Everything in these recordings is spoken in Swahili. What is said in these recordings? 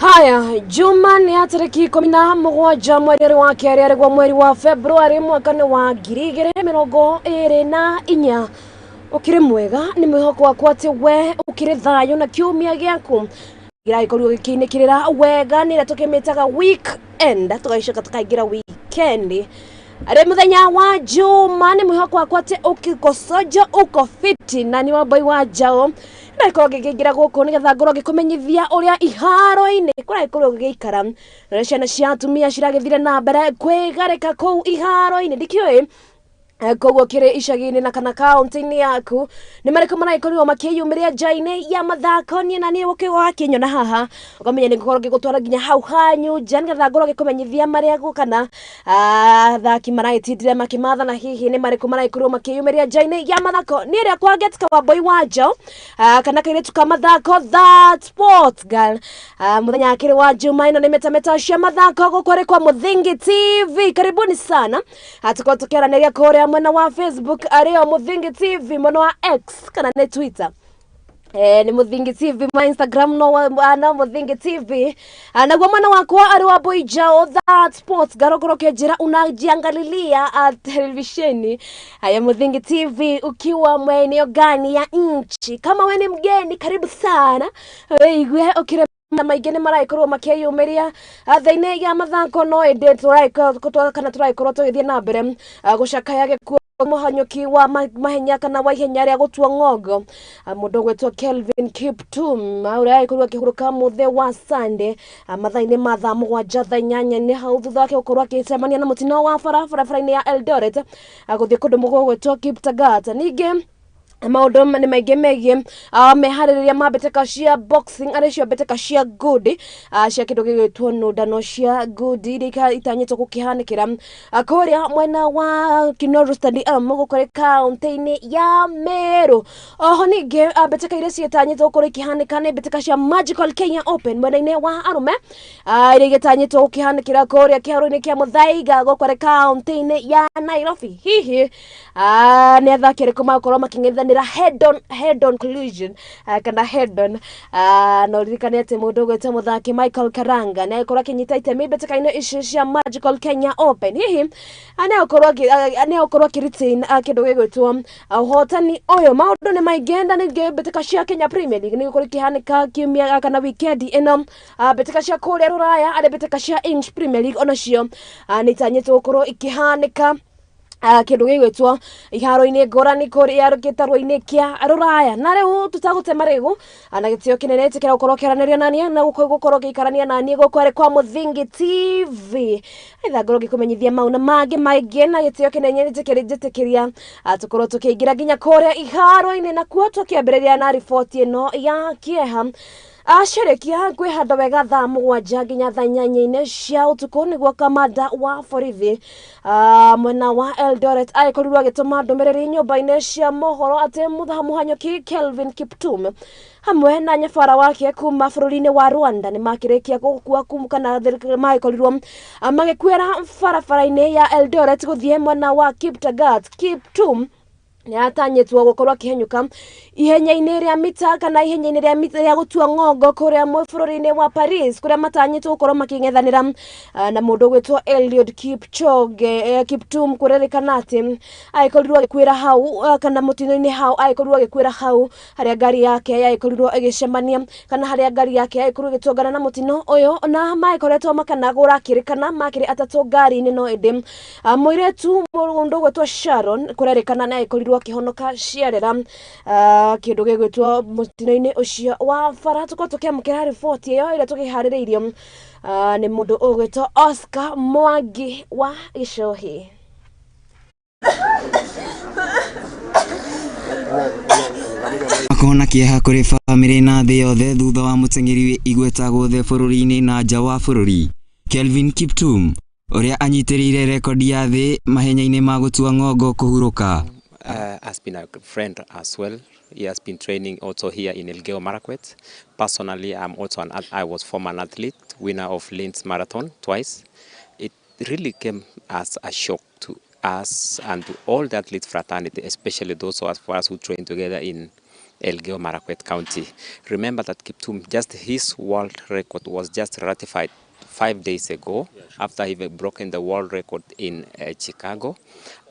Haya, juma ni ya tariki 17 mweri wa kerĩ arĩ mweri wa Februari mwaka wa 2024. Ukiri mwega ni mwihoko wakwa ati we ukiri thayo na kiumia giaku giragikorwo gikiinikirira wega ni tukimitaga weekend tugacoka tukaingira weekend. Ari muthenya wa juma ni mwihoko wakwa ati ukikosoja uko fiti na ni waboi wa jao na ikorwo gikingira guku nigetha ngorwo gikumenyithia uria iharo-ini kuraikorwo giikara na ciana cia atumia ciragithire na mbere kwigarika kuu iharo-ini ndikiui koguo kiri icagi-ini na kana kaunti-ini yaku ni mariko maraikorwo makiyumiria nja-ini ya mathako ni na ni ukiwa kinyona haha ukamenya ni ngorwo gigutwara nginya hau hanyu nja nigetha ngorwo gikumenyithia maria gukana athaki maraitindire makimatha na hihi ni mariko maraikorwo makiyumiria nja-ini ya mathako ni ria kwa getka wa boy wajo kana kairitu ka mathako that sport girl muthenya akiri wa juma ino ni metameta cia mathako gukwari kwa Muthingi TV. Karibuni sana atuko tukiaraniria kuria mwena wa Facebook ario Muthingi TV, mwena wa X kana ne Twitter ni Muthingi TV, ma Instagram no na Muthingi TV naguo mwena wakwa ari wa boy jao that sports garogoro kejira unajiangalilia televisheni haya Muthingi TV ukiwa maeneo gani ya nchi. Kama wewe ni mgeni karibu sana wewe ukire na maigene maraikorwo makiyumiria thaine ya mathako no ende turaikotwa kana turaikorwo tugithie na mbere Gucakaya Gikuu muhanyuki wa mahenya kana wa ihenya ria gutua ng'ongo mundu gwetwo Kelvin Kiptum uraikorwo akihuruka muthe wa Sunday mathaine ma thaa 7 thaa 8 ni hau thutha wake gukorwo akicemania na mutino wa barabara-ini ya Eldoret guthie kundu mugo gwetwo Kiptagat. Ningi maundu ni maingi megie mehaririria mabeteka cia boxing aricio beteka cia good cia kindu gigwitwo nundano cia good iria itanyitwo gukihanikira kuria mwena wa Kinoru Stadium gukore kaunti-ini ya Meru. Oho ningi beteka iria cietanyitwo gukora ikihanika ni beteka cia Magical Kenya Open mwena-ini wa arume iria igitanyitwo gukihanikira kuria kiharu-ini kia Muthaiga gukore kaunti-ini ya Nairobi. Hihi ni athaki ariku makorwo making'ethanira head on collision kana head on no ririkane ati mundu gwetwo muthaki Michael Karanga na ikorwo akinyita itemi beteka-ini icio cia Magical Kenya Open. Hihi anaokorwo kiritin kindu gigwitwo hotani uyu maundu ni maigenda ni beteka cia Kenya Premier League ni gukora kihanika kiumia kana weekend ino beteka cia kuria ruraya ari beteka cia English Premier League onacio ni tanyitwo gukorwo ikihanika kindu gigwitwo iharo-ini ngorani kuria gitarwo-ini kia ruraya na riu tutagutema rigu na gitio kinene tikira gukorwo kiaraniria nani na gukorwo gikarania nani gukware kwa Muthingi TV aitha ngorwo gikumenyithia mauna mangi maingi na gitio kinene tikirijikiria tukorwo tukiingira nginya kuria iharo-ini na kuo tukiambiriria na report ino ya kieha Asherekia kwihanda wega thaa 7 nginya thaa 8 cia utuku niguo kamanda wa borithi mwena wa Eldoret aikorirwo agituma ndumiriri nyumba-ini cia mohoro ati muhanyuki Kelvin Kiptum hamwe na nyabara wake kuma bururi-ini wa Rwanda ni makirikia gukua kumukana maikorirwo magikwira barabara-ini ya Eldoret guthie mwena wa Kiptagat. Kiptum yatanyitwo gukorwo akihenyuka ihenya-ini ria mita kana ihenya-ini ria mita ria gutua ng'ongo kuria bururi-ini wa Paris kuria matanyitwo gukorwo making'ethanira na mundu gwitwo Eliud Kipchoge. Kiptum kurerikana ati aikorirwo agikwira hau kana mutino-ini hau aikorirwo agikwira hau haria ngari yake yaikorirwo igicemania kana haria ngari yake yaikorirwo igitongana na mutino uyu na maikoretwo makanagura akirikana makiri atatu ngari-ini no indi muiretu mundu gwitwo Sharon kurerikana na aikorirwo akihonoka ciarera kindu gigwitwo mutino-ini ucio wa bara. Tuko tukiamukira report iyo ira tukihaririirio ni mundu ugwitwo Oscar Mwangi wa Gicohi. Akona kieha kuri family na thi yothe thutha wa muteng'eri igweta guothe bururi-ini na nja wa bururi Kelvin Kiptum uria anyitirire rekodi ya thi mahenya-ini ma gutua ng'ongo kuhuruka. Has been a friend as well. He has been training also here in Elgeyo Marakwet. Personally, I was former athlete, winner of Linz Marathon twice. It really came as a shock to us and to all the athlete fraternity, especially those of us who train together in Elgeyo Marakwet County. Remember that Kiptum, just his world record was just ratified 5 days ago after he broken the world record in Chicago.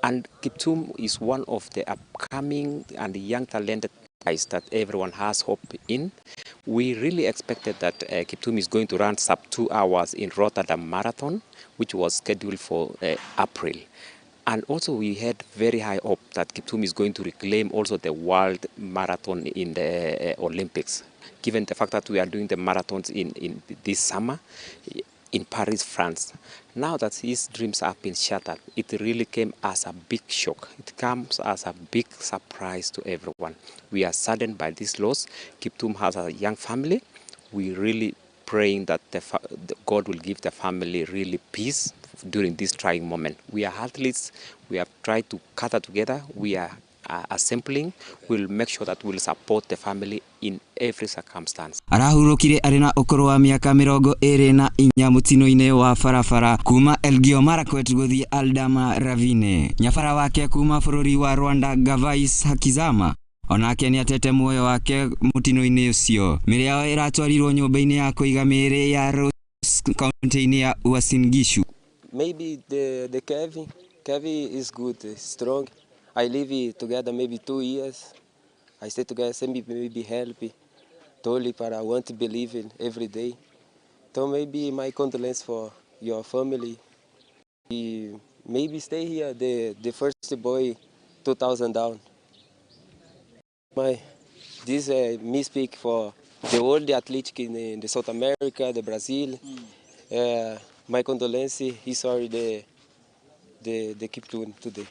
And Kiptum is one of the upcoming and young talented guys that everyone has hope in. We really expected that Kiptum is going to run sub 2 hours in Rotterdam Marathon, which was scheduled for April. And also we had very high hope that Kiptum is going to reclaim also the world marathon in the Olympics, given the fact that we are doing the marathons in this summer in Paris, France. Now that his dreams have been shattered, it really came as a big shock. It comes as a big surprise to everyone. We are saddened by this loss. Kiptum has a young family. We really praying that God will give the family really peace during this trying moment. We are athletes. We have tried to gather together. We are assembling. We'll make sure that we'll support the family in every circumstance. Arahurukire arina ukuru wa miaka 24 mutino-ine wa barabara kuma Elgeyo Marakwet guthii Aldama Ravine. Nyabara wake kuma bururi wa Rwanda Gavais Hakizama onake ni atete muoyo wake mutino-ine ucio. Mĩĩrĩ yao iratwarirwo nyũmba-inĩ ya kũiga mĩĩrĩ ya kaunti-inĩ ya Uasin Gishu. Maybe the Kelvin is good, strong. I live together maybe 2 years. I stay together, maybe help. Totally, but I want to believe in every day. So maybe my condolence for your family. Maybe stay here, the first boy 2,000 down. This me speak for the world athletic in the South America, the Brazil. My condolence, he's sorry the Kiptum today.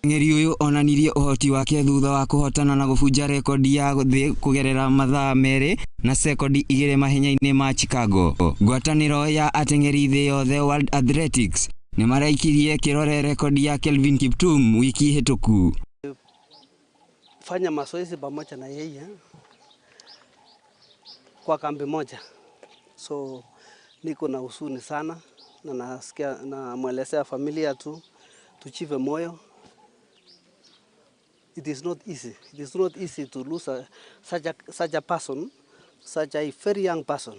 Ngeri uyu onanirie uhoti wake thutha wa kuhotana na gubunja rekodi ya thĩ kugerera mathaa 2 na sekondi 2 mahenya-inĩ ma Chicago. Ngwatanĩro ya ateng'eri thĩ yothe World Athletics nĩ maraikirie kirore rekodi ya Kelvin Kiptum wiki hĩtũku. Fanya mazoezi pamoja na yeye kwa kambi moja. So niko na huzuni sana na nasikia na mwelezea familia tuchive moyo. It is not easy. It is not easy to lose such a person, such a very young person.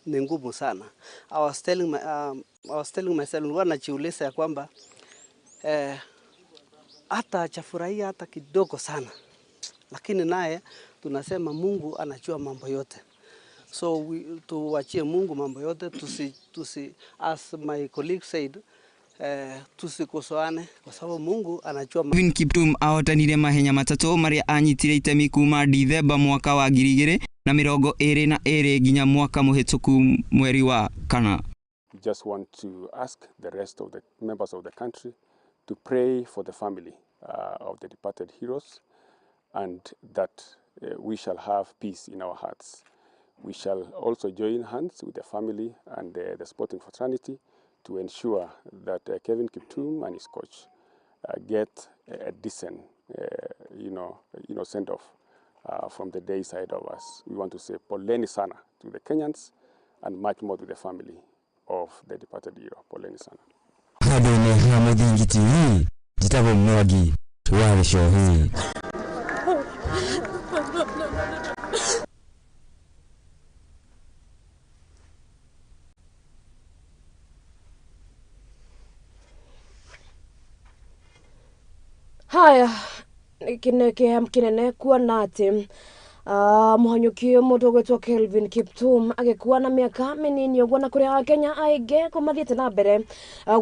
Ni ngumu sana. I was telling myself nilikuwa najiuliza ya kwamba hata chafurahia hata kidogo sana. Lakini naye tunasema Mungu anajua mambo yote. So tuachie Mungu mambo yote, as my colleague said, tusikosoane kwa sababu Mungu anajua. Kelvin Kiptum ahotanire mahenya matatu maria anyitire itemi kuma Dithemba mwaka wa 2022 nginya mwaka muhituku mweri wa kana. We just want to ask the rest of the members of the country to pray for the family of the departed heroes, and that we shall have peace in our hearts. We shall also join hands with the family and the sporting fraternity to ensure that Kelvin Kiptum and his coach get a decent, send-off from the day side of us. We want to say poleni sana to the Kenyans and much more to the family of the departed hero. Poleni sana. Haya, kinene kuona ati muhanyukio mundu gwetwa Kelvin Kiptum agikuwa na miaka minini ogwo na kuria Kenya aige kumathiete na mbere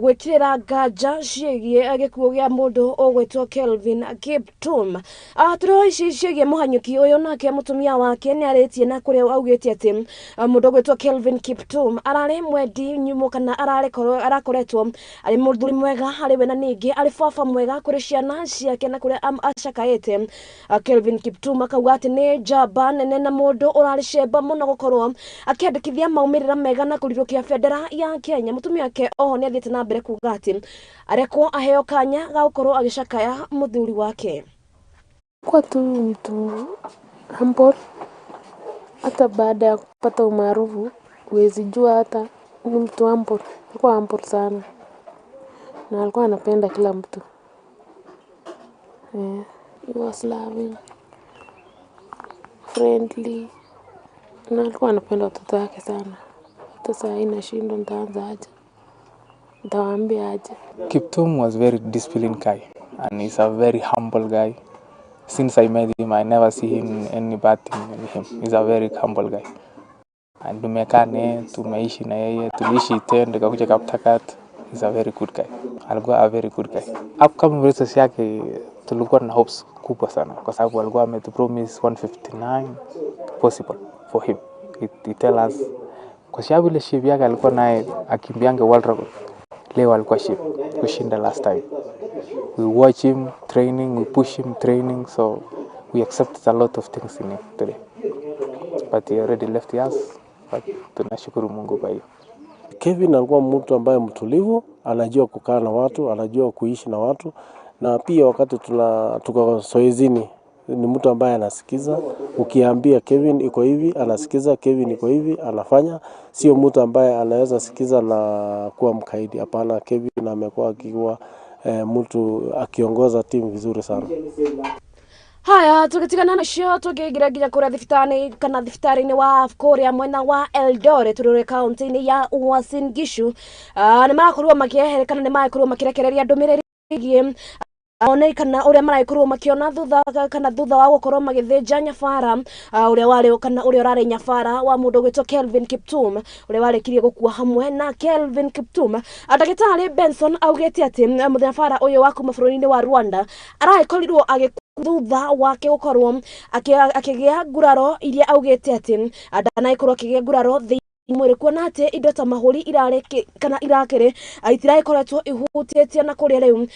gwikirira nganja ciegie agikuo gia mundu ogwetwa Kelvin Kiptum. Aturo ici ciegie muhanyukio uyu nake mutumia wake ni aritie na kuria augite ati mundu ogwetwa Kelvin Kiptum arari mwendi nyumo kana arakoretwo ari muthuri mwega ari we na ningi ari baba mwega kuri ciana ciake na kuria acakaite. Kelvin Kiptum akauga ati ni njamba nene na mundu urari cemba muno gukorwo akiandikithia maumirira mega na kurirukia bendera ya Kenya. Mutumia wake oho ni athiete na mbere kuga ati arekwo aheo kanya ga gukorwo agicakaya muthuri wake. Kwa tu mtu humble, hata baada ya kupata umaarufu huwezi jua hata ni mtu humble. Alikuwa humble sana na alikuwa anapenda kila mtu. He was loving. friendly na alikuwa anapenda watoto wake sana. Hata saa hii nashindwa nitaanza aje, nitawaambia aje. Kiptum was very disciplined guy and he's a very humble guy. Since I met him, I never see him any bad thing with him. He's a very humble guy. And tumekaa naye, tumeishi na yeye, tuliishi tende kakuja Kaptagat. He's a very good guy. Alikuwa a very good guy. Upcoming races yake tulikuwa na hopes kubwa sana kwa sababu alikuwa ametupromise 159 possible for him. He tell us kwa sababu ile shape yake alikuwa naye akimbianga world record. Leo alikuwa shape kushinda last time. We watch him training, we push him training, so we accepted a lot of things in him today. But he already left us, but tunashukuru Mungu kwa hiyo. Kevin alikuwa mtu ambaye mtulivu, anajua kukaa na watu, anajua kuishi na watu, na pia wakati tuko zoezini ni mtu ambaye anasikiza. Ukiambia Kevin iko hivi, anasikiza. Kevin iko hivi, anafanya. Sio mtu ambaye anaweza sikiza na kuwa mkaidi. Hapana, Kevin amekuwa akiwa mtu akiongoza timu vizuri sana. Haya, tukitigana na cio tukigira nginya kuria thibitari kana thibitari-ini wa kuria mwena wa Eldoret turure kaunti-ini ya Uasin Gishu ni marakorwo makieherekana ni marakorwo makirekereria ndumiriri igie one kana uria marakorwo makiona thutha wa gukorwo magithinja nyabara uria wari kana uria urari nyabara wa mundu gwitwo Kelvin Kiptum uria warikirie gukua hamwe na Kelvin Kiptum. Ndagitari Benson augite ati munyabara uyu wa kuma bururi-ini wa Rwanda araikorirwo thutha wake gukorwo akigia nguraro iria augite ati ndanaikorwo akigia nguraro mwiri kuona ati indo ta mahuri irakire itiragikoretwo ihutitie na kuria riu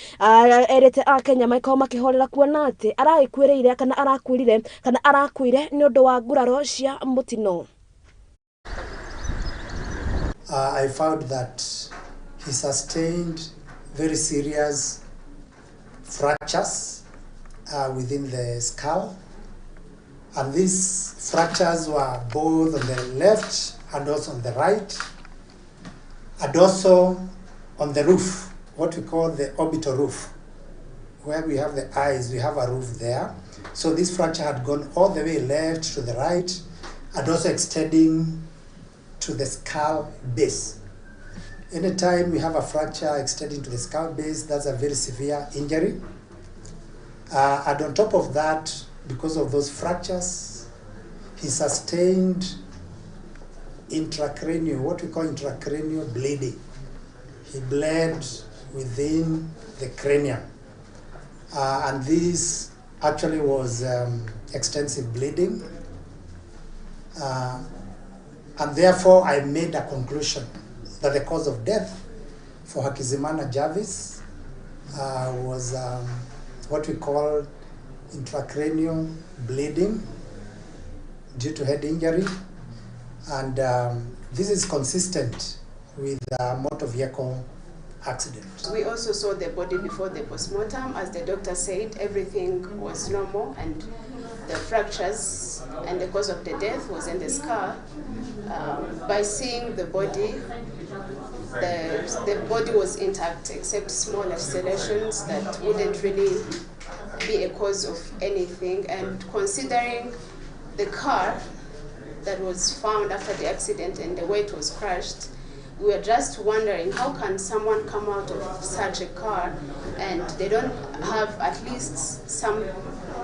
erete a Kenya maikao makihorera kuona ati aragikwirire kana arakwirire kana arakwire ni undu wa nguraro cia mutino. I found that he sustained very serious fractures within the skull, and these fractures were both on the left and also on the right, and also on the roof, what we call the orbital roof, where we have the eyes, we have a roof there. So this fracture had gone all the way left to the right, and also extending to the skull base. Anytime we have a fracture extending to the skull base, that's a very severe injury. And on top of that, because of those fractures, he sustained intracranial, what we call intracranial bleeding. He bled within the cranium. And this actually was extensive bleeding. And therefore, I made a conclusion that the cause of death for Hakizimana Jarvis was what we call intracranial bleeding due to head injury. And this is consistent with a motor vehicle accident. We also saw the body before the postmortem. As the doctor said, everything was normal and the fractures and the cause of the death was in the skull. By seeing the body was intact except small lacerations that wouldn't really be a cause of anything. And considering the car that was found after the accident and the way it was crashed, we were just wondering how can someone come out of such a car and they don't have at least some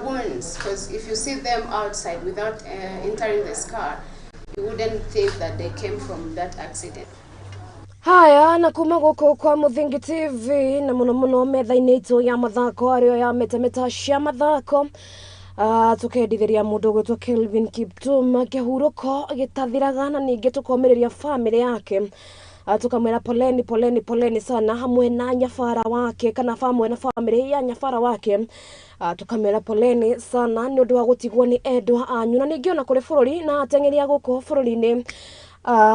wounds, because if you see them outside without entering this car, you wouldn't think that they came from that accident. Haya, na kuma guku kwa Muthingi TV na muno metha-ini itu ya mathako ario ya Metameta cia mathako tukendithiria mundu gwitwo Kelvin Kiptum kihuruko gitathiraga na ningi tukomiriria family yake tukamwira poleni sana hamwe na nyafara wake kana hamwe na family ya nyafara wake tukamwira poleni sana ni undu wa gutigwo ni endwa anyu na ningi ona kuri bururi na atengeria guku bururi-ini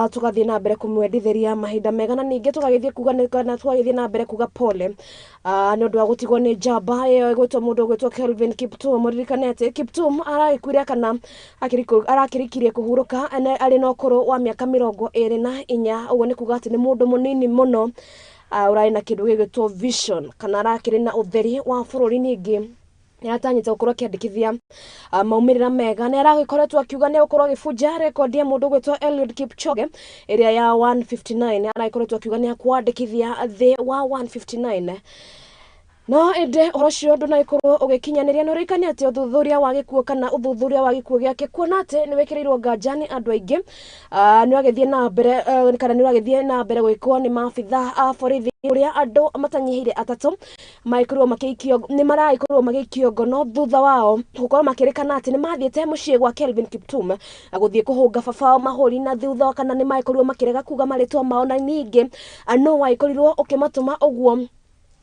tugathie na mbere kumwendithiria mahinda mega na ningi tugagithie kuga na twagithie na mbere kuga pole ni undu wa gutigwo ni njamba iyo gwitwo mundu gwitwo Kelvin Kiptum. Murikanete Kiptum aragikwire kana arakirikirie kuhuruka ari na ukuru wa miaka 24. Uguo ni kuga ati ni mundu munini muno urari na kindu gigitwo vision kana arakiri na utheri wa bururi ningi Nĩatanyĩte gũkorwo akĩandĩkithia maumĩrĩra mega na aragĩkoretwo akiuga nĩ gũkorwo agĩbunja rekondi ya mũndũ gwĩtwo Eliud Kipchoge ĩrĩa ya 159 aragĩkoretwo akiuga nĩ akwandĩkithia thĩ wa 159. No ende ũhoro ũcio ndũnagĩkorwo ũgĩkinyanĩria na ũrĩkani atĩ ũthuthuria wa gĩkuũ kana ũthuthuria wa gĩkuũ gĩake kuona atĩ nĩ wĩkĩrĩirwo nganja nĩ andũ aingĩ nĩ wagĩthiĩ na mbere kana nĩ wagĩthiĩ na mbere gwĩkwo nĩ maabitha a borithi ũrĩa andũ matanyihiire atatũ nĩ maragĩkorwo magĩikio ngono thutha wao gũkorwo makĩrĩkana atĩ nĩ mathiĩte mũciĩ gwa Kelvin Kiptum gũthiĩ kũhũnga baba mahũri na thutha kana nĩ magĩkorirwo makĩrega kuga marĩtwa mao na ningĩ no wagĩkorirwo ũkĩmatũma ũguo.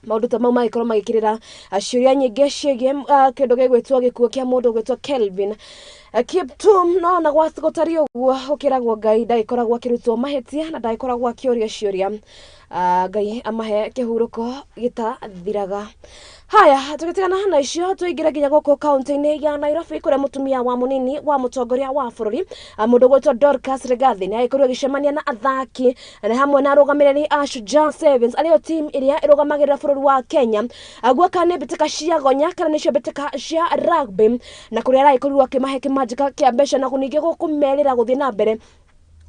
Maũndũ ta mau magĩkorwo magĩkĩrĩra ciũria nyingĩ ciĩgiĩ kĩndũ gĩgwĩtwo gĩkuũ kĩa mũndũ gwĩtwo Kelvin Kiptum. No na gũtariĩ ũguo ũkĩragwo Ngai ndagĩkoragwo akĩrutwo mahĩtia na ndagĩkoragwo akĩũria ciũria. Ngai amahe kĩhurũko gĩtathiraga. Haya, tũgĩtigana na icio tũingĩre nginya gũkũ kaunti-inĩ ya Nairobi kũrĩa mũtumia wa mũnini wa mũtongoria wa bũrũri mũndũ gwĩtwo Dorcas Rigathi nĩ agĩkorirwo agĩcemania na athaki na hamwe na arũgamĩrĩri a Shujaa Sevens arĩo team ĩrĩa ĩrũgamagĩrĩra bũrũri wa Kenya guoka nĩ mbĩtĩka cia gonya kana nĩcio mbĩtĩka cia rugby na kũrĩa aragĩkorirwo akĩmahe kĩmanjĩka kĩa mbeca na ningĩ gũkũmerĩra gũthiĩ na mbere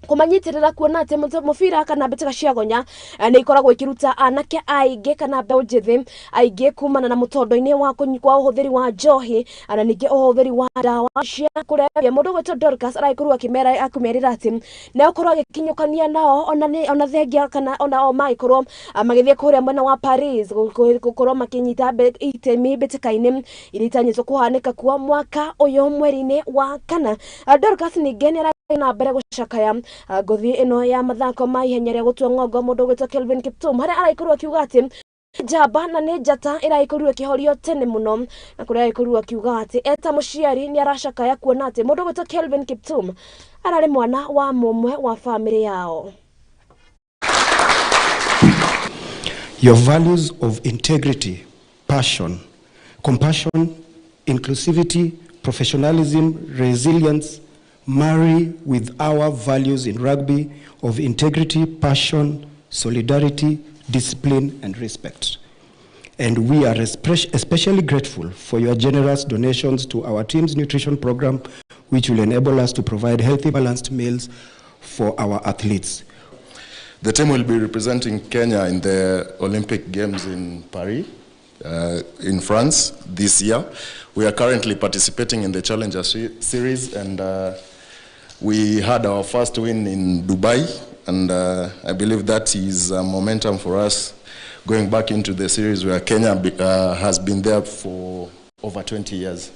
kũmanyitĩrĩra kuona atĩ mũbira kana mbĩtĩka cia gonya nĩ ikoragwo ikĩruta anake aingĩ kana mbeũ njĩthĩ aingĩ kumana na mũtondo-inĩ wa kũnyikwa ũhũthĩri wa njohi na ningĩ ũhũthĩri wa ndawa cia kũrebia. Mũndũ gwĩtwo Dorcas aragĩkorwo akĩmerĩra atĩ nĩ gũkorwo agĩkinyũkania nao ona thengia kana ona o magĩkorwo magĩthiĩ kũrĩa mwena wa Paris gũkorwo makĩnyita itemi mbĩtĩka-inĩ iria itanyĩtwo kũhanĩka kuo mwaka ũyũ mweri-inĩ wa kana. Dorcas ningĩ nĩ na mbere gũcakaya ngothi ĩno ya mathako ma ihenya rĩa gũtua ng'ongo mũndũ gwĩtwo Kelvin Kiptum harĩa aragĩkorwo akiuga atĩ njamba na nĩ njata ĩragĩkorirwo ĩkĩhorio tene mũno na kũrĩa aragĩkorirwo akiuga atĩ eta mũciari nĩ aracakaya kuona atĩ mũndũ gwĩtwo Kelvin Kiptum ararĩ mwana wa mũmwe wa famĩlĩ yao. Your values of integrity, passion, compassion, inclusivity, professionalism, resilience marry with our values in rugby of integrity, passion, solidarity, discipline, and respect. And we are especially grateful for your generous donations to our team's nutrition program, which will enable us to provide healthy, balanced meals for our athletes. The team will be representing Kenya in the Olympic Games in Paris, in France this year. We are currently participating in the Challenger Series, and we had our first win in Dubai, and I believe that is a momentum for us going back into the series where Kenya has been there for over 20 years.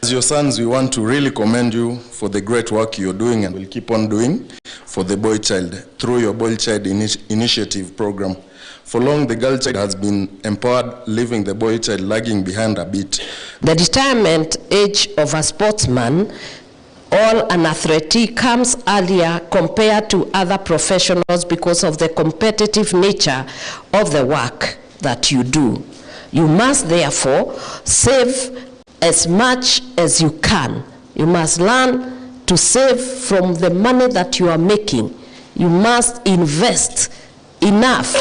As your sons, we want to really commend you for the great work you're doing and will keep on doing for the boy child through your boy child initiative program. For long, the girl child has been empowered, leaving the boy child lagging behind a bit. The retirement age of a sportsman or an athlete comes earlier compared to other professionals because of the competitive nature of the work that you do. You must therefore save as much as you can. You must learn to save from the money that you are making. You must invest enough,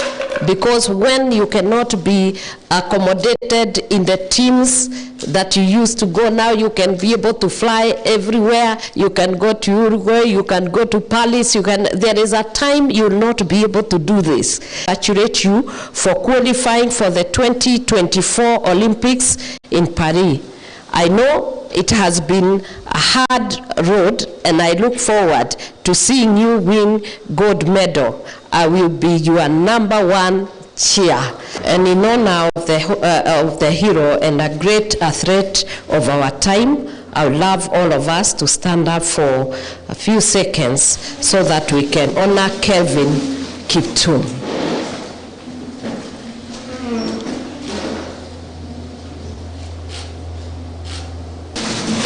because when you cannot be accommodated in the teams that you used to go, now you can be able to fly everywhere. You can go to Uruguay, you can go to Paris, there is a time you will not be able to do this. I congratulate you for qualifying for the 2024 Olympics in Paris. I know it has been a hard road, and I look forward to seeing you win gold medal. I will be your #1 cheer. And in honor of the hero and a great athlete of our time, I would love all of us to stand up for a few seconds so that we can honor Kelvin Kiptum.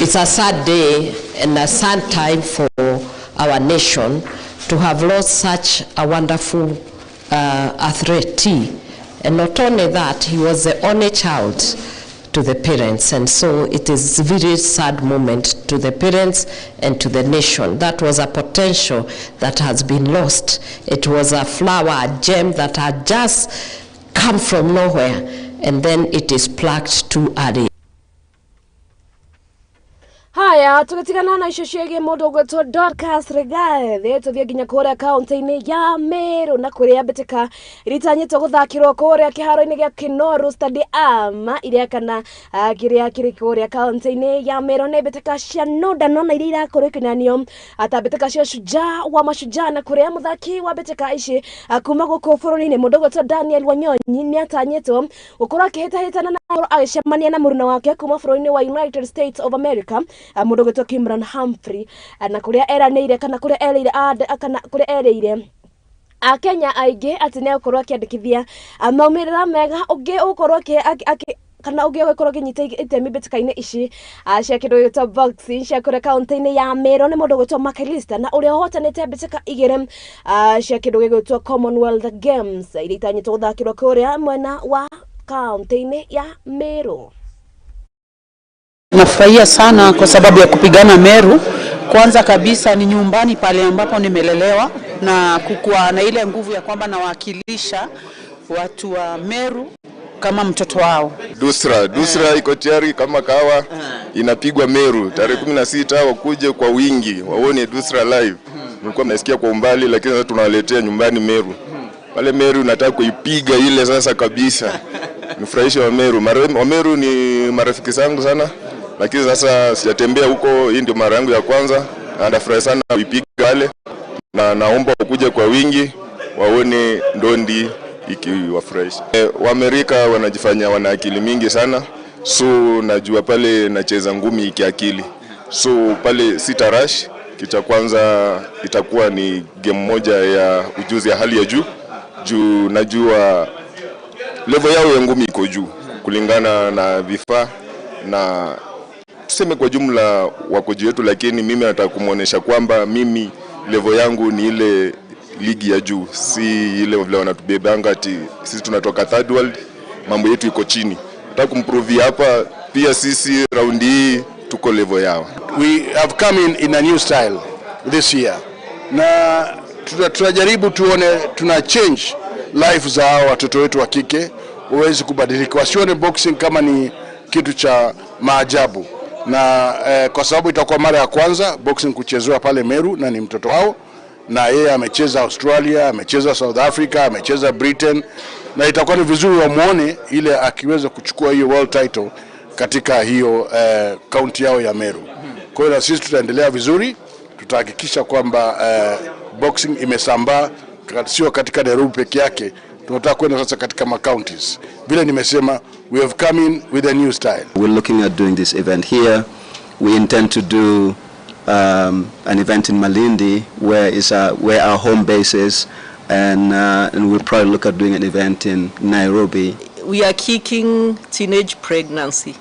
It's a sad day and a sad time for our nation to have lost such a wonderful athlete. And not only that, he was the only child to the parents, and so it is a very sad moment to the parents and to the nation. That was a potential that has been lost. It was a flower, a gem that had just come from nowhere, and then it is plucked too early. tugatigana na icio ciege mundu gwetwo Dorcas Regae tuthie nginya kuria kaunti-ini ya Meru na kuria mbitĩka iritanyĩtwo gũthakĩrwo kuria kĩharo-inĩ gĩa Kinoru Stadium iria kana kĩrĩa kĩrĩ kuria kaunti-inĩ ya Meru nĩ mbitĩka cia nũndano na iria irakurĩkananio ata mbitĩka cia Shujaa wa Mashujaa na kuria muthaki wa mbitĩka ici kuma gũkũ bũrũri-inĩ mundu gwetwo Daniel Wanyonyi nĩ atanyĩtwo gũkorwo akĩhĩtahĩtana na agĩcemania na mũruna wake kuma bũrũri-inĩ wa United States of America mundu gwetwo Kimran Humphrey na kuria eranĩire kana kuria erĩire Kenya aingĩ ati nĩ gũkorwo akĩandĩkithia maumĩrĩra mega ũngĩ ũkorwo kana ũngĩ gũkorwo kĩnyita itemi mbĩtĩka-inĩ ici cia kĩndũ gĩtwo boxing cia kuria kaunti-inĩ ya Meru nĩ mũndũ gwĩtwo Makalista na ũrĩa ũhotanĩte mbĩtĩka igĩrĩ cia kĩndũ gĩtwo Commonwealth Games iria itanyĩtwo gũthakĩrwo kuria mwena wa kaunti-inĩ ya Meru. Nafurahia sana kwa sababu ya kupigana Meru. Kwanza kabisa ni nyumbani pale ambapo nimelelewa na kukua na ile nguvu ya kwamba nawakilisha watu wa Meru kama mtoto wao. Dusra iko tayari kama kawa inapigwa Meru tarehe 16 wakuje kwa wingi waone Dusra live. Nilikuwa mnasikia kwa umbali lakini sasa tunawaletea nyumbani Meru. Wale Meru nataka kuipiga ile sasa kabisa. Nifurahishe wa Meru. Wa Meru ni marafiki zangu sana. Lakini sasa sijatembea huko, hii ndio mara yangu ya kwanza. Na nafurahi sana kuipiga wale. Na naomba wakuje kwa wingi waone ndondi ikiwafurahisha. Wa Amerika wanajifanya wana akili mingi sana. So najua pale nacheza ngumi kiakili. So pale sita rush. Kicha kwanza itakuwa ni game moja ya ujuzi ya hali ya juu. Juu najua level yao ya ngumi iko juu kulingana na vifaa na tuseme kwa jumla wako juu yetu, lakini mimi nataka kumuonesha kwamba mimi level yangu ni ile ligi ya juu, si ile vile wanatubebanga ati sisi tunatoka third world, mambo yetu iko chini. Nataka kumprove hapa pia sisi raundi hii tuko level yao. We have come in a new style this year. Na tunajaribu tuone tuna change life za watoto wetu wa kike waweze kubadilika, wasione boxing kama ni kitu cha maajabu. Na kwa sababu itakuwa mara ya kwanza boxing kuchezewa pale Meru na ni mtoto wao, na yeye amecheza Australia, amecheza South Africa, amecheza Britain, na itakuwa ni vizuri wamuone ile akiweza kuchukua hiyo world title katika hiyo county yao ya Meru. Kwa hiyo sisi tutaendelea vizuri, tutahakikisha kwamba boxing imesambaa sio katika Nairobi peke yake, tunataka kwenda sasa katika ma-counties. Vile nimesema, we have come in with a new style. We're looking at doing this event here. We intend to do an event in Malindi where our home base is, and we'll probably look at doing an event in Nairobi. We are kicking teenage pregnancy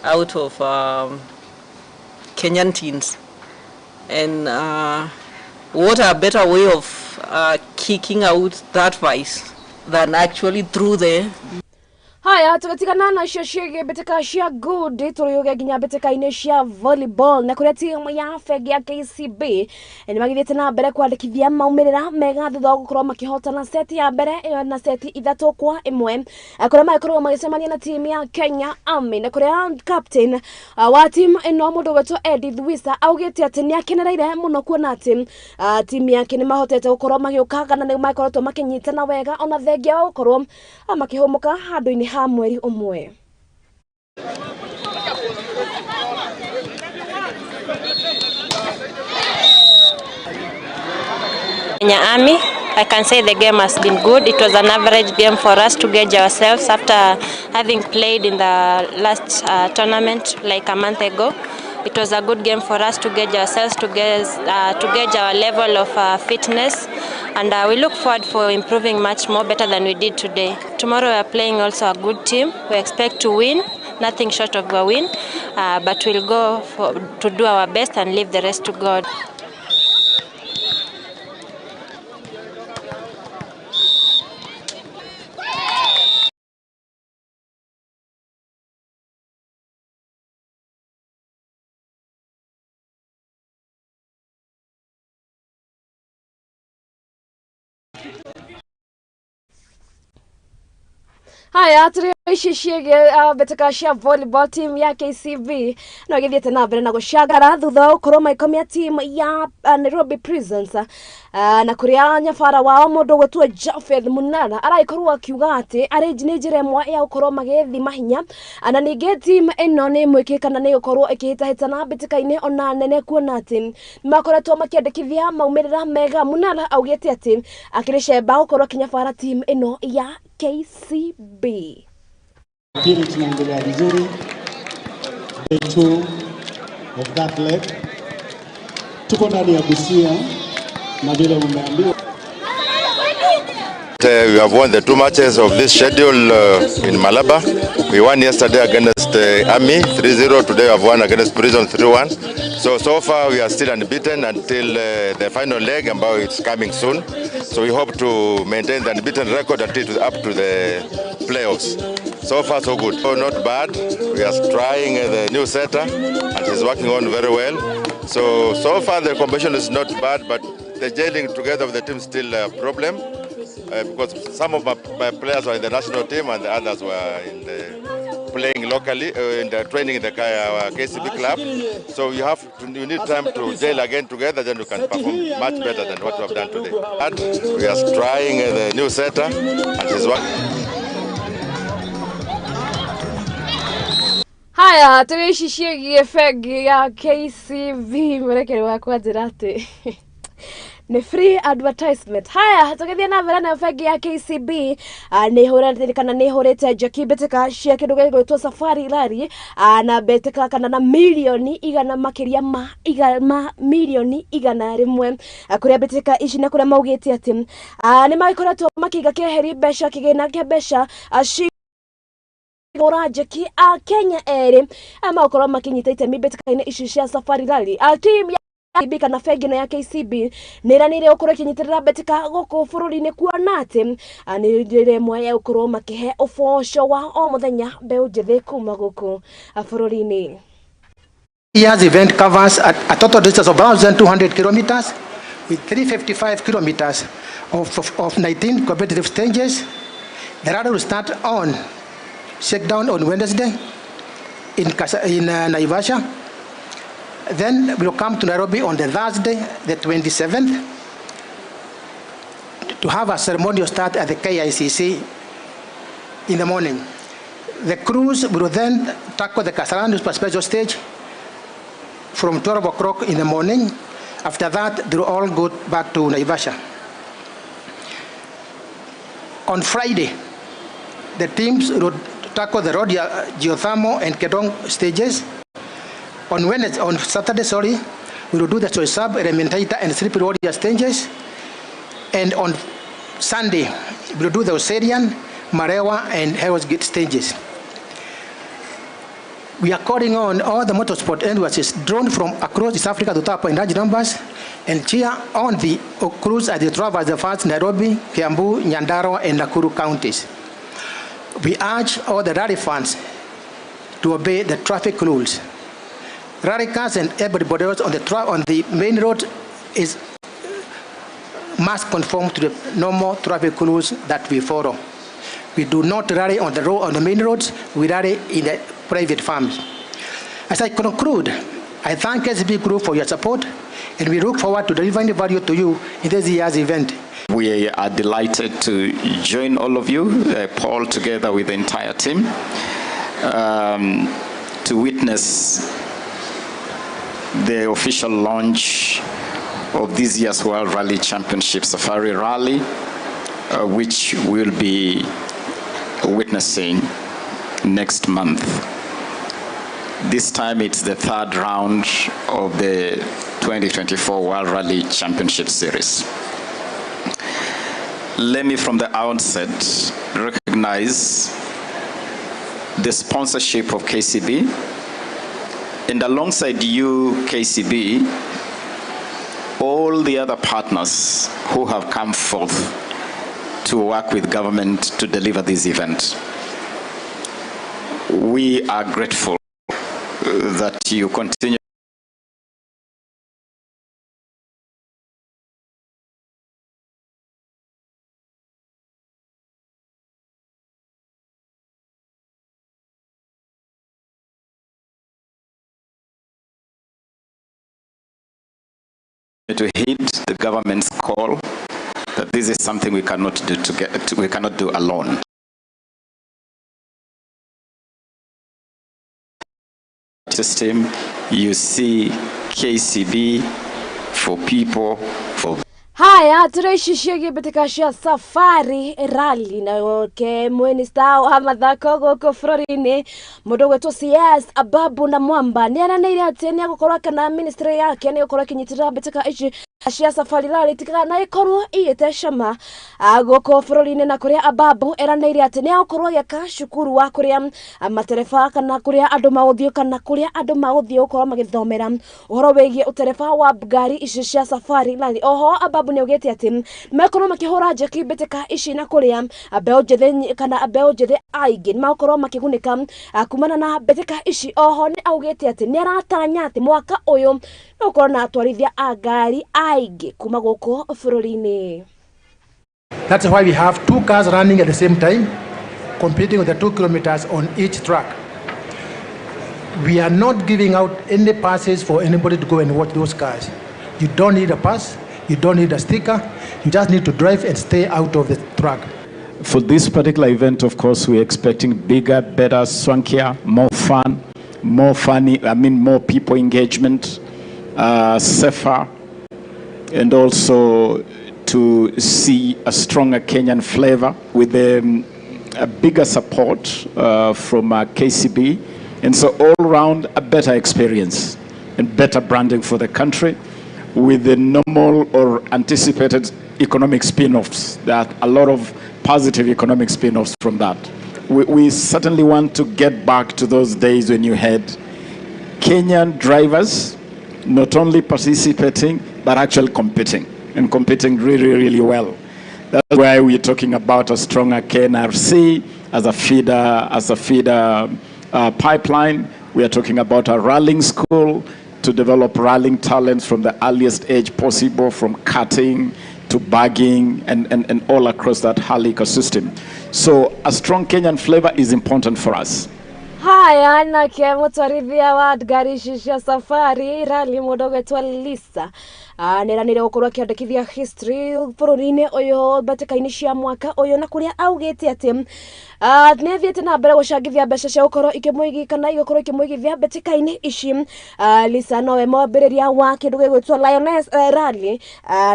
out of Kenyan teens, and what a better way of kicking out that vice than actually through the Haya tugatigana na icio ciĩgiĩ mbĩtĩka cia ngundi tũrĩũge nginya mbĩtĩka-inĩ cia volleyball na kũrĩa timu ya bengi ya KCB nĩ magithiĩte na mbere kwandĩkithia maumĩrĩra mega thutha wa gũkorwo makĩhotana seti ya mbere na seti 3-1 kũrĩa magĩkorwo magĩcemania na timu ya Kenya Army na kũrĩa captain wa timu ĩno mũndũ gwetwo Edith Wisa augĩte atĩ nĩ akenereire mũno kuona atĩ timu yake nĩ mahotete gũkorwo magĩũkanga na nĩ makoretwo makĩnyitana wega ona thengia wa gũkorwo makĩhũmũka handũ-inĩ ha mweri ũmwe. Kenya Army, I can say the game has been good. It was an average game for us to gauge ourselves after having played in the last tournament like a month ago. It was a good game for us to gauge ourselves, to gauge our level of fitness, and we look forward for improving much more better than we did today. Tomorrow we are playing also a good team. We expect to win, nothing short of a win, but we'll go to do our best and leave the rest to God. Haya Ishishige beteka cia volleyball team ya KCB no githiete na mbere na gucagara thutha ukorwo maikomia team ya Nairobi Prisons na kuria nyabara wao mundu gwetwo Jafeth Munana araikorwo akiuga ati arrange ni njira imwe ya gukorwo magithi mahinya na ninge team ino ni mwikikana ni gukorwo ikihitahitana beteka-ini ona nene kuona ati makoretwo makiandikithia maumirira mega. Munana augite ati akiricemba gukorwo kinyabara team ino ya KCB. Mpira tunaendelea vizuri. Day 2 of that leg. Tuko ndani ya Busia na vile umeambiwa. We have won the 2 matches of this schedule in Malaba. We won yesterday against Army 3-0. Today we have won against Prison 3-1. So far we are still unbeaten until the final leg, and it's coming soon. So we hope to maintain the unbeaten record until up to the playoffs. So far so good. So not bad. We are trying the new setter and he's working on very well. So far the competition is not bad, but the gelling together of the team is still a problem. Because some of my players were in the national team and the others were playing locally, in the training in the KCB club. So you need time to gel again together, then you can perform much better than what we have done today. And we are trying the new setter and he's working. Haya, tuishishie fegi ya KCB mrekere wako ajirate. Ni free advertisement. Haya, tukithia na mbere na fegi ya KCB ni hurete kana ni hurete Jackie beteka cia kindu gigwitwo Safari Rally na beteka kana na milioni igana makiria ma milioni igana rimwe kuria beteka ici na kuria maugite ati ni maikoretwo makiga keheri besha kigena kia besha Jackie Kenya ere amakorwo makinyita itemi beteka-ini ici cia Safari Rally team KCB kana fegi na ya KCB niranire ukorwo kinyitirira beteka guku bururi-ini kuona ati ni njira imwe ya ukorwo makihe uboco wa o muthenya mbeu njithi kuma guku bururi-ini. Year's event covers a total distance of 1,200 kilometers with 355 kilometers of 19 competitive stages. The rally will start on shakedown on Wednesday in Naivasha. Then we'll come to Nairobi on the Thursday, the 27th, to have a ceremonial start at the KICC in the morning. The crews will then tackle the Kasarani special stage from 12 o'clock in the morning. After that, they'll all go back to Naivasha. On Friday, the teams will tackle the road geothermal and Kedong stages. On Saturday, we will do the Choisab, Elementaita, and Slippery Warrior stages. And on Sunday, we will do the Oserian, Marewa, and Hell's Gate stages. We are calling on all the motorsport enthusiasts drawn from across East Africa to tap in large numbers and cheer on the crews as they traverse the fast Nairobi, Kiambu, Nyandarua, and Nakuru counties. We urge all the rally fans to obey the traffic rules. Rally cars and everybody else on the main road must conform to the normal traffic rules that we follow. We do not rally on the main roads. We rally in the private farms. As I conclude, I thank SB Group for your support, and we look forward to delivering value to you in this year's event. We are delighted to join all of you, Paul, together with the entire team, to witness the official launch of this year's World Rally Championship Safari Rally, which we'll be witnessing next month. This time it's the 3rd round of the 2024 World Rally Championship Series. Let me from the outset recognize the sponsorship of KCB, and alongside you, KCB, all the other partners who have come forth to work with government to deliver this event. We are grateful that you continue to heed the government's call that this is something we cannot do we cannot do alone. System, you see KCB for people, for haya turaicishie betekashia safari rally na ke minister wa mathako goko bũrũri-inĩ mũndũ gwetwo CS Ababu na Mwamba nĩ aranĩire atĩ nĩ agũkorwo kana ministry yake nĩ gũkorwo kinyitĩrĩra beteka ici cia safari rally tika na ikorwo igĩte cama goko bũrũri-inĩ na kũrĩa Ababu eranĩire atĩ nĩ agũkorwo agĩaka cukuru wa kũrĩa matereba kana kũrĩa andũ magũthiĩ kana kũrĩa andũ magũthiĩ gũkorwo magĩthomera ũhoro wĩgiĩ ũtereba wa ngari ici cia safari rally. Oho Ababu nĩ augĩte atĩ makorwo makĩhũra njeki beteka ici na kũrĩa mbeũ njĩthĩ kana mbeũ njĩthĩ aingĩ makorwo makĩgunĩka kumana na beteka ici. Oho nĩ augĩte atĩ nĩ aratanya atĩ mwaka ũyũ nĩ gũkorwo na atwarithia a ngari aingĩ kuma gũkũ bũrũri-inĩ. That's why we have 2 cars running at the same time, competing with the 2 kilometers on each track. We are not giving out any passes for anybody to go and watch those cars. You don't need a pass, you don't need a sticker, you just need to drive and stay out of the track. For this particular event, of course, we're expecting bigger, better, swankier, more fun, more funny, more people engagement, safer, and also to see a stronger Kenyan flavor with a bigger support from KCB. And so all around a better experience and better branding for the country with the normal or anticipated economic spin-offs, that a lot of positive economic spin-offs from that. We certainly want to get back to those days when you had Kenyan drivers not only participating but actually competing, and competing really, really well. That's why we're talking about a stronger KNRC as a feeder pipeline. We are talking about a rallying school to develop rallying talents from the earliest age possible, from cutting to bagging and all across that whole ecosystem. So a strong Kenyan flavor is important for us. Haya na ke mutwarithia wa ngari cia safari rally mũndũ gwetwo Lisa nĩranĩire gũkorwo akĩandĩkithia history bũrũri-inĩ ũyũ beteka-inĩ cia mwaka ũyũ na kũrĩa augĩte atĩ nĩ athiĩte na mbere gũcangithia mbeca cia gũkorwo ikĩmũigithia kana igũkorwo ikĩmũigithia beteka-inĩ ici. Lisa nowe mwambĩrĩria wa kĩndũ gĩgwĩtwo Lioness Rally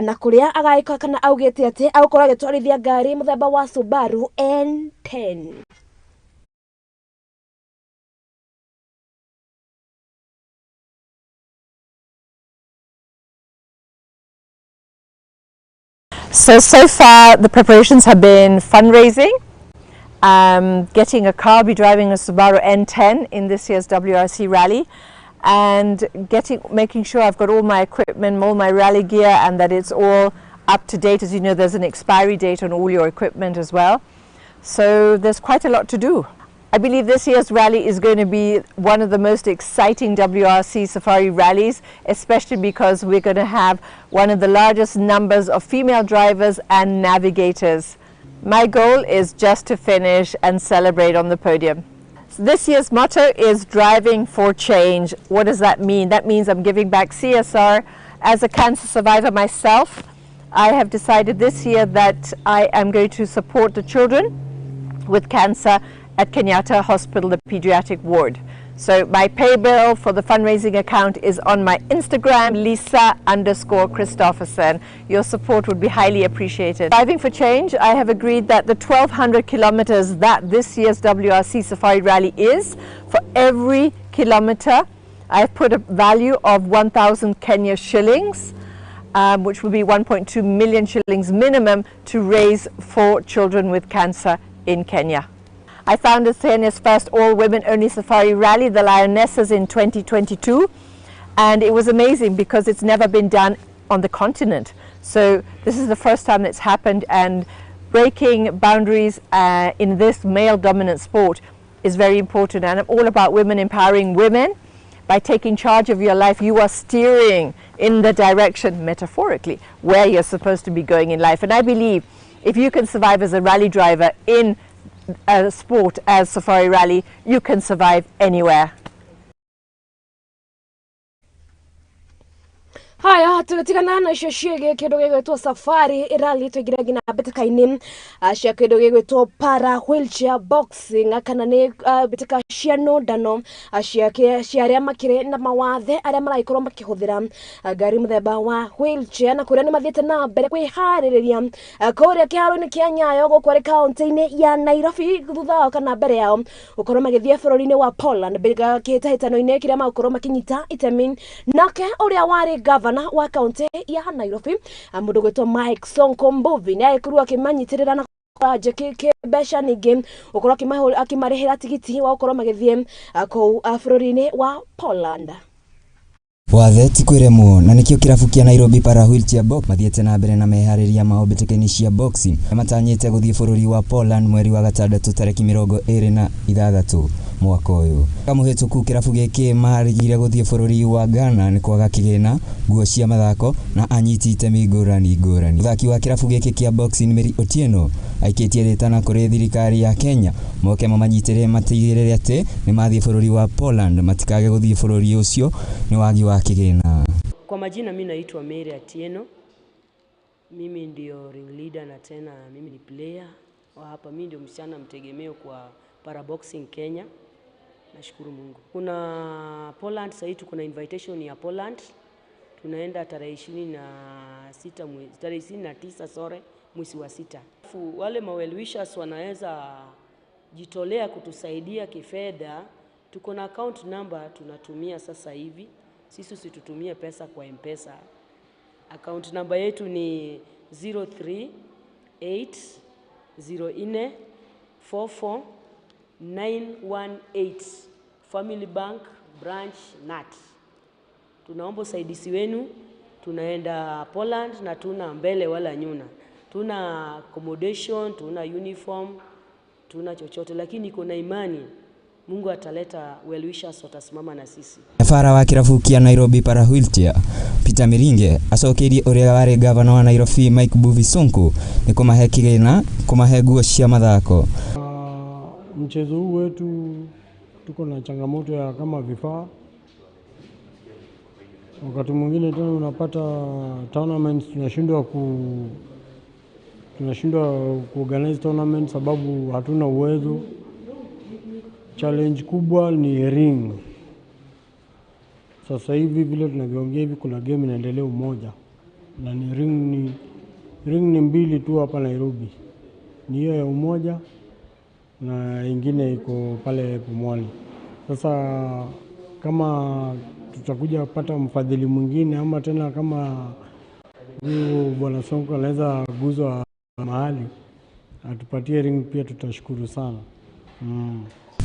na kũrĩa agaĩka kana augĩte atĩ agũkorwo agĩtwarithia ngari mũthemba wa Subaru N10. So far the preparations have been fundraising, getting a car, be driving a Subaru N10 in this year's WRC rally, and making sure I've got all my equipment, all my rally gear, and that it's all up to date. As you know, there's an expiry date on all your equipment as well. So there's quite a lot to do. I believe this year's rally is going to be one of the most exciting WRC safari rallies, especially because we're going to have one of the largest numbers of female drivers and navigators. My goal is just to finish and celebrate on the podium. So this year's motto is driving for change. What does that mean? That means I'm giving back CSR. As a cancer survivor myself, I have decided this year that I am going to support the children with cancer at Kenyatta Hospital, the pediatric ward. So my pay bill for the fundraising account is on my Instagram, Lisa_Christofferson. Your support would be highly appreciated. Driving for Change, I have agreed that the 1,200 kilometers that this year's WRC Safari Rally is, for every kilometer, I've put a value of 1,000 Kenya shillings, which will be 1.2 million shillings minimum to raise for children with cancer in Kenya. I founded Kenya's first all-women only safari rally, the Lionesses, in 2022, and it was amazing because it's never been done on the continent. So this is the first time that's happened, and breaking boundaries in this male-dominant sport is very important. And I'm all about women empowering women. By taking charge of your life, you are steering in the direction, metaphorically, where you're supposed to be going in life. And I believe if you can survive as a rally driver in a sport as safari rally, you can survive anywhere. Haya tugatigana na icio ciege kindu gigwitwo safari rally twigira ngina beteka-ini cia kindu gigwitwo para wheelchair boxing kana ni beteka cia nondano cia aria makire na mawathe aria maraikorwo makihuthira ngari muthemba wa wheelchair na kuria ni mathiete na mbere kwihariria kuria kiharo-ini kia Nyayo gukwari kaunti-ini ya Nairobi thutha kana mbere yao gukorwo magithie bururi-ini wa Poland bega kitahitano-ini kiria magukorwo makinyita itemi nake uria wari governor wa kaunti ya Nairobi mundu gwitwo Mike Sonko Mbuvi ni agikuru akimanyitirira na jeki besha ningi ukorwo akimarihira tigiti wa ukorwo magithie ku bururi-ini wa Poland. Wathe ti kwiremwo na nikio kirabu kia Nairobi para wheelchair box mathiete na mbere na mehariria mao beteka-ini cia boxing matanyite guthie bururi wa Poland mweri wa gatandatu tariki 26 mwaka uyu. Kamuhituku kirabu giki maharigire guthie bururi wa Ghana ni kwaga kigina nguo cia mathako na anyiti itemi ngurani. Muthaki wa kirabu giki kia boxing Mary Otieno aikitie ritana kuri thirikari ya Kenya moke mamanyitire matigirire ati ni mathie bururi wa Poland matikage guthie bururi ucio ni wagi wa kigina. Kwa majina mimi naitwa Mary Otieno. Mimi ndio ring leader na tena mimi ni player wa hapa. Mimi ndio msichana mtegemeo kwa para boxing Kenya. Nashukuru Mungu. Kuna Poland sasa hivi kuna invitation ya Poland. Tunaenda tarehe 29 mwezi wa 6. Wale well-wishers wanaweza jitolea kutusaidia kifedha. Tuko na account number tunatumia sasa hivi. Sisi usitutumie pesa kwa M-Pesa. Account number yetu ni 03804449118 Family Bank Branch Nat. Tunaomba usaidizi wenu. Tunaenda Poland na tuna mbele wala nyuna. Tuna accommodation, tuna uniform, tuna chochote, lakini kuna imani Mungu ataleta well-wishers watasimama na sisi. Fara wa kirabu kia Nairobi para wheelchair Peter Miringe acokerie uria wari governor wa Nairobi Mike Mbuvi Sonko ni kumahe kigina kumahe nguo cia mathako. Mchezo huu wetu tuko na changamoto ya kama vifaa. Wakati mwingine tena unapata tournaments tunashindwa kuorganize tournament sababu hatuna uwezo. Challenge kubwa ni ring. Sasa hivi vile tunavyoongea hivi kuna game inaendelea Umoja. Na ni ring ni mbili tu hapa Nairobi. Ni hiyo ya Umoja na ingine iko pale Pumwani. Sasa kama tutakuja kupata mfadhili mwingine ama tena kama huyu bwana Sonko anaweza guzwa mahali atupatie ring pia tutashukuru sana.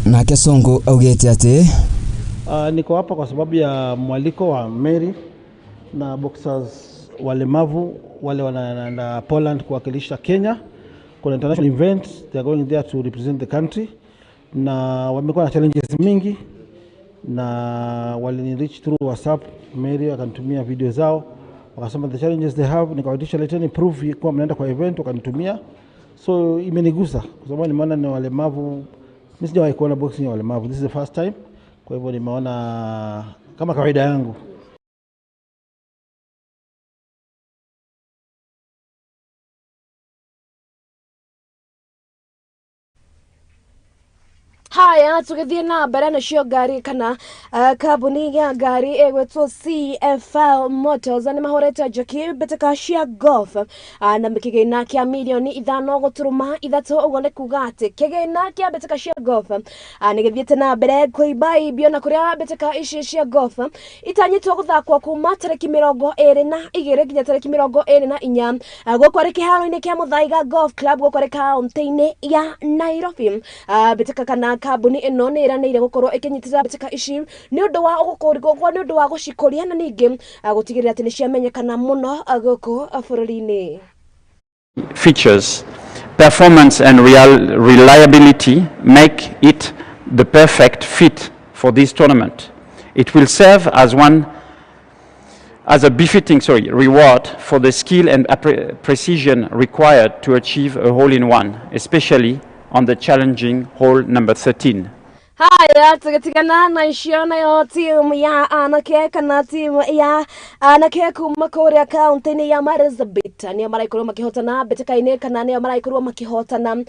Nake Sonko augete ati niko hapa kwa sababu ya mwaliko wa Mary na boxers walemavu wale wanaenda Poland kuwakilisha Kenya. Kuna international event, they are going there to represent the country. Na wamekuwa na challenges mingi na wali reach through WhatsApp. Mary akanitumia video zao wakasema the challenges they have, nikawatisha leteni proof kwa mnaenda kwa event wakanitumia. So imenigusa kwa sababu nimeona ni walemavu. Mimi sijawahi kuona boxing ya walemavu. This is the first time. Kwa hivyo nimeona kama kawaida yangu. Haya tugithie na mbere na cio ngari kana kambuni ya ngari egwetwo CFL Motors ni mahorete njoki beteka cia golf na kigina kia milioni 5.3 ugo ni kuga ati kigina kia beteka cia golf ni githiete na mbere kuiba ibio na kuria beteka ici cia golf itanyitwo guthakwo kuma tariki 22 nginya tariki 24 gukwari kiharo-ini kia Muthaiga Golf Club gukwari kaunti-ini ya Nairobi. Beteka kana kambuni ino ni iraneire gukorwo ikinyitira beteka ici ni undu wa gukorwo ni undu wa gucikoria na ningi gutigirira ati ni ciamenyekana muno guku bururi-ini. Features, performance and reliability make it the perfect fit for this tournament. It will serve as a befitting reward for the skill and precision required to achieve a hole-in-one, especially on the challenging hole number 13. Haya, tukitigana na ishiona yo timu ya anake kana timu ya anake kuma kuria kaunti ya Marsabit ni maraikorwo makihotana beteka-ini kana ni maraikorwo makihotana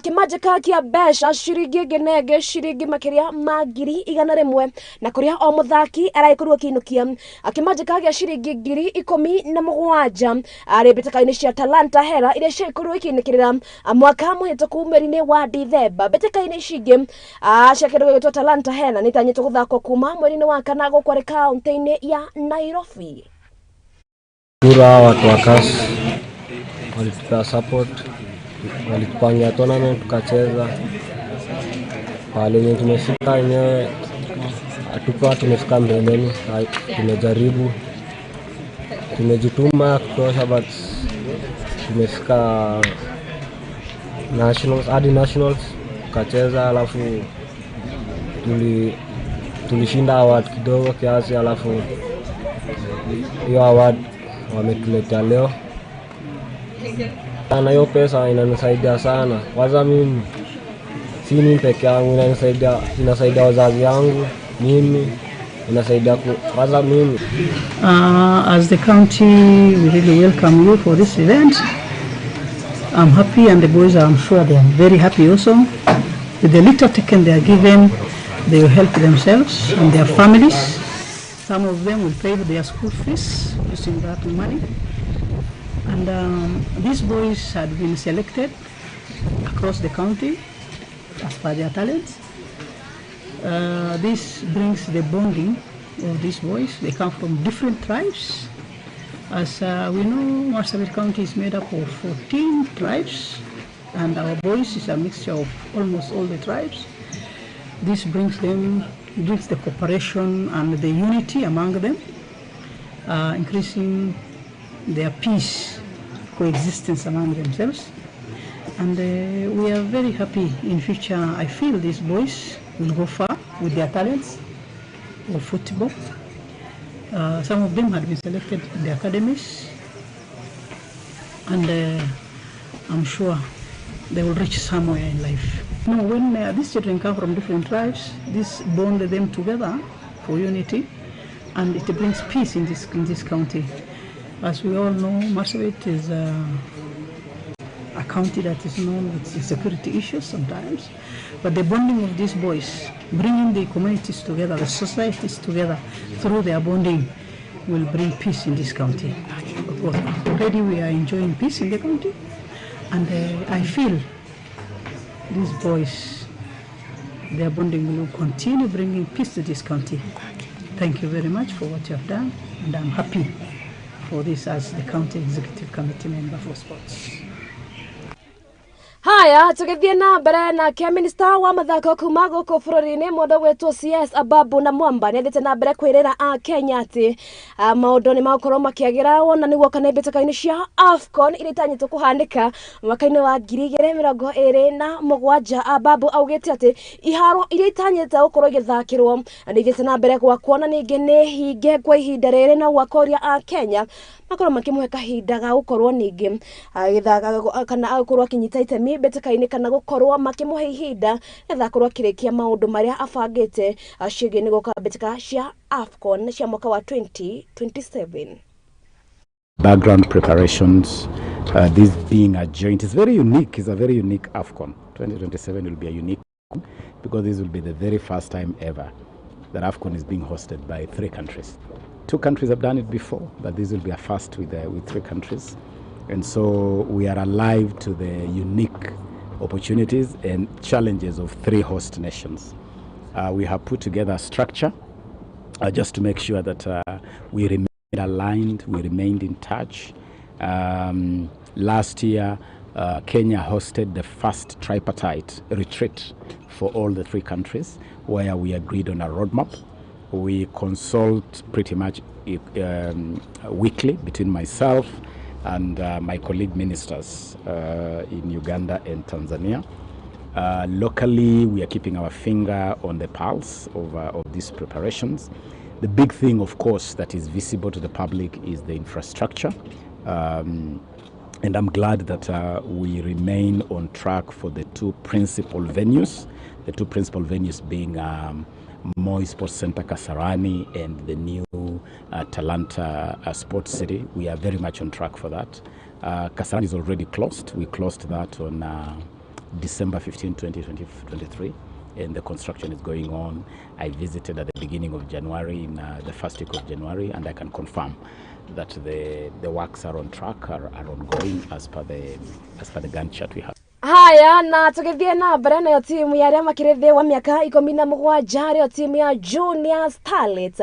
kimajika kia besha shiringi ngenege shiringi makiria magiri 100 na kuria o muthaki araikorwo kinukia kimajika kia shiringi 17,000 ari beteka-ini cia Talanta Hera iria ciakorwo ikinikirira mwaka muhituku mweri-ini wa Dithemba. Beteka-ini cingi Shakero gitwa Talanta Hera nitanyitwo guthakwo kuma mweri-ini wa kana gukwari kaunti-ini ya Nairobi. Kura watu wa CAS walitupa support, walitupangia tournament tukacheza. Pale tumefika wenyewe hatukuwa tumefika mbeleni, tumejaribu, tumejituma kutosha, but tumefika nationals, hadi nationals tukacheza, alafu tulishinda award kidogo kiasi, alafu hiyo award wametuletea leo. Na hiyo pesa inanisaidia sana. Waza mimi si mimi peke yangu, inasaidia wazazi yangu, mimi inasaidia waza mimi. As the county, we really welcome you for this event. I'm happy, and the boys, I'm sure they are very happy also. With the little taken they are given, they will help themselves and their families. Some of them will pay their school fees using that money. And these boys had been selected across the county as per their talents. This brings the bonding of these boys. They come from different tribes. As we know, Marsabit County is made up of 14 tribes, and our boys is a mixture of almost all the tribes. This brings the cooperation and the unity among them, increasing their peace, coexistence among themselves. And we are very happy in future. I feel these boys will go far with their talents of football. Some of them had been selected in the academies, and I'm sure they will reach somewhere in life. No, when these children come from different tribes, this bond them together for unity, and it brings peace in this county. As we all know, Marsabit is a county that is known with security issues sometimes, but the bonding of these boys, bringing the communities together, the societies together through their bonding, will bring peace in this county. Because already we are enjoying peace in the county, and I feel these boys, their bonding will continue bringing peace to this county. Thank you very much for what you have done, and I'm happy for this as the county executive committee member for sports. Haya, tukithie na mbere na kia minister wa mathako kuma guku bururi-ini mundu wetwo CS Ababu na Mwamba ni athite na mbere kwirira a Kenya ati maundu ni magukorwo makiagira wona niguo kana mbeteka-ini cia AFCON iria itanyitwo kuhandika mwaka-ini wa 2027. Ababu augite ati iharo iria itanyite gukorwo igithakirwo ni ithite na mbere gwakwo na ningi ni hinge kwa ihinda riri na gwakoria a Kenya makorwo makimuhe kahinda ga gukorwo ningi agithaka kana akorwo akinyita itemi beteka-ini kana gukorwo makimuhe ihinda etha akorwo akirikia maundu maria abangite ciĩgiĩ ni guka beteka cia AFCON cia mwaka wa 2027. Background preparations, this being a joint is very unique. It's a very unique AFCON. 2027 will be a unique because this will be the very first time ever that AFCON is being hosted by 3 countries. 2 countries have done it before, but this will be a first with 3 countries. And so we are alive to the unique opportunities and challenges of 3 host nations. We have put together a structure just to make sure that we remain aligned, we remained in touch. Last year, Kenya hosted the first tripartite retreat for all the 3 countries, where we agreed on a roadmap. We consult pretty much weekly between myself and my colleague ministers in Uganda and Tanzania. Locally, we are keeping our finger on the pulse of these preparations. The big thing, of course, that is visible to the public is the infrastructure. And I'm glad that we remain on track for the 2 principal venues the two principal venues being Moi Sports Center Kasarani and the new Talanta Sports City. We are very much on track for that. Kasarani is already closed. We closed that on December 15, 2023, and the construction is going on. I visited at the beginning of January, in the first week of January, and I can confirm that the works are on track, are ongoing as per the Gantt chart we have. Haya, na tukithie na mbere nayo timu ya aria makirithi wa miaka 17 rio timu ya Junior Starlets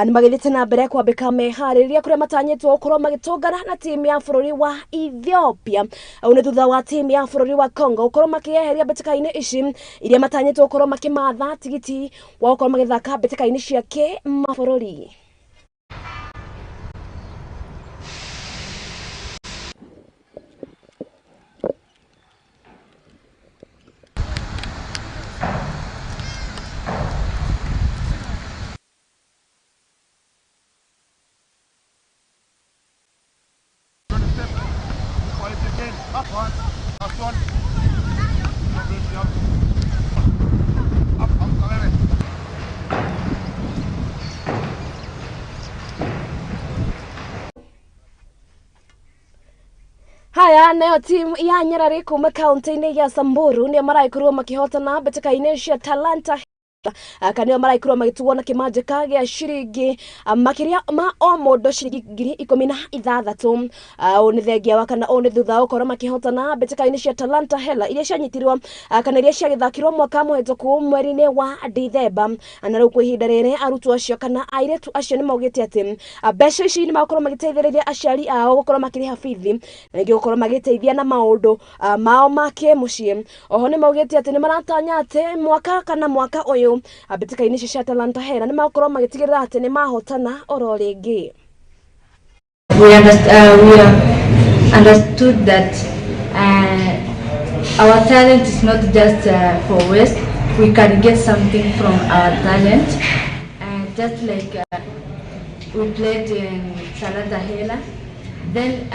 ni magithite na mbere kwambika mehariria kuria matanyitwo gukorwo magitungana na timu ya bururi wa Ethiopia une thutha wa timu ya bururi wa Congo gukorwo makieheria mbeteka-ini ici iria matanyitwo gukorwo makimatha tigiti wa gukorwo magithaka mbeteka-ini cia kimabũrũri. Haya, nayo timu ya Nyarari kuma kaunti-ini ya Samburu ni maraikorwo makihotana mbeteka-ini cia Talanta kanio maraikorwo magituona na kimanja gia ciringi makiria ma o mundu ciringi 16,000 ni thengia wa kana ni thutha ukorwo makihotana mbeteka-ini cia Talanta Hela iria cianyitirwo kana iria ciagithakirwo mwaka muhetũku mweri-ini wa Dithemba na riu kwa ihinda riri arutwo acio kana airetu acio ni maugite ati mbeca ici ni makorwo magiteithĩrĩria aciari ao gukorwo makiriha bithi na ningĩ gukorwo magiteithia na maundu mao make mucii. Oho ni maugite ati ni maratanya ati mwaka kana mwaka uyu mbeteka-ini cia Talanta Hela ni makorwo magitigirira ati ni mahotana oro ringi. We understood that our talent is not just for West. We can get something from our talent, just like we played in Talanta Hela. Then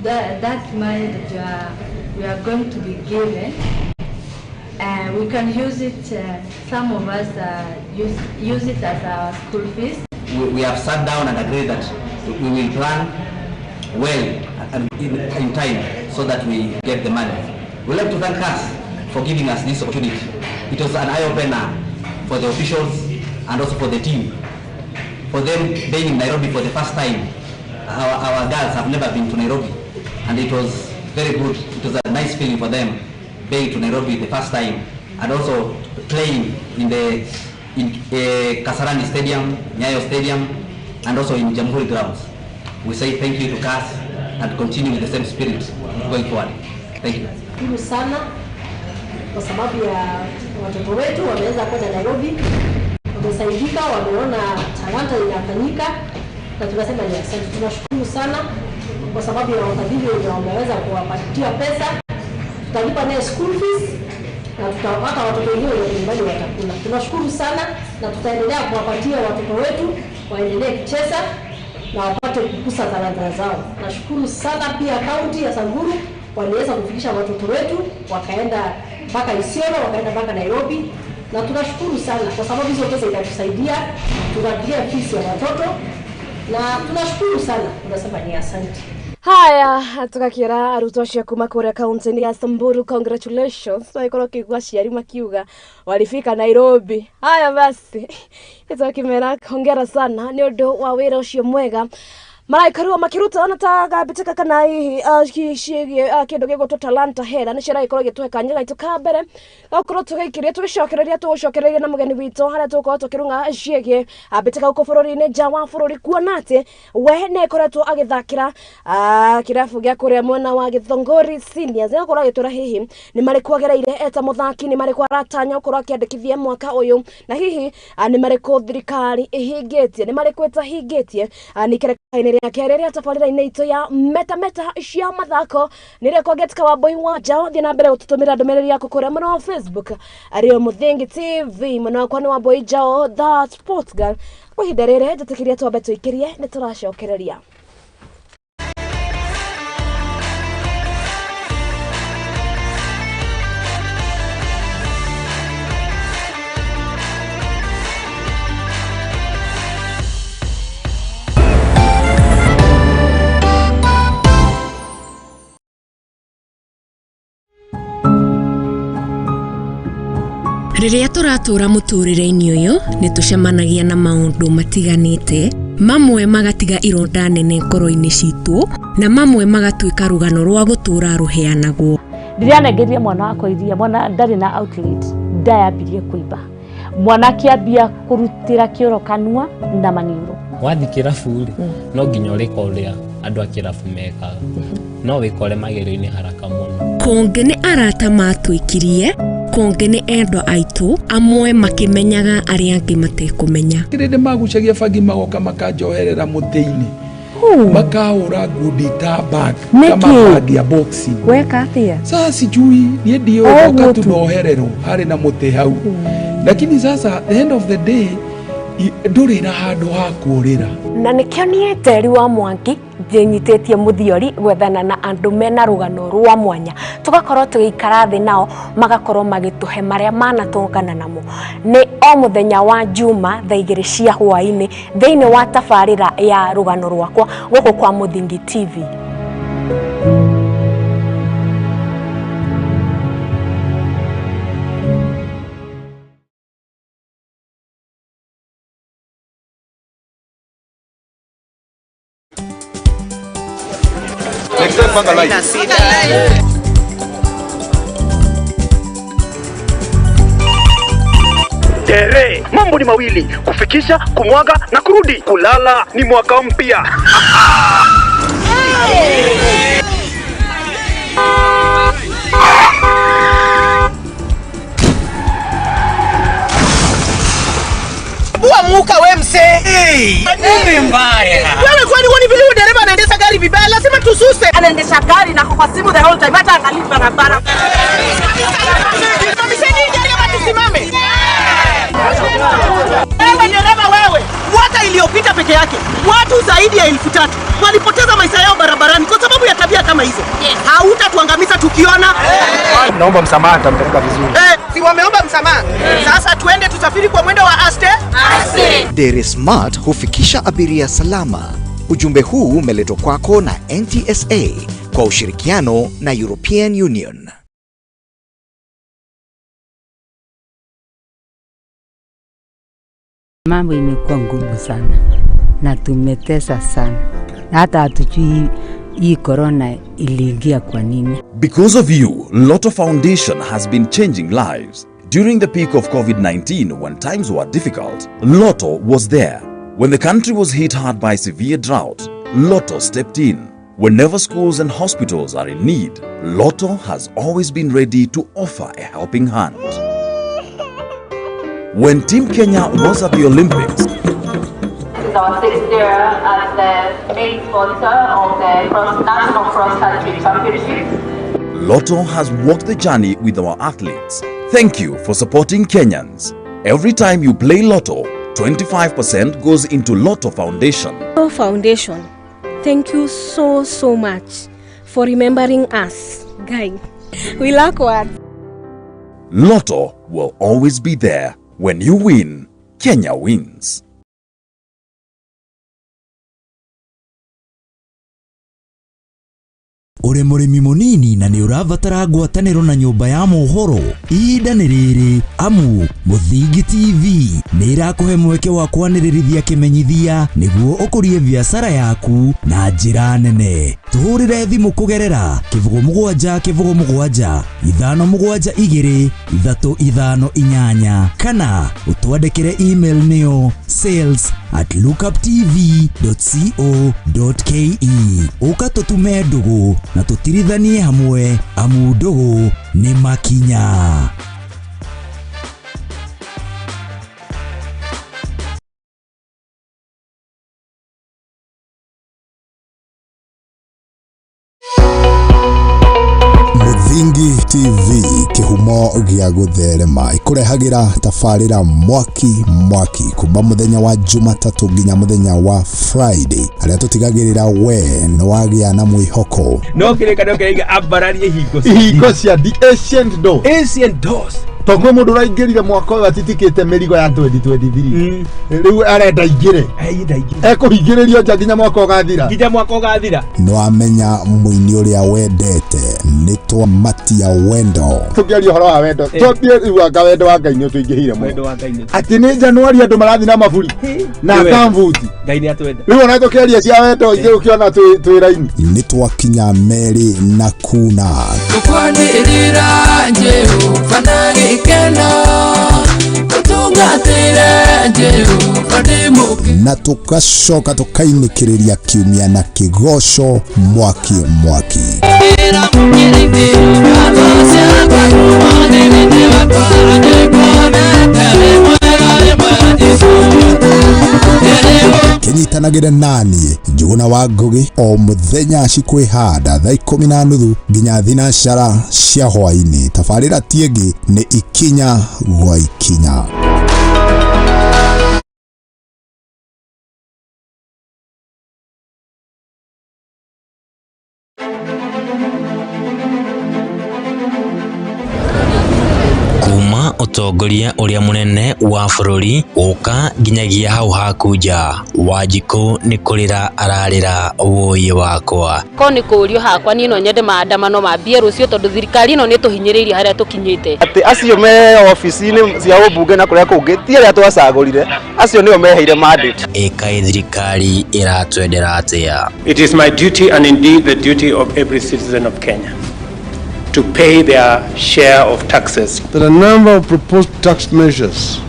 that money that we are going to be given, we can use it. Some of us use it as our school fees. We have sat down and agreed that we will plan well and in time so that we get the money. We'd like to thank us for giving us this opportunity. It was an eye-opener for the officials and also for the team. For them being in Nairobi for the first time, our girls have never been to Nairobi, and it was very good. It was a nice feeling for them being to Nairobi the first time, and also playing in Kasarani Stadium, Nyayo Stadium, and also in Jamhuri grounds. We say thank you to CAS and continue with the same spirit going forward. Thank you. Shukuru sana kwa sababu ya watoto wetu wameweza kwenda Nairobi, wamesaidika, wameona talanta inafanyika, na tunasema ni asante. Tunashukuru sana kwa sababu ya wafadhili wenye wameweza kuwapatia pesa, tutalipa naye school fees na tutawapata watoto wengine wenye nyumbani watakula. Tunashukuru sana na tutaendelea kuwapatia watoto wetu waendelee kucheza na wapate kukusa talanta zao. Nashukuru sana pia kaunti ya Samburu waliweza kufikisha watoto wetu wakaenda mpaka Isiolo, wakaenda mpaka Nairobi, na tunashukuru sana kwa sababu hizo pesa itatusaidia tunalipia fees ya watoto, na tunashukuru sana, tunasema ni asante. Haya, tukakira arutwo acio kuma kuria kaunti ya Samburu. Congratulations. Waikoro kigwa ciari makiuga walifika Nairobi. Haya basi, itakimera hongera sana ni undu wa wira ucio mwega maraikarwo makiruta na ta mbeteka kana hihi kindu gigutwo Talanta Hela ni ciraikorwo gitweka nyaga ituka mbere gakorwo tugikiria tugicokereria na mugeni wito haria tukorwo tukirunga ciege mbeteka uko bururi-ini nja wa bururi, kuona ati we ne koretwo agithakira kirabu gia kuria mwena wa Githongori Seniors gakorwo agitura hihi ni marikwo agereire eta muthaki, ni marikwo aratanya ukorwo akiandikithia mwaka uyu, na hihi ni marikwo thirikari ihingitie, ni marikwo itahingitie ni kerekaine ya kerere tabarira-ini itu ya Metameta cia mathako nire kogetka wa boy wa jao thina mbere ututumira ndumereri yako kuria muno wa Facebook ario Muthingi TV muno kwa ni wa boy jao that sports girl kwa hiderere njatikiria twambe tuikirie ni turacokereria. Riria turatura muturire-ini uyu ni tucemanagia na maundu matiganite, mamwe magatiga ironda nene ngoro-ini citu na mamwe magatuika rugano rwa gutura ruheanagwo. Ndirianengeria mwana wakwa iria, mwana ndari na outlet, ndayambirie kuiba, mwana kiambia kurutira kioro kanua na maniuro. Wathi kirabu no nginya urika uria andu a kirabu mekaga, no wikore magero-ini haraka muno. Konge ni arata matwikirie, konge ni endwa aitu, amwe makimenyaga aria angi matekumenya. Kirinde magucagia bangi magoka makanjoherera muti-ini, makahura ngundi ta bag kama bag ya boxing. Weka atia? Sasa sijui nie ndio toka tunoherero hari na muti hau, lakini sasa the end of the day nduri na handu ha kurira. Na nikio nie teri wa Mwangi njinyitetie muthiori gwethana na andu mena rugano rwa mwanya, tugakorwo tugikara thi nao magakorwo magituhe maria manatongana namo. Ni o muthenya wa Juma thaa 2 cia hwaini thiini wa tabarira ya rugano rwakwa guku kwa Muthingi TV. Tere, mambo ni mawili, kufikisha, kumwaga na kurudi. Kulala ni mwaka mpya. Muka we mse. Nini mbaya? Wewe kwani wani vile dereva anaendesha gari vibaya, lazima tususe. Anaendesha gari na kwa simu the whole time, hata angalia barabara. Mamisheni dereva tusimame. Wewe dereva wewe, mwaka iliyopita peke yake watu zaidi ya 3,000 walipoteza maisha yao barabarani kwa sababu ya tabia kama hizo. Hautatuangamiza tukiona. Naomba msamaha, nitampeleka vizuri. Si wameomba msamaha. Sasa tuende tusafiri kwa mwendo wa aste. Dere Smart hufikisha abiria salama. Ujumbe huu umeletwa kwako na NTSA kwa ushirikiano na European Union. Mambo imekuwa ngumu sana na tumetesa sana, hata hatujui hii corona iliingia kwa nini. Because of you, Lotto Foundation has been changing lives. During the peak of COVID-19, when times were difficult, Lotto was there. When the country was hit hard by severe drought, Lotto stepped in. Whenever schools and hospitals are in need, Lotto has always been ready to offer a helping hand. When Team Kenya was at the Olympics, is our 6th year as the main sponsor of the National Cross Country Championship. Lotto has walked the journey with our athletes. Thank you for supporting Kenyans. Every time you play Lotto, 25% goes into Lotto Foundation. Lotto Foundation, thank you so much for remembering us. Guy, we like what? Lotto will always be there. When you win, Kenya wins. Ure murimi munini na ni uravatara ngwataniro na nyumba ya mohoro, ihinda ni riri, amu Muthingi TV ni irakuhe mweke wa kwanirithia kimenyithia niguo ukurie biashara yaku na njira nene. Tuhurire thimu kugerera +7 7 572 358 kana utwandikire email niyo sales@lookuptv.co.ke. ukatutume ndugu na tutirithanie hamwe, amu ndugu ni makinya. Muthingi TV, kihumo gia gutherema, ikurehagira tafarira mwaki kuma muthenya wa Jumatatu nginya muthenya wa Friday, aria tutigagirira we no wagia na mwihoko no kirikano kiriga ambararie hingo cia the ancient doors Toko mundu raingirire mwaka wa titikite merigo ya 2023 riu arenda ingire ekuhingiririo nja nginya mwaka ugathira no amenya muini uria wendete nĩ twamatia wendo. Tukiaria horo wa wendo twambie iwanga wendo wa Ngai nĩ tuingĩhire mũno atĩ nĩ Januari andũ marathi na maburi na kambuti Ngai nĩ atwenda rĩu ona tukiaria cia wendo ithe ukiona twĩ raini nĩ twakinya Meri na Kuna tukwanĩrĩra Jehova na gĩkeno tutungatĩre Jehova ndĩmũ na tugacoka tukainĩkĩrĩria kiumia na kĩgoco mwaki mwaki. Kinyitanagĩre naniĩ Njuguna wa Ngugi o mũthenya cikwĩhanda thaa 10:30 nginya thinacara cia hwainĩ. Tabarĩra tiĩngĩ nĩ ikinya gwa ikinya. Kuma utongoria uria munene wa bururi uka nginyagia hau hakuja Wanjikũ ni kurira ararira woye wakwa ko ni kurio hakwa ni no nyende maandamano mambie rucio tondu thirikari no ni tuhinyiririe haria tukinyite ati acio me ofici-ini cia ubunge na kuria kungi ti aria twacagurire acio nio meheire mandate ikae thirikari iratwendera atia. It is my duty and indeed the duty of every citizen of Kenya to pay their share of taxes. That a number of proposed tax measures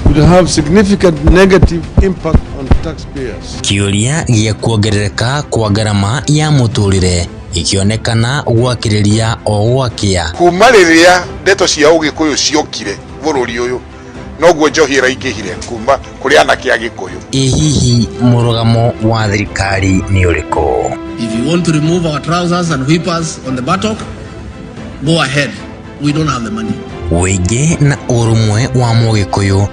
would have significant negative impact on taxpayers. Kiuria gia kuongerereka kwa garama ya muturire ikionekana gwakiriria o gwakia. Kuma riria ndeto cia Ugikuyu ciokire bururi uyu noguo njohi raingihire kuma kuri anake a Gikuyu. Hihi murugamo wa thirikari ni uriko? If you want to remove our trousers and whippers on the buttock, go ahead. We don't have the money. Wege na urumwe wa Mugikuyu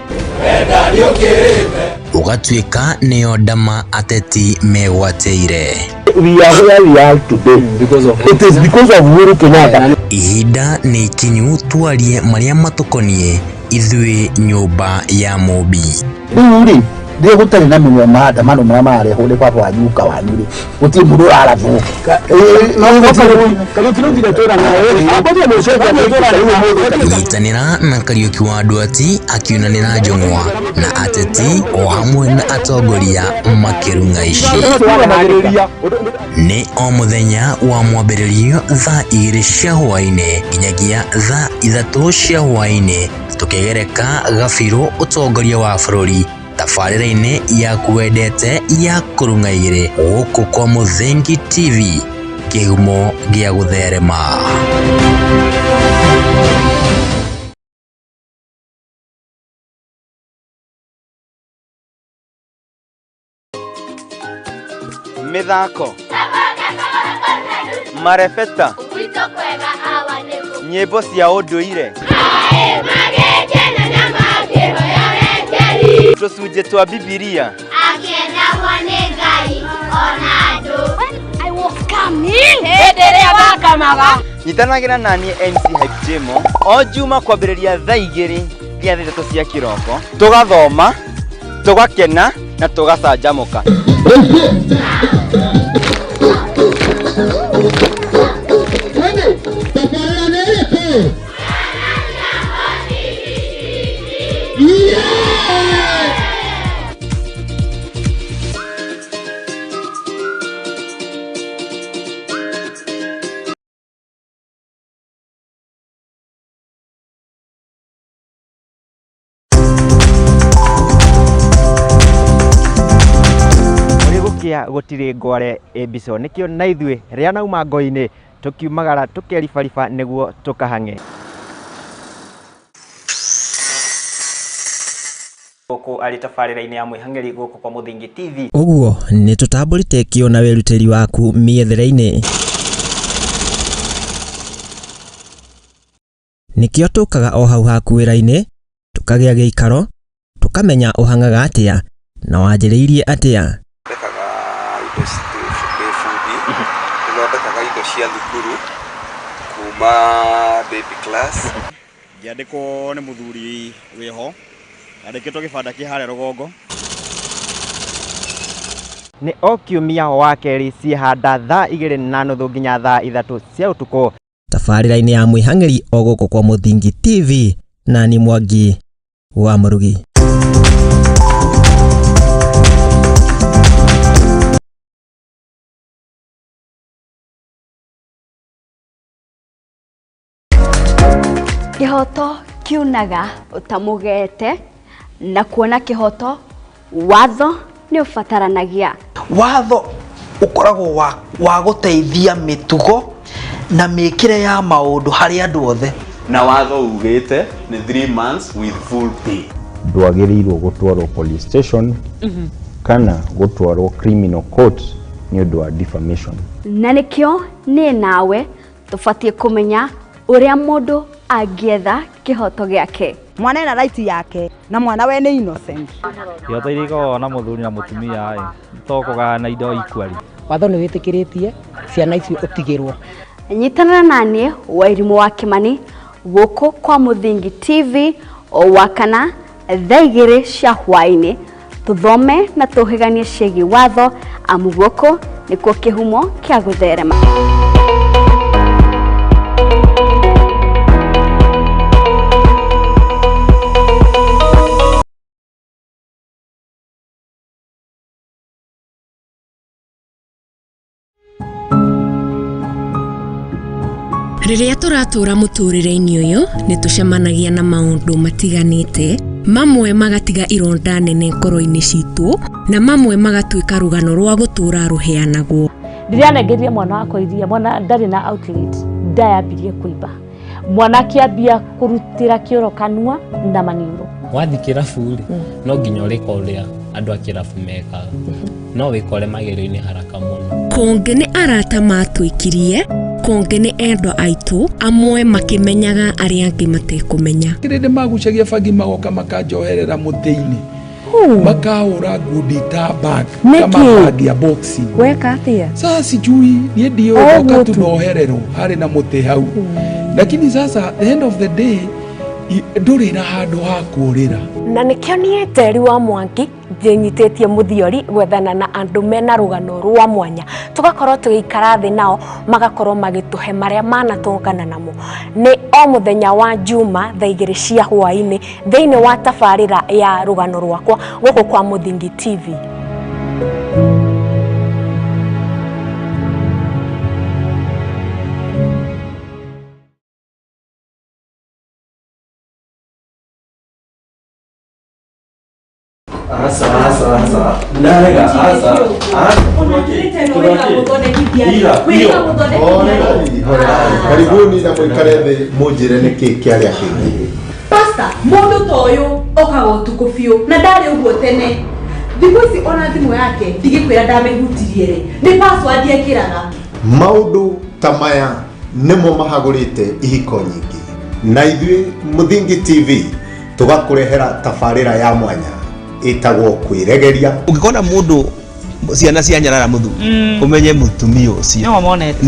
ugatuika niyo ndama ateti megwateire. We are where we are today because of it is because of Uhuru Kenyatta. Ihinda ni kinyu twarie maria matukonie ithui nyumba ya Mobi. Rĩu ndio gutari na mwe maandamano maria mareho ni papa wanyuka wanyu uti mundu arabu nyitanira na Kariuki wa Ndwati akiunanira Njong'wa na ateti o hamwe na atongoria makirunga ici ni o muthenya wa mwambĩrĩrio thaa 2 cia hwainĩ nginyagia thaa 3 cia hwainĩ tukigereka gabiru utongoria wa bururi tabarĩra-inĩ ya kuendete ya kurunga igĩrĩ gũkũ kwa Mũthingi TV kĩhumo gĩa gũtherema. Mithako marebeta nyĩmbo cia ũndũire tũcunjĩ twa Bibilia akiendagwo nĩ Ngai ona andũ. I was coming hĩndĩ ĩrĩa wakamaga. Nyitanagĩra naniĩ MC Hype Jemo o Juma kwambĩrĩria thaa 2 nginya 3 cia kĩroko tũgathoma tũgakena na tũgacanjamũka. Gutiri ngware ebiso nikio na ithuĩ ria nauma ngoi-inĩ tukiumagara tukeribariba niguo tukahange guku ari tabarĩra-inĩ ya mwĩhang'ĩri guku kwa Mũthingi TV. Uguo nĩ tutambũrĩte kĩo na werutĩri waku mĩethere-inĩ nikio tukaga o hau haku wĩra-inĩ tukagĩa gĩikaro tukamenya ũhangaga atĩa na wanjĩrĩirie atĩa. Thondekaga indo cia thukuru kuma baby class. Ngĩandĩkwo nĩ mũthuri wĩho andĩkĩtwo kĩbanda kĩ harĩa rũgongo. Nĩ o kiumia wa kerĩ ciĩhanda thaa 2:30 nginya thaa 3 cia ũtukũ tabarĩra-inĩ ya mwĩhang'ĩri o gũkũ kwa Mũthingi TV, na ni Mwangi wa Mũrugi. Kihoto kiunaga utamugete na kuona kihoto watho ni ufataranagia. Watho ukoragwo wa guteithia mitugo na mikire ya maundu hari andu othe. Na watho ugite ni 3 months with full pay. Ndwagĩrĩirwo gũtwarwo police station kana gũtwarwo criminal court ni ũndũ wa defamation. Na nikio ni nawe tufatie kumenya uria mundu agietha kihoto giake. Mwana ena right yake na mwana we ni innocent. Kihoto iriko na muthuri na mutumia tokogana na indo ikwari. Watho ni witikiritie ciana icio utigirwo. Nyitana nani Wairimu wa Kimani guku kwa Mũthingi TV o wakana thaigire cia hwaini tuthome na tuhiganie ciegi watho amu guku nikuo kihumo kia gutherema. Riria turatura muturire-ini uyu ni tucemanagia na maundu matiganite, mamwe magatiga ironda nene ngoro-ini citu na mamwe magatuika rugano rwa gutura ruheanagwo. Ndirianengeria mwana wakwa iria, mwana ndari na outlet, ndayambirie kuiba, mwana kiambia kurutira kioro kanua na maniuro. Wathi kirabu no nginya urika uria andu a kirabu mekaga, no wikore magerio-ini haraka muno. Konge ni arata matwikirie, konge ni endo aitu, amwe makimenyaga aria angi matekumenya. Kirinde magucagia bangi magoka makanjoherera muti-ini makahura ngundi ta bag kama bag ya boxing. Weka atia sasa sijui nie ndio oka tunoherero hari na muti hau, lakini sasa at the end of the day nduri na handu ha kurira. Na nikio nie teri wa Mwangi njinyitetie muthiori gwethana na andu mena rugano rwa mwanya, tugakorwo tugikara thi nao magakorwo magituhe maria manatongana namo. Ni o muthenya wa Juma thaigire cia hwaini thiini wa tabarira ya rugano rwakwa guku kwa Mũthingi TV. Asa. Narega asa. Karibuni na mwikare thi munjire niki kiaria kingi. Pastor, mundu toyo okago tukufio na ndari uguo tene. Thigusi ona thimu yake ndigikwira ndamehutirie ri. Ni password yekiraga. Maundu tamaya nimo mahagurite ihiko nyingi. Na ithui Mũthingi TV tugakurehera tabarira ya mwanya itagwo kwiregeria. Ungikona mundu ciana cia nyarara muthu umenye mutumia ucio no monete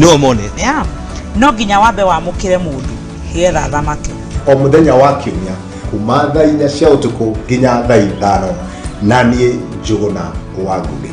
no nginya wambe wamukire mundu hiera thamake o muthenya wa kiumia kuma thaa 4 cia utuku nginya thaa 5 na nie Njuguna wa Ngugi.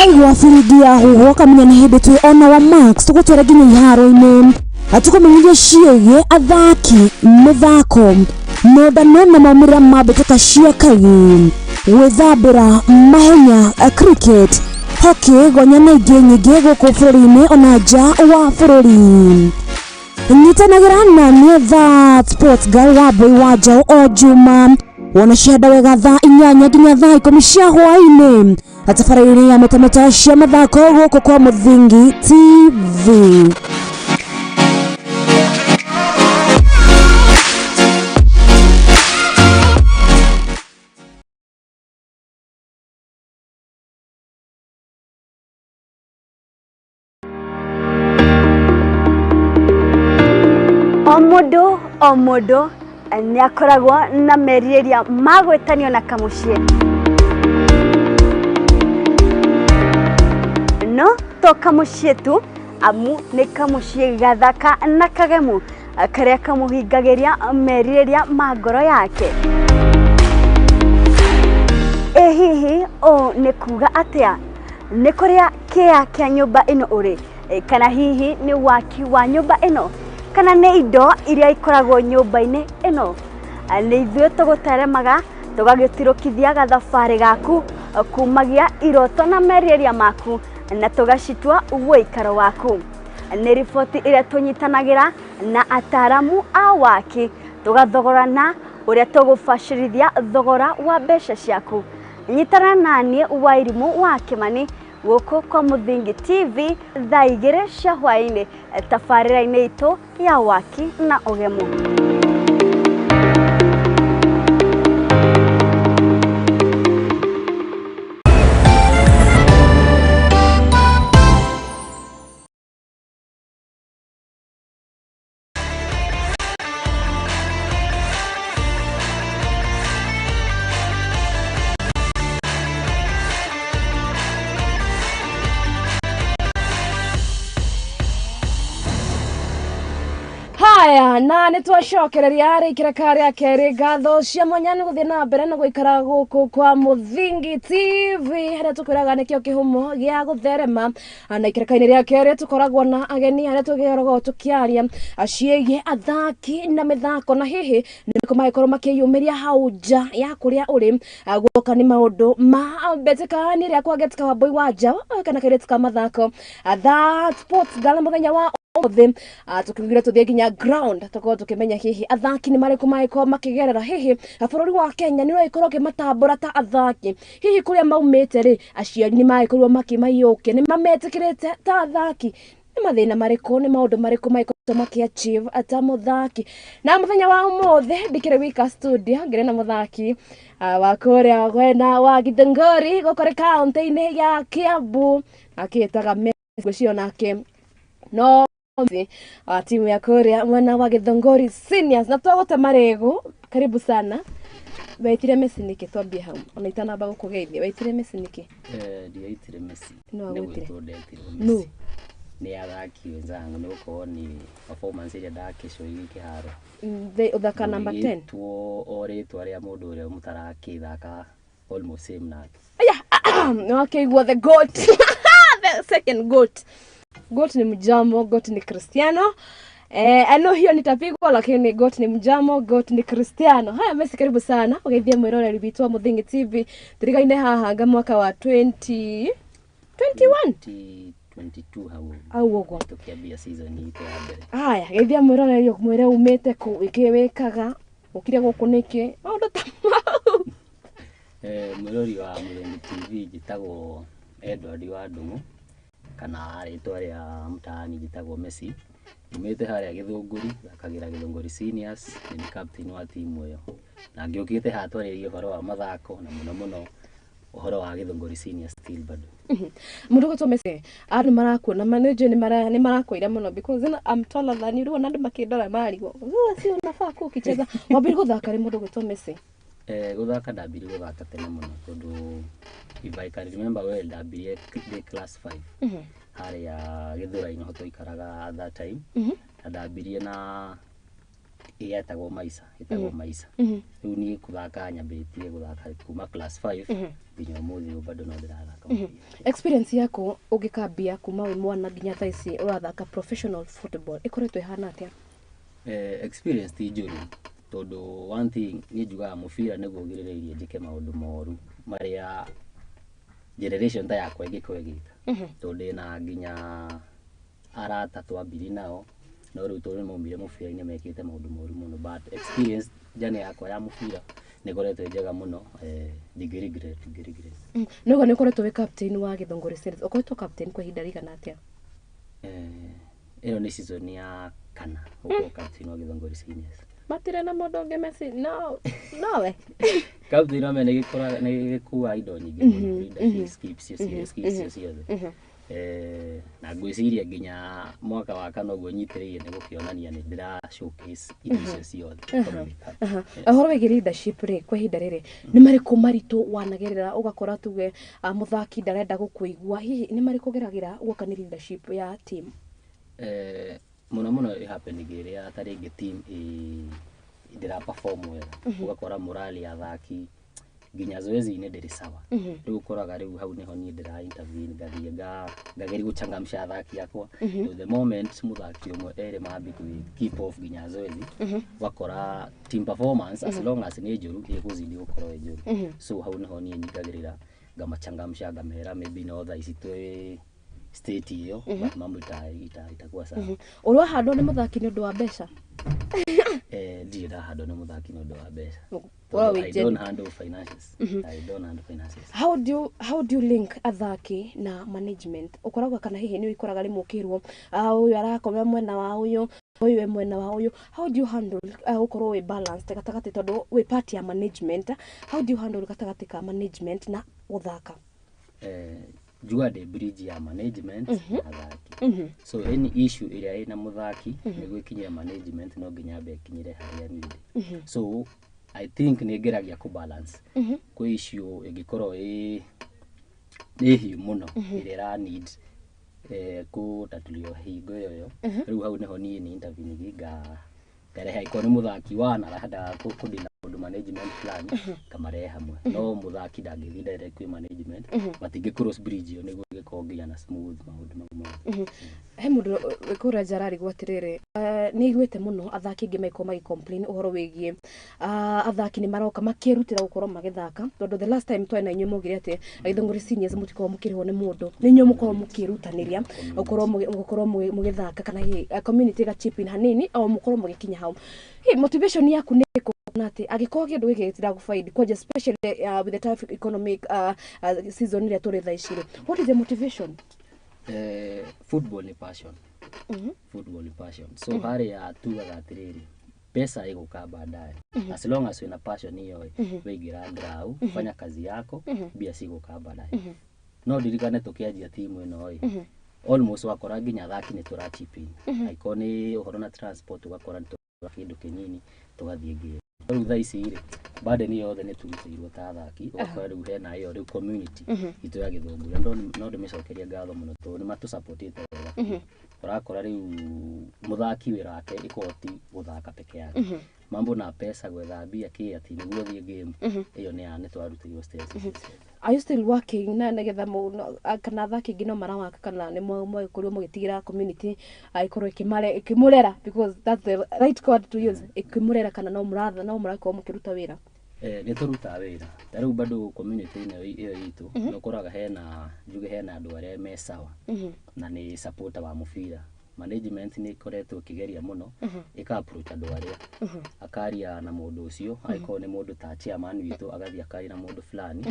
Waigua biridi ya huho kamenya nĩ hĩndĩ twĩ ona wa Max tũgũtwara nginya iharo-inĩ atũkũmenyithia ciĩgiĩ athaki mĩthako nondano na maumĩrĩra ma mbĩtĩka cia kagi gwĩthambĩra mahenya cricket hockey gonya na ingĩ nyingĩ gũkũ bũrũri-inĩ ona nja wa bũrũri. Nyitanagĩra na niĩ The Sports Girl wa Mbui wa Njaũ o Juma wona cianda wega thaa 8 nginya thaa 10 cia hwaĩ-inĩ tabarĩra-inĩ ya Metameta cia mathako gũkũ kwa Mũthingi TV. O mũndũ nĩ akoragwo na merirĩria ma gwĩtanio na kamũciĩ. to kamuciĩ tu amu nĩ kamuciĩ gathaka na kagemu karĩa kamũhingagĩria merirĩria ma ngoro yake. Hihi o nĩ kuga atĩa nĩ kũrĩa kĩa kĩa nyũmba ĩno ũrĩ, kana hihi nĩ waki wa nyũmba ĩno, kana nĩ indo iria ikoragwo nyũmba-inĩ ĩno? Nĩ ithuĩ tũgũteremaga tũgagĩtirũkithia gathabarĩ gaku kumagia iroto na merirĩria maku na tũgacitua ũikaro waku. Nĩ riboti ĩrĩa tũnyitanagĩra na ataaramu a waki tũgathogorana ũrĩa tũgũbacĩrithia thogora wa mbeca ciaku. Nyitana naniĩ Wairimũ wa Kĩmani gũkũ kwa Mũthingi TV thaa 2 cia hwaĩ-inĩ tabarĩra-inĩ itũ ya waki na ũgemu. Haya, na nĩtwacokereria rĩkĩra karĩa kerĩ ngatho cia mwanya nĩ gũthiĩ na mbere na gũikara gũkũ kwa Mũthingi TV harĩa tũkwĩraga nĩkĩo kĩhumo gĩa gũtherema. Na ikereka-inĩ rĩa kerĩ tũkoragwo na ageni arĩa tũgĩkoragwo tũkĩaria ciĩgiĩ athaki na mĩthako, na hihi nĩkũ magĩkorwo makĩyumĩria hau nja ya kũrĩa ũrĩ. Guoka nĩ maũndũ ma mbĩtĩka-inĩ rĩa kwa Getka Wambui wa nja kana kairĩtu ka mathako sports gala mũthenya wa othe tukigire tuthie ginya ground tukorwo tukimenya hihi athaki ni marĩkũ magĩkorwo makĩgerera hihi bũrũri wa Kenya nĩ ũgĩkorwo ũkĩmatambũra ta athaki, hihi kũrĩa maumĩte rĩ aciari nĩ magĩkorwo makimaiyũkia nĩ mametĩkĩrĩte ta athaki, nĩ mathĩna marĩkũ nĩ maũndũ marĩkũ magĩkorwo makĩachieve ata mũthaki. Na mũthenya wa ũmũthĩ ndikĩrĩ wika studio ngĩrĩ na mũthaki wa kũrĩa gwena wa Githunguri gũkũ kaunti-inĩ ya Kiambu akĩtaga Messi nake no timu ya Korea mwana wa Githunguri seniors na twagũte marĩgũ. Karibu sana. Waitire Messi nĩkĩ twambie hau ona itanamba gũkũgeithia, waitire Messi nĩkĩ? Ndiaitire Messi no agwĩtire no nĩ athaki wenzangu nĩ gũkorwo nĩ performance ĩrĩa ndakĩcoire kĩharo ũthaka number 10 o rĩtwa rĩa mũndũ ũrĩa mũtarakĩthaka almost same nake. Wakĩigua the goat the second goat. Goat ni mjamo, goat ni Cristiano. Ano hiyo nitapigwa lakini goat ni mjamo, goat ni Cristiano. Haya Messi karibu sana. Ugeithia mwiroreri witũ wa Mũthingi TV. Turigaine haha nga mwaka wa 2021 22 hau. Au ugo. Tukiambia season ĩtũ ya mbere. Haya, geithia mwiroreri mwire umĩte kũ wĩkaga. Ukire gũkũ nĩkĩ? Maũndũ ta mau. Mwirori wa Mũthingi TV njĩtagwo Edward wa Ndung'u kana rĩtwa rĩa mtaani njĩtagwo Messi. Umĩte harĩa Githunguri thakagĩra Githunguri seniors, nĩ captain wa timu ĩyo. Na ngĩũkĩte haha twarĩrie ũhoro wa mathako na mũno ũhoro wa Githunguri seniors still bado. Mũndũ gũtwo Messi andũ marakuona manager nĩ marakwĩra mũno because I'm taller than you, rĩu andũ makĩndora marigwo si unafaa kuwa ukicheza. Wambire gũthaka rĩ mũndũ gũtwo Messi? Gũthaka ndambire gũthaka tene mũno tondũ if I can remember well ndambire class 5 harĩa Gĩthũrai no twaikaraga that time na ndambirie na yetagwo Maisa rĩu niĩ gũthaka nyambĩtie gũthaka kuma class 5 nginya ũmũthĩ bado no ndĩrathaka. Experience yako ũgĩkambia kuma wĩ mwana nginya thaa ici ũrathaka professional football ĩkoretwo ĩhana atĩa? Experience ti njũru tondũ one thing niĩ njugaga mũbira nĩguo ũgirĩrĩirie njĩke maũndũ moru marĩa generation ta yakwa ĩngĩkorwo ĩgĩka tondũ na nginya arata twambire nao no rĩu tondũ maumire mũbira-inĩ mekĩte maũndũ moru mũno, but experience jane yakwa ya mũbira nĩ koretwo njega mũno. Ndingĩregret. Nĩguo nĩ ũkoretwo wĩ captain wa Githunguri Seniors, ũkoretwo captain kwa ihinda rĩigana atĩa? Ĩno nĩ season ya 4 ũkorwo captain wa Githunguri Seniors. Matire na mũndũ ũngĩ Messi no we captain wa nĩ gĩkora nĩ gĩkuua indo nyingĩ mũno, skips ciothe. na ngwiciria nginya mwaka wa kana uguo nyitiriire ni gukionania ni ndira showcase icio ciothe. Ahoro wigi leadership ri kwa ihinda riri ni mariku maritu wanagerera ugakora tuge muthaki ndarenda gukuigua hihi ni mariku geragira gwaka ni leadership ya team? Muno happen iria taringi team ndira perform wega ugakora morale ya thaki nginya zoezi-inĩ ndĩrĩ sawa. Rĩu ũkoraga rĩu hau niho niĩ ndĩra intervene ngathiĩ ngageria gũchangamsha athaki akwa. The moment mũthaki ũmwe erĩ mambi keep off nginya zoezi wakora team performance as long as nĩ njũru ĩgũzidi gũkorwo ĩ njũru. So hau niho niĩ nyingagĩrĩra ngamachangamsha ngamera maybe no thaa ici twĩ state hiyo but mambo itakuwa sawa. Ũrĩ wahandwo nĩ mũthaki nĩ ũndũ wa mbeca? Ndirĩ ndahandwo nĩ mũthaki nĩ ũndũ wa mbeca. I don't handle finances. I don't handle finances. How do you link athaki na management? Ukoragwa kana hihi ni ikoraga rimwe ukirwo uyu arakoma mwena wa uyu mwena wa uyu. How do you handle ukorwo we balance gatagati tondu we part ya management? How do you handle gatagati ka management na uthaka? Jua de bridge ya management na athaki. So any issue iria ina muthaki niguo ikinyira management no nginya be ikinyire haria nindi. So I think ni ngeragia ku balance kwa issue ingikorwo ni hiu muno iria need kutatulio hingo yo. Riu hau niho ni interview ngiga ngareha iko ni muthaki wana arahanda kudina kundu management plan kamarehe hamwe. No muthaki ndangĩthiĩ direct kwi management batingi cross bridge yo niguo gikongia na smooth maundu mau. He mundu ikura jarari gwatirire ni igwete muno athaki ingi maiko magi complain uhoro wigie athaki ni maroka makirutira gukorwo magithaka tondu the last time twena inyu mugire ati aithunguri seniors mutiko mukirwo ni mundu ni inyu mukorwo mukirutaniria gukorwo mugithaka kana hi community ga chip in hanini au mukorwo mugikinya hau. Hi motivation yaku ni nati agikorwo kindu giki tira gufaidi kwa especially with the tough economic season ile turi thaicire. What is the motivation? Football ni passion. Football ni passion. So hari ya tuga atiriri pesa iguka baadaye. As long as una passion hiyo weigira grau fanya kazi yako bia siguka baadaye. No dirikane tukiajia timu ino almost wakora nginya thaki ni turachipin. Aikoni uhoro na transport ugakora kindu kinini tugathie ngi. Riu thaa ici ri bade ni yothe ni turutirwo ta thaki ugakora riu hena iyo riu community itu ya Githungu no ndimicokeria ngatho muno to ni matu supportite wega. Urakora riu muthaki wira wake ikoti guthaka peke yake. Mambo na pesa gwetha mbia ati niguo thie game iyo ni twarutirio stage. Are you still working na negetha kana thaki ngino marawaka kana ni mwe kurio mugitigira community aikorwo ikimurera because that's the right word to use ikimurera kana no murako mukiruta wira? Ni turuta wira tariu bado community iyo itu nokoraga hena andu aria me sawa na ni supporter wa mufira. Management ni koretwo kigeria muno ika approach andu aria akaria na mundu ucio aiko ni mundu ta chairman witu agathia akari na mundu fulani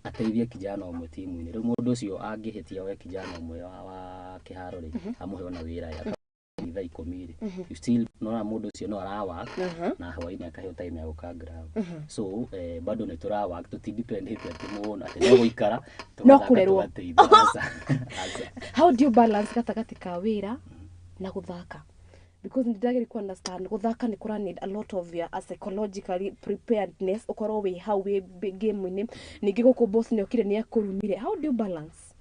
ateithie kijana umwe timu-ini. Riu mundu ucio angihitia we kijana umwe wa kiharo ri amuhe ona wira ya thaa 10 ri you still no mundu ucio no arawa na hwaini akahe time ya gukangra. So bado ni turawa tutidependent ati muona ati no guikara no kurerwo. How do you balance gatagati ka wira na guthaka? Because ndageri ku understand guthaka ni kura need a lot of your psychologically preparedness ukorwo we how we game ni ningi guku boss ni okire ni akurumire. How do you balance?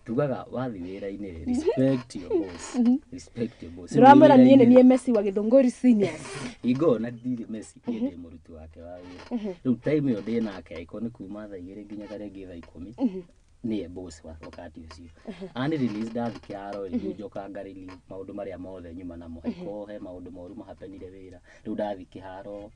Tugaga wathi wira-ini respect your boss. Respect your boss. Ramara ni Messi wa Githunguri seniors. Igo na ndiri Messi ndi murutu wake wa wira. Riu time yo ndi nake aiko ni kuma thaa 2 nginya karengi thaa 10 ni boss wakati ucio. And release that kiaro njoka ngarili maundu maria mothe nyuma namo aiko he maundu moru mahapenire wira. Riu ndathi kiharo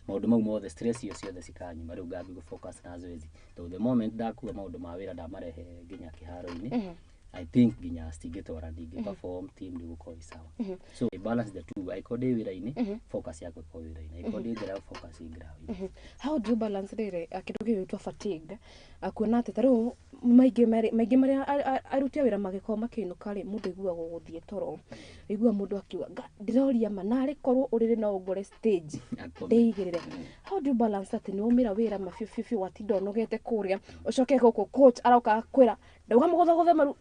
maundu mau mothe stress iyo ciothe cikanyuma riu ngambi go focus na zoezi. To the moment ndakuwa maundu ma wira ndamarehe nginya kiharo-ini I think nginya stigitwara ndingi perform team ni guko isawa. So balance the two. I could wira-ini focus yako kwa wira-ini. I could grau focus grau. How do you balance rere kindu gitwa fatigue akuona ati tariu maingĩ marĩa aruti wĩra magĩkorwo makĩinũka rĩ mũndũ aiguaga gũthiĩ toro aigua mũndũ akiuga ndiroria ma narĩ korwo ũrĩrĩ no ũngore stage ndeigĩrĩre how do you balance that nĩ umĩra wĩra mabiũ watinda ũnogete kũrĩa ũcoke gũkũ coach aroka kwĩra ndaugamũgũthagũthe maru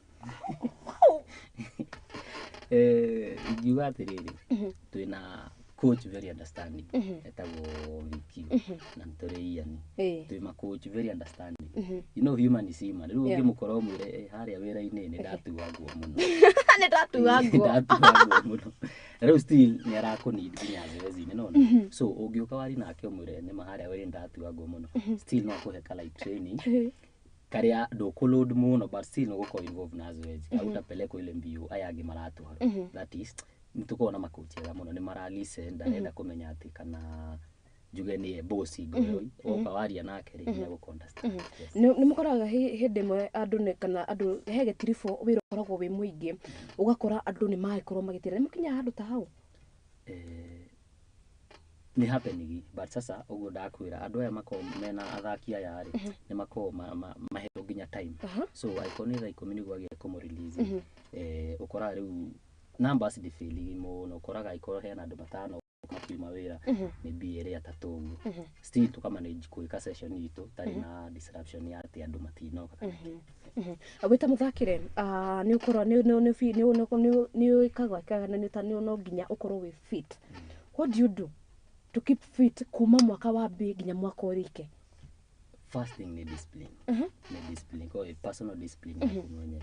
ingiuga atĩrĩrĩ twĩna coach very understanding etagwo Wiki na tũrĩ Ian twĩ coach very understanding you know human is human rĩu ũngĩmũkorwo mwĩre harĩa wĩra-inĩ nĩ ndatuga nguo mũno nĩ ndatuga mũno rĩu still nĩ arakũnidi nginya zoezi-inĩ nona so ũngĩũka wari nake ũmwĩre nĩ harĩa wĩra ndatuga nguo mũno still no akũhe ka like training karia ndũkũload mũno but still no gũkorwo involved na zoezi au utapelekwo ile mbio aya angĩ maratwara that is nituko na makochi ega muno ni maralise ndarenda kumenya ati kana njuge ni boss igoro oka waria nake ri ni gukontrasta ni mukoraga hinde mwe andu ne kana andu hege tirifo wira koragwo wi muingi ugakora andu ni magikorwo magitira mukinya handu ta hau ni happening but sasa ugo ndakwira andu aya mako mena athaki aya ri ni mako maheto nginya time so icon tha 10 ni gwagia kumu release ukora riu numbers defili muno koraga ikoro hena andu matano makiuma wira ni biere atatu still tukamanage kuika session itu tari na disruption ya ati andu matinoka awita muthakire ni ukoro ni ikagwa kana ni ta no nginya ukoro we fit what do you do to keep fit kuma mwaka wa B nginya mwaka urike first thing ni discipline ni discipline ko personal discipline mwenye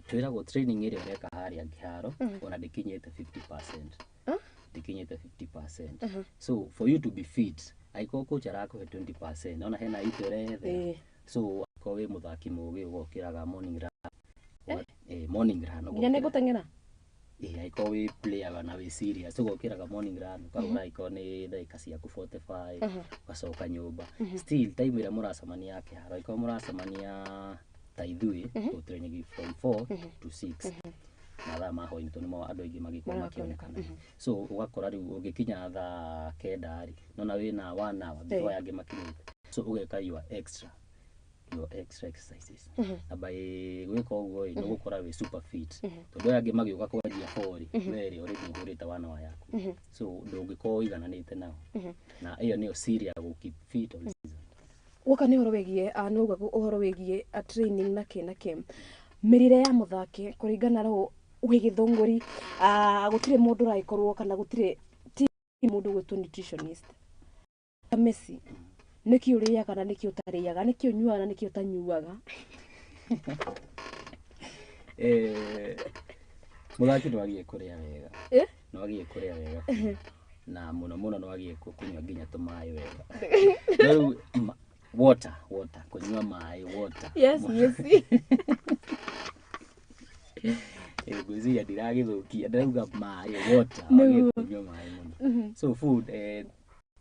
twiragwo training ĩrĩa ũreka harĩa kĩharo ona ndikinyĩte 50% ndikinyĩte 50% so for you to be fit aiko coach arakuhe 20% ona hena itu rethe so ko we muthaki mugi ugokiraga morning run morning run nginya nĩ gũteng'era aiko we player na we serious ugokiraga morning run ukarora aiko ni dakika ciaku 45 ugacoka nyũmba still time ĩrĩa mũracemania kĩharo aiko mũracemania taithui to training from 4 to 6 na tha maho into ni andu aingi magikoma makionekana so ugakora riu ugikinya tha kenda ri nona wina 1 hour before yangi makinyite so ugeka your extra exercises abai gwika ugo no gukora we super fit tondu yangi magiuka kwanjia 4 ri weri uri ngurita 1 hour yaku so ndungiko igananite nao na iyo niyo serious go keep fit all season woka ni horo wegie no uhoro wegie a training na ke mirire ya muthaki kuringana ro wigithongori gutire mundu raikorwo kana gutire mundu gwitwo nutritionist Messi niki uriya kana niki utariyaga niki unyuaga niki utanyuaga muthaki ndwagie kuria wega no agie kuria wega na muno no agie kunywa nginya tumaĩ wega water kunywa mai water yes Gucii ndiragithukia ndauga mai water kunywa mai muno so food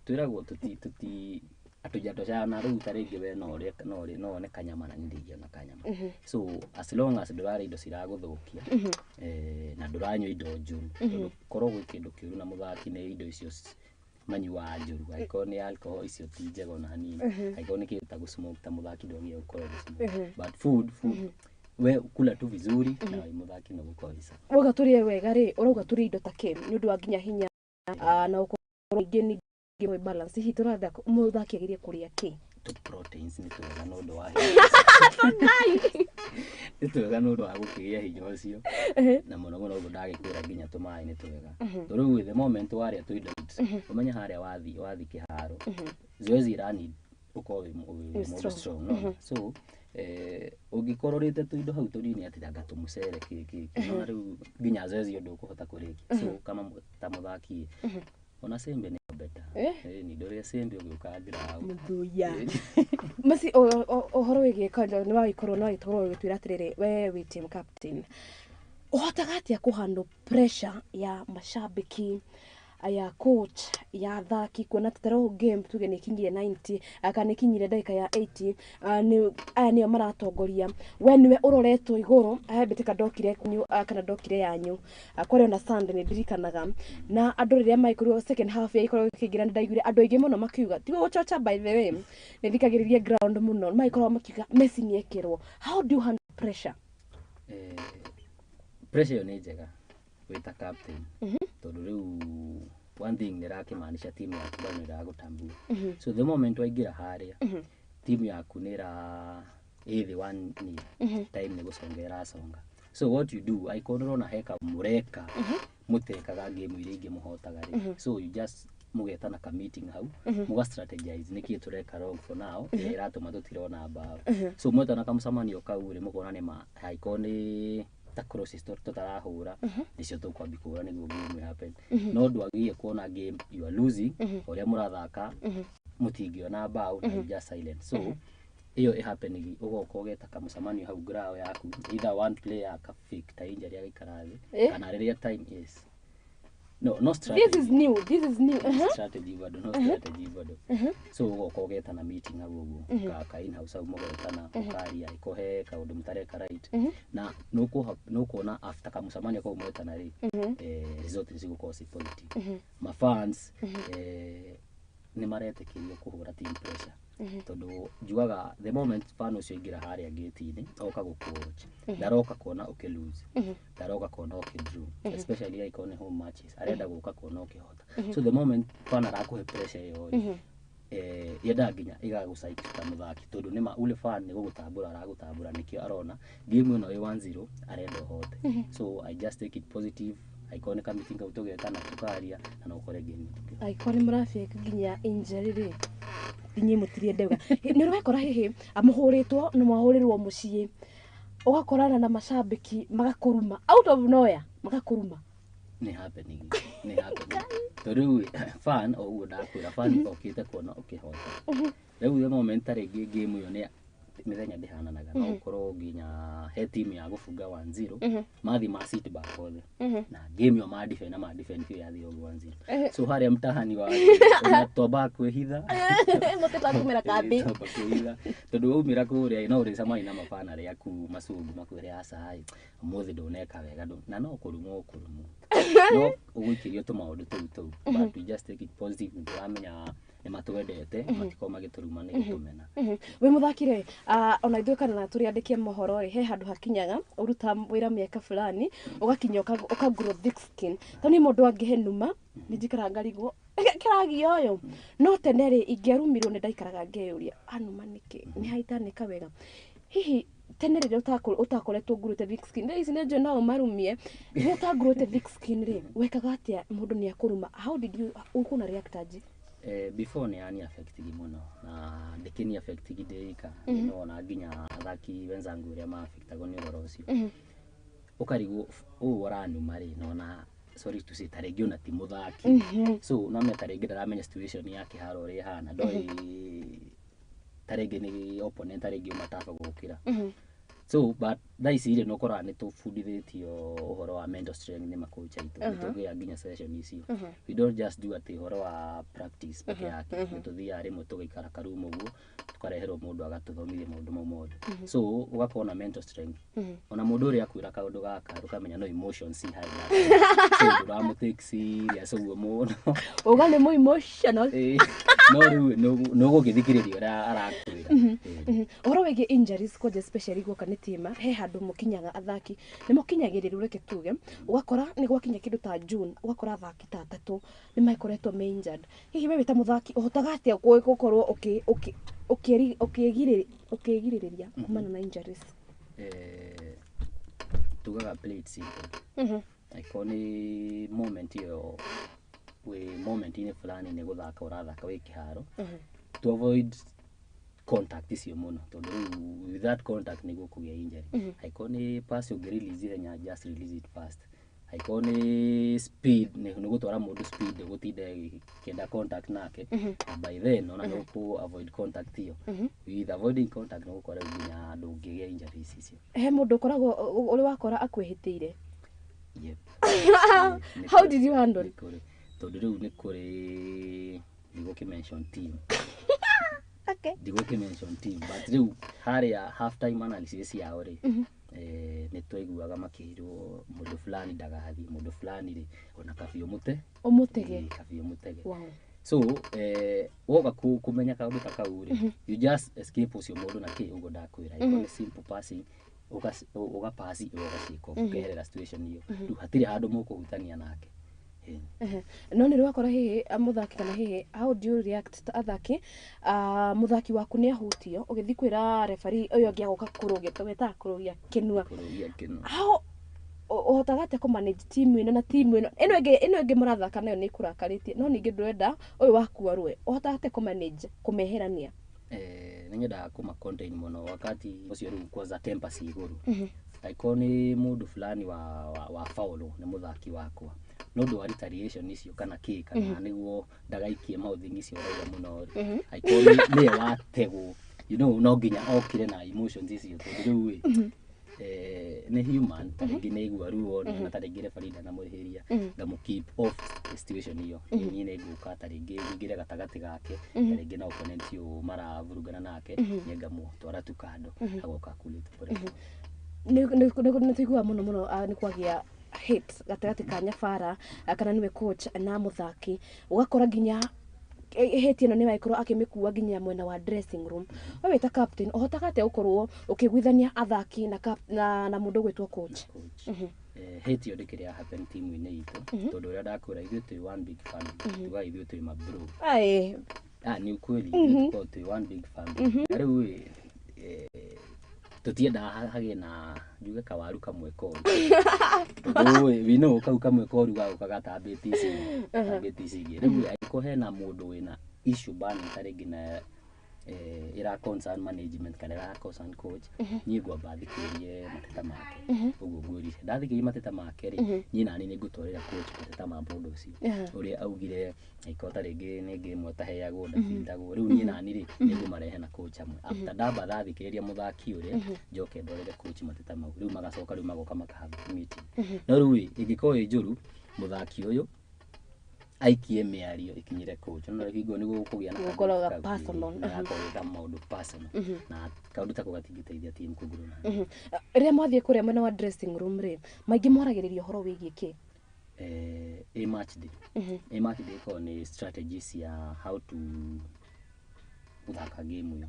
twiragwo tuti atujatosha riu taringi we no ne kanyama na ndirigio na kanyama so as long as ndurari indo ciraguthukia na nduranywa indo njuru korwo gwi kindu kiuru na muthaki ne indo icio manyua njuru aiko ni alcohol icio ti njega na hanini aiko ni kita gusmoke ta muthaki ndogia ukorwo but food we kula tu vizuri na muthaki no gukoisa woga turie wega ri urauga turi indo ta kim ni undu wa nginya hinya na ukorwo ingeni we balance hi turatha muthaki agirie kuria ki to proteins ni twega no ndo wa ni twega no ndo wa gukigia hinya ucio na muno ndagikura nginya tumaĩ ni twega riu the moment waria tu indo umenya haria wathi kiharo zoezi irani uko we strong no so ugikororite tu indo hau tunini atithanga tumucere ki no riu nginya zoezi ndo ukuhota kuriki so kama ta muthaki ona sembe ni beta ni doria sembe ugiukangira muthuya Messi ohoro wigie kanja ni wagikorwo no itoro gitwira atiriri we wi team captain uhotaga atia kuhandle pressure ya mashabiki ya coach ya thaki kuona tataro game tuge ni kinyire 90 akane kinyire dakika ya 80 ni aya ni maratongoria we niwe uroretwo iguru ahebetika ndokire kunyu kana ndokire yanyu akore na Sunday ni ndirikanaga na andu riria maikuru second half ya ikoro kigira ndaigire andu aingi muno makiuga tigo guchocha by the way ni thikagiririe ground muno maikoro makiuga Messi ni ekirwo. How do you handle pressure? Pressure ni njega wita captain tondu riu one thing nirakimaanisha timu yaku bado niragutambua. So the moment waigira haria timu yaku nira either one ni time ni gusongera songa. So what you do aikonero na heka mureka mutekaga game ile ingi muhotaga ri. So you just mugetana ka meeting hau muga strategize niki tureka wrong for now iratuma tutirona bao. So mwetana kamusamanio kau ri mugona ni ma haikoni ta crosses tutarahura nicio tukwambikura niguo game happen. No ndwagiye kuona game you are losing oria murathaka mutingiona bao na just silent. So iyo happening ugoka ugeta kamusamanio hau grao yaku either one player aka fake ta injury agikarathi kana riria time is no strategy. This is new strategy bado no strategy bado. So ugoka ugeta na meeting hau uguo ka in house au mugetana ukaria ikohe kaundu mutareka right na nukuona after kamusamanio kwa mwetana ri result zigukorwo si positive. Ma fans ni maretekirio kuhura team pressure tondu jugaga the moment fan ucio ingira haria gate-ini oka gucoach ndaroka kuona lose ndaroka kuona draw especially icon home matches arenda guka kuona ukihota. So the moment fan arakuhe pressure yo yenda nginya igagucaikita muthaki tondu nima ule fan ni gugutambura aragutambura nikio arona game ino 1-0 arenda hote. So I just take it positive. Icon ka meeting ka utogetana tukaria na no kore game icon murafia kinya injury ri inyi mutirie ndega ni rwekora hihi amuhuritwo no mahurirwo mucii ugakorana na mashabiki magakuruma out of nowhere magakuruma ni happening tondu fan o ndakwira fan okite kuona ukihota riu the moment rigi game yo ni mithenya ndihananaga no ukorwo nginya he team ya gufunga 1-0 mathi ma sit back othe na game yo ma defend yo yathi 1-0. So haria mtahani wa toba kwihitha mutetakumira kambi tondu umira kuria no uri sama ina mafana ria ku masugu makwire asai muthi ndoneka wega na no kurumo no ugikirio tu maundu tu but we just take it positive ndamenya ni matwendete matiko magituruma ni gutumena. We muthakire ona ithukana na turi andikie mohoro he handu hakinyaga uruta wira miaka fulani ugakinya uka grow thick skin tani mundu angihenuma ni njikara ngarigwo kiragio yo no tenere ingerumirwo ni ndaikaraga ngeuria anuma niki ni haitanika wega hihi tenere utakoretwo ngurute thick skin ici ni njo no marumie ni utangurute thick skin ri wekaga atia mundu ni akuruma how did you ukuna react aje? Before ni ani affectigi muno na ndikini affectigi deika no na nginya athaki wenzangu ria ma affectago ni uhoro ucio ukarigo waranu mari no na sorry to say taregi ona ti muthaki so no me taregi ndaramenya situation yake haro ri hana ndoi taregi ni opponent taregi matafa gukira so but thaici ile no kora ni tufundithitio uhoro wa mental strength ni makocha itu tugia nginya session icio we don't just do at uhoro wa practice peke yake tuthia rimwe tugaikara karumo guo tukareherwo mundu agatuthomithia maundu mau so ugakona mental strength ona mundu uri akwira kaundu gaka ukamenya no emotions si high so uramutake serious uguo muno ugane mo emotional no gugithikiriria ora arakwira uhoro wege injuries ko especially goka ni tima he handu mukinyaga athaki ni mukinyagiriru reke tuge ugakora ni gwakinya kindu ta June ugakora athaki ta 3 ni maikoretwo me injured hihi wewe ta muthaki uhotaga atia gukorwo ukigiriria kumana na injuries? Tugaga play it simple ikoni moment yo we moment ine fulani ni guthaka urathaka wi kiharo to avoid contact icio muno tondu with that contact ni gukugia injury ikoni pass you release it just release it fast ikoni speed ni gutwara mundu speed gutinde kenda contact nake by then ona no ku avoid contact hiyo with avoiding contact no gukora nginya andu ngigia injuries icio he mundu korago uri wakora akwihitire yep how did you handle tondu riu ni kuri ndigo mention team okay ndigo mention team but riu haria half time analysis yao ri ni twaiguaga makirwo mundu fulani ndagathi mundu fulani ri ona kabio mute umutege kabio mutege wow so woga kumenya kaundu takauri you just escape ucio mundu na ki ugo ndakwira iko simple passing uga pasi ugaciko ukeherera situation hiyo riu hatiri handu mukuhutania nake no ni rwakora hihi muthaki kana hihi how do you react to athaki muthaki waku ni ahutio ugithi kwira referee uyo ngiagoka kurugita weta kurugia kinua how ohotagate ku manage team ino na team ino ino ingi murathaka nayo ni kurakaritie no ningi ndwenda uyu waku arwe ohotagate ku manage kumeherania ningedaga kuma contain muno wakati ucio riu kwanza temper si iguru aikoni mundu fulani wa faulu ni muthaki wakwa no ndo retaliation icio kana ki kana niguo ndagaikie mauthingi icio raiga muno aikoni ni watego you know no nginya okire na emotions icio tondu riu ni human tarigi ni igua ruo na tarigi referee na muhiria ngamu keep off the situation hiyo ni nguka tarigi ngire gatagati gake tarigi na opponent yo mara vurugana nake nyengamu twara tukando agoka kulita pore ni tuigua muno ni kwagia hit gatagati ka nyabara kana niwe coach na muthaki ugakora ginya heti ino ni waikoro akimikuwa ginya mwena wa dressing room wewe ta captain ohotagate ukorwo ukigwithania athaki na mundu gwetwo coach heti yo dikiria happen team ine ito tondu ria ndakura ithu tu one big family tuga ithu tu mabro ai ni ukweli tuko tu one big family riu tutienda hage na njuge kawaru kamwe koru we know kau kamwe koru gagata BTC riu aiko hena mundu wina issue bani tarigi na ira concern management kana ira concern coach ni gwa bathikirie mateta make ugo nguri ndathikirie mateta make ri ni nani ni ngutwarira coach mateta ma mundu ucio uria augire aiko tarigi ni game taheagwo ndafindagwo riu ni nani ri ni ngumarehe na coach amwe after ndamba thathikiria muthaki uria njoke ndorere coach mateta mau riu magacoka riu magoka makahava meeting no riu ingiko njuru muthaki uyu aikie miario ikinyire coach no higo ni gukugia na gukoroga personal na maundu personal na kaundu ta kugatigiteithia team kuguruna ria mwathie kuria mwena wa dressing room ri maingi moragiririo horo wigie ki a match day ko ni strategies ya how to uthaka game yo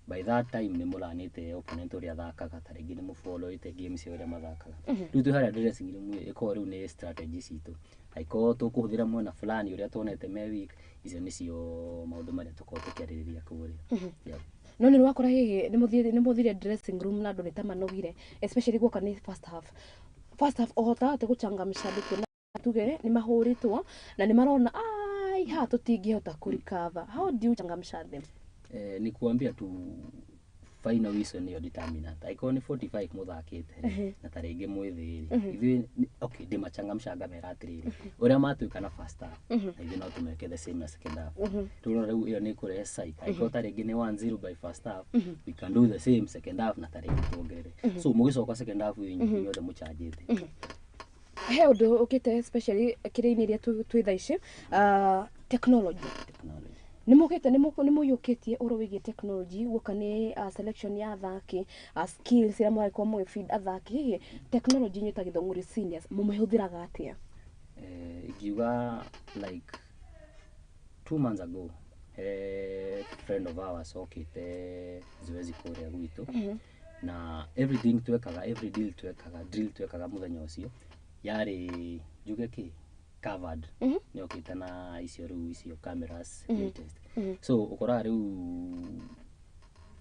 by that time ni mulanite opponent uria thakaga tarigi ni mufollow ite game cio uria mathakaga riu tu haria dressing room iko riu ni strategies itu aiko tukuhuthira mwena fulani uria tuonete me week icio nicio maundu maria tuko tukiaririria kuria no ni rwakora hihi ni muthire dressing room na ndone tamanogire especially gwoka ni first half ohota te guchangamsha bitu na tuge ni mahuritwo na ni marona ai ha tutingihota kurikava how do you changamsha them ni kuambia tu final reason ni determinant aiko ni 45 muthakite na tarenge mwithiri ithu okay de machangamsha mera atiriri uria matuika na first half na ithu no tumeke the same as second half tuno riu iyo ni kure psych aiko tarenge ni 1-0 by first half we can do the same second half na tarenge tuongere so mugicoka second half yenyu yothe muchajite he undu ukite especially kire-ini ria twithaici technology nimugite nimuyukitie uro wigie technology woka ni selection ya athaki skills ira mwaiko mwe feed athaki technology nyita githonguri seniors mumehudiraga atia giwa like 2 months ago friend of ours okite zoezi kuria gwitu na every deal twekaga muthenya ucio yari juge ki covered ni okite na icio cameras latest so ukora riu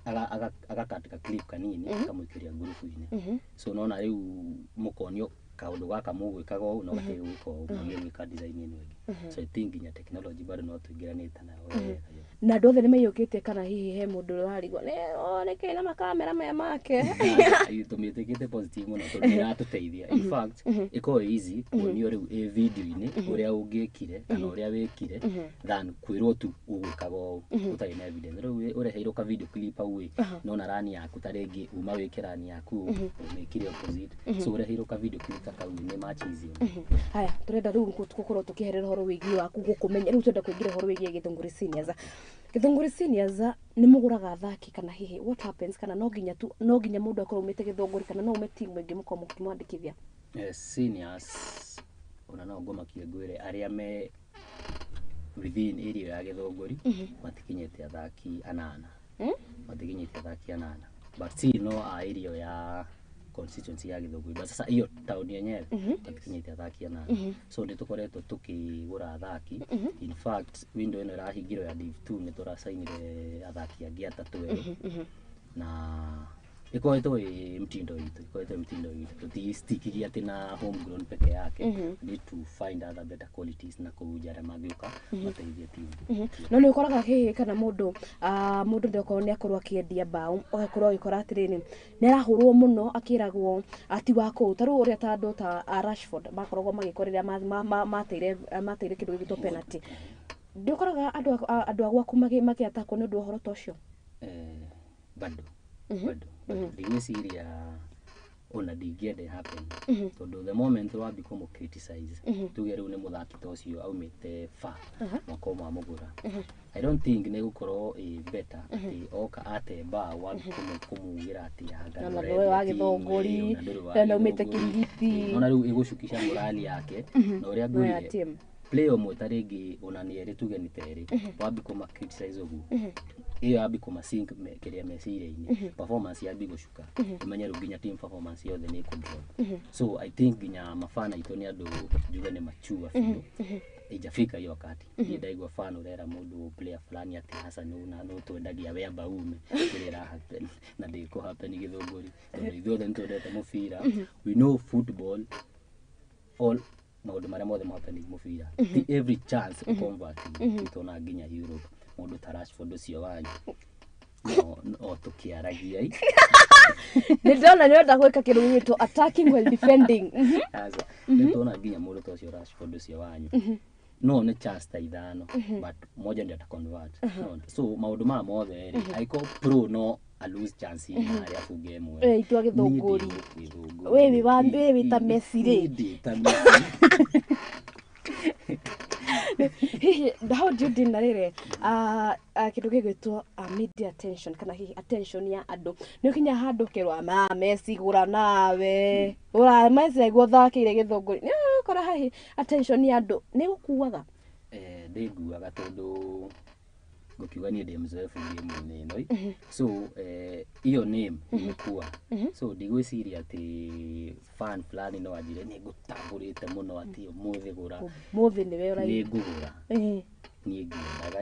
aga katika clip kanini kamwikiria group-ini so nona riu mukonio kaundu gaka mugwikaga no gate gwika uguo gwika design ino ingi so I think nya technology bado no tuingiranite nayo na ndothe ni mayukite kana hihi he mundu urarigwo ne kena makamera maya make tumitikite positive muno tondu tuteithia in fact iko easy kuonio riu video-ini uria ungikire kana uria wikire than kwirwo tu ugwikaga utari na evidence riu ureheirwo ka video clip au nona rani yaku taringi uma wikirani yaku umikire opposite so ureheirwo ka video clip gika kau nĩ match icio. Haya turenda rĩu gũkorwo tũkĩherera horo wĩgiĩ waku gũkũmenya rĩu twenda kũingĩra horo wĩgiĩ Githunguri Seniors. Githunguri Seniors nĩ mũgũraga athaki kana hihi what happens kana no nginya mũndũ akorwo umĩte Githunguri kana no ume timu ĩngĩ mũkorwo mũkĩmwandĩkithia? Seniors ona no ngomakie ngwĩre arĩa me within area ya Githunguri matikinyĩte athaki 8. Matikinyĩte athaki 8. But still no area ya constituency ya Githunguri. But sasa hiyo town yenyewe matikinyĩte athaki 8. So nĩ tũkoretwo tukĩgũra athaki. In fact window ĩno ĩrahingirwo ya Div 2 nĩ tũracainire athaki angĩ 3 na ikoretwo mtindo witũ tutistikigia ati na homegrown peke yake. Need to find other better qualities na kujara magĩuka mateithie timu. No nĩ ũkoraga hihi kana mũndũ ndokorwo nĩ akorwo akĩendia mbaũ agakorwo agĩkora atĩrĩrĩ nĩ arahũrwo mũno akĩragwo ati wako tarũ ũrĩa ta andũ ta Rashford makoragwo magĩkorera mateire kĩndũ gĩgĩtwo penalty. Ndũkoraga andũ agwaku magĩatakwo nĩ ũndũ ũhoro ta ũcio? Bado ndigwĩciria ona ndingĩenda happen tondũ the moment wambi kũmũ-criticize tuge rĩu nĩ mũthaki ta ũcio aumĩte fa mwaka ũmwe mũgũra. I don't think nĩ gũkorwo better atĩ oka ate ba wambi kũmugĩra atĩ na wewe wa Githunguri na umĩte Kĩrigiti ona rĩu ĩgũcukisha morali yake na ũrĩa ngwĩre player ũmwe ta rĩngĩ ona nĩ erĩ tuge nĩ terĩ wambi kũma-criticize ũguo iyo yambi kũma-sink kĩrĩa meciria-inĩ performance yambi gũcuka ũmenye rĩu nginya team performance yothe nĩ ĩkũ-drop. So I think nginya mafana itũ nĩ andũ njuge nĩ mature biũ ijafika hiyo wakati nĩ ndaigua fan ũrera mũndũ player fulani atĩ Hassan una no twendagia wemba ume kĩrĩa happen na ndĩkũ happen Githunguri tondũ ithuothe nĩ twendete mũbira. We know football all maũndũ marĩa mothe mahappen mũbira every chance convert itona nginya Europe mũndũ ta Rashford ũcio wanyu no tukiaragia nĩ ndona nĩ wenda gwĩka kĩndũ gĩtwo attacking while defending. Nĩ tuona nginya mũndũ ta ũcio Rashford ũcio wanyu no nĩ chance ta ithano but moja ndio ata convert. So maũndũ ma mothe I call pro no a lose chance in area fu game we itwa Githunguri wewe wambe wita Messi how do you deal na rĩrĩ kĩndũ gĩgwĩtwo media attention kana hihi attention ya andũ nĩ ũkinya handũ kĩrwa Messi gũra nawe Messi aigua thakĩire Githunguri nĩ ũkora hihi attention ya andũ nĩ gũkuaga? Ndĩnguaga tondũ ngũkiuga niĩ ndĩ mzoefu game-inĩ ĩno so iyo name imekuwa so ndigwĩciria atĩ fan fulani no anjire nĩ ngũtambũrĩte mũno atĩ ũmũthĩ gũra nĩ ngũgũra niĩ ngiendaga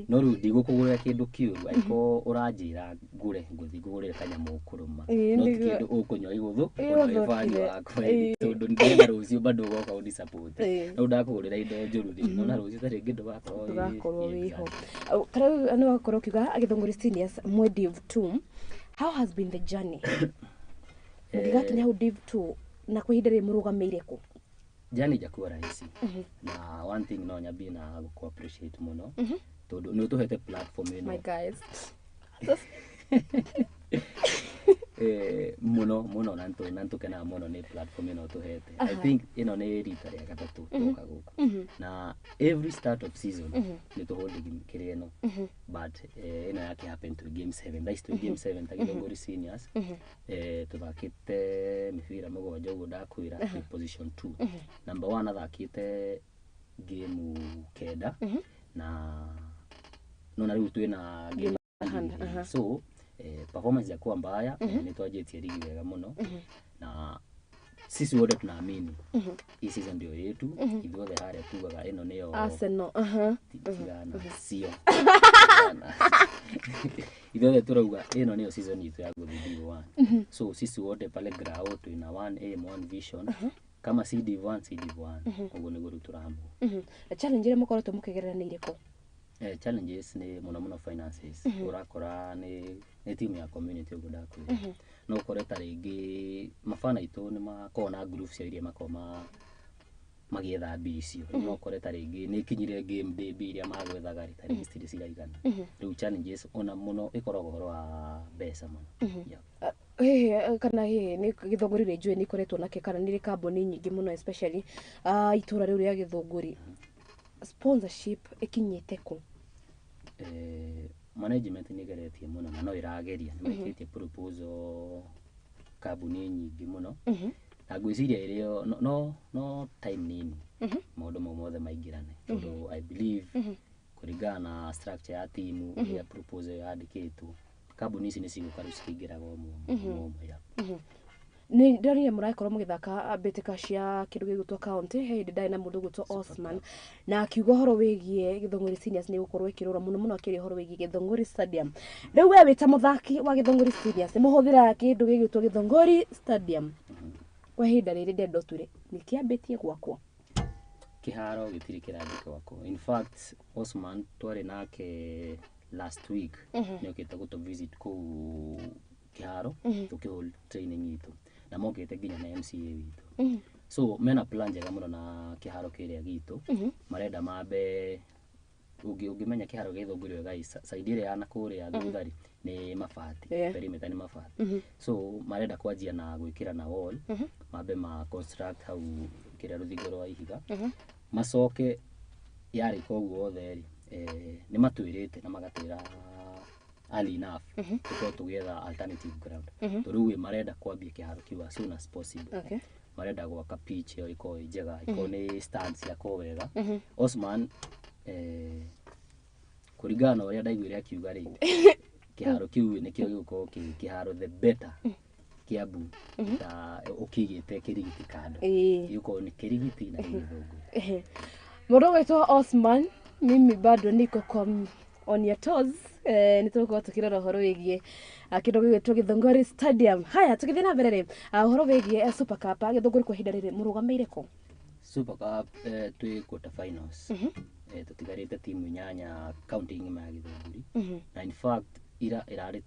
no rĩu ndigũkũgũrĩra kĩndũ kĩũru aiko ũranjĩra ngũre ngũthiĩ ngũgũrĩre kanyamũ kũrũma no ti kĩndũ ũkũnyua igũthũ ona fan wakwa tondũ ndĩrenda rũciũ bado ũgoka ũndisupport no ndakũgũrĩra indo njũru rĩu na rũciũ tarĩ kĩndũ gakorwo wĩho. Tarĩu nĩ wakorwo ukiuga Githunguri Seniors mwe Div 2 how has been the journey mũgigakinya hau Div 2 na kwa ihinda rĩrĩ mũrũgamĩire kũ? Jani jakuwa rahisi na one thing no nyambi na ku appreciate muno tondu ni utuhete platform ino my guys muno nanto kana muno ni platform ino tuhete. I think ino ni rita rĩa gatatũ toka gũkũ na every start of season ni tuholding kĩrĩa ino but ino yake happen to game 7 that's to game 7 ta Githunguri Seniors tuthakĩte mĩbira mũgwanja ũguo ndakwĩra position 2 number 1 athakĩte game 9 na nona rĩu twĩna game so performance yakuwa mbaya ni twajetie ligi wega muno na sisi wote tunaamini hii season ndio yetu ithuothe harĩa tugaga ino nĩyo Arsenal sio ithuothe turauga ino nĩyo season yetu ya gũthiĩ Div 1 so sisi wote pale grao twĩna 1 aim 1 vision kama si Div 1 ũguo nĩguo rĩu tũrahambwo. Challenge ĩrĩa mũkoretwo mũkĩgerera nĩ irĩkũ? Challenges ni muno finances urakora ni team ya community ugo ndakwira no koreta ringi mafana itu ni makona groups ya iria makoma magietha bicio no koreta ringi ni kinyire game day iria magwethaga rita ringi stili ciraigana riu challenges ona muno ikoragwo horo wa mbeca muno kana ni Githunguri ri njui ni koretwo nake kana ni kambuni nyingi muno especially itura riu ria Githunguri sponsorship ikinyite ku management ni geretie muno na no irageria ni maikitie proposal kambuni nyingi muno na gwiciria irio no time nini maundu mothe maingirane tondu I believe kuringana na structure ya timu ya proposal yandikitwo kambuni ici ni cigukaru cikingiraga umwe ya ni ndari murakorwo mugithaka mbitika cia kindu gigutwa county hindi ndai na mundu gutwa Osman na akiuga horo wigie Githunguri Seniors ni gukorwo ikirura muno akiri horo wigie Githunguri Stadium riu we wita muthaki wa Githunguri Seniors muhuthira kindu gigutwa Githunguri Stadium kwa hinda riri ndendo ture ni kiambitie gwakwo kiharo gitiri kirandika gwakwo in fact Osman twari nake last week ni okita guto visit ku kiharo tukihold training itu na mokete ginya na MCA witu so mena plan njega muno na kiharo kiria gitu marenda mambe ungimenya kiharo Githunguri wega side ire ana kuria thutha ni mabati Metameta ni mabati so marenda kwanjia na gwikira na wall mambe ma construct hau kiria ruthingo rwa ihiga macoke yari koguo theri ni matwirite na magatira early enough tuko together alternative ground turiwe marenda kwambia kiharo kiwa as soon as possible marenda gwaka pitch yo iko njega iko ni stands ya ko wega Osman kuringana uria ndaiguire akiuga ri kiharo kiu ni kio giko kiharo the better Kiambu ta ukigite kirigiti kando yuko ni kirigiti na Githunguri mundu wetwa Osman mimi bado niko on your toes nituko tukirora horo wigie kindu gigitwa Githunguri Stadium haya tukithina na mbere ri horo wigie Super Cup Githunguri kwa hinda riri murugameire ko Super Cup twi quarter finals tutigarite timu nyanya county ngima ya Githunguri na in fact irari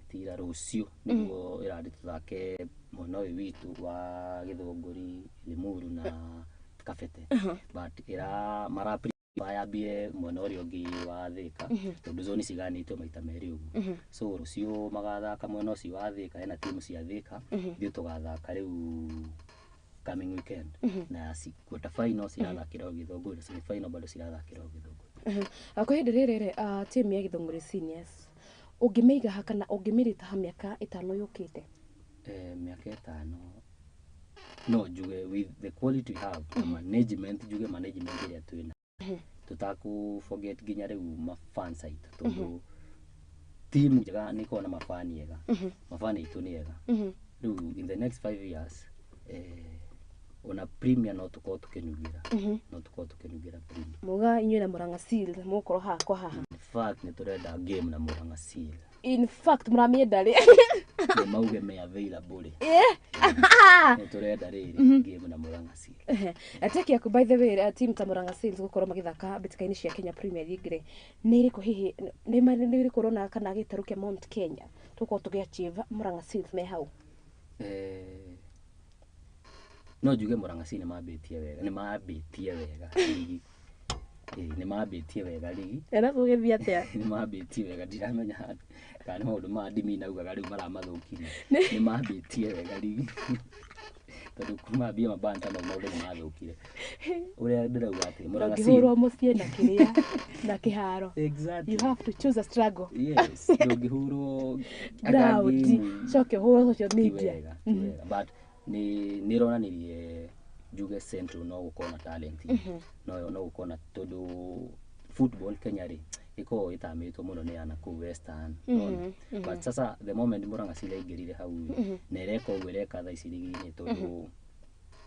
tira rucio niguo irari tuthake mwana uyu witu wa Githunguri Limuru na Kabete but marapri bayambie mwana uria ungi wa Thika tondu zone ciganitwo maita meri uguo so rucio magathaka mwana ucio wa Thika ena timu cia Thika thio tugathaka riu coming weekend na quarter final cirathakira Githunguri semi final bado cirathakira Githunguri kwa hinda riri timu ya Githunguri Seniors ungimeiga hakana ungimirita ha miaka 5 yukite miaka 5 no juge with the quality we have management juge management ile twina tutaku forget ginya riu ma fan site tondu team jaga niko na mafani yega mafani itu ni yega riu in the next 5 years ona premier no tuko tukenugira no tuko tukenugira premier muga inywe na Murang'a Seal mukoro ha kwa haha in fact ni turenda game na Murang'a Seal in fact muramienda ri ni mauge me available ni turenda ri game na Murang'a Seal ateki ya by the way team ta Murang'a Seal gukorwo magithaka bitikaini cia Kenya Premier League ri ni iriko hihi ni iriko rona kana gitaruke Mount Kenya tuko tugiachieve Murang'a Seal me hau no juge Murang'a Seal mabetie wega ni mabetie wega ni mabetie wega ligi era kugithia atia ni mabetie wega ndiramenya kana maundu ma ndimi naugaga riu maramathukirie ni mabetie wega ligi tondu kuma bia mabanta no maundu mathukire uria ndirauga ati Murang'a Seal ngihurwo mucie na kiria na kiharo exactly you have to choose a struggle yes ngihurwo agadi choke hurwo social media but ni ronanirie juge central no gukorwo na talent no gukorwo na tondu football Kenya ri iko itamitwo muno ni ana ku western but sasa the moment Murang'a Seal ingirire hau nereka ugwireka tha ici ligi-ini tondu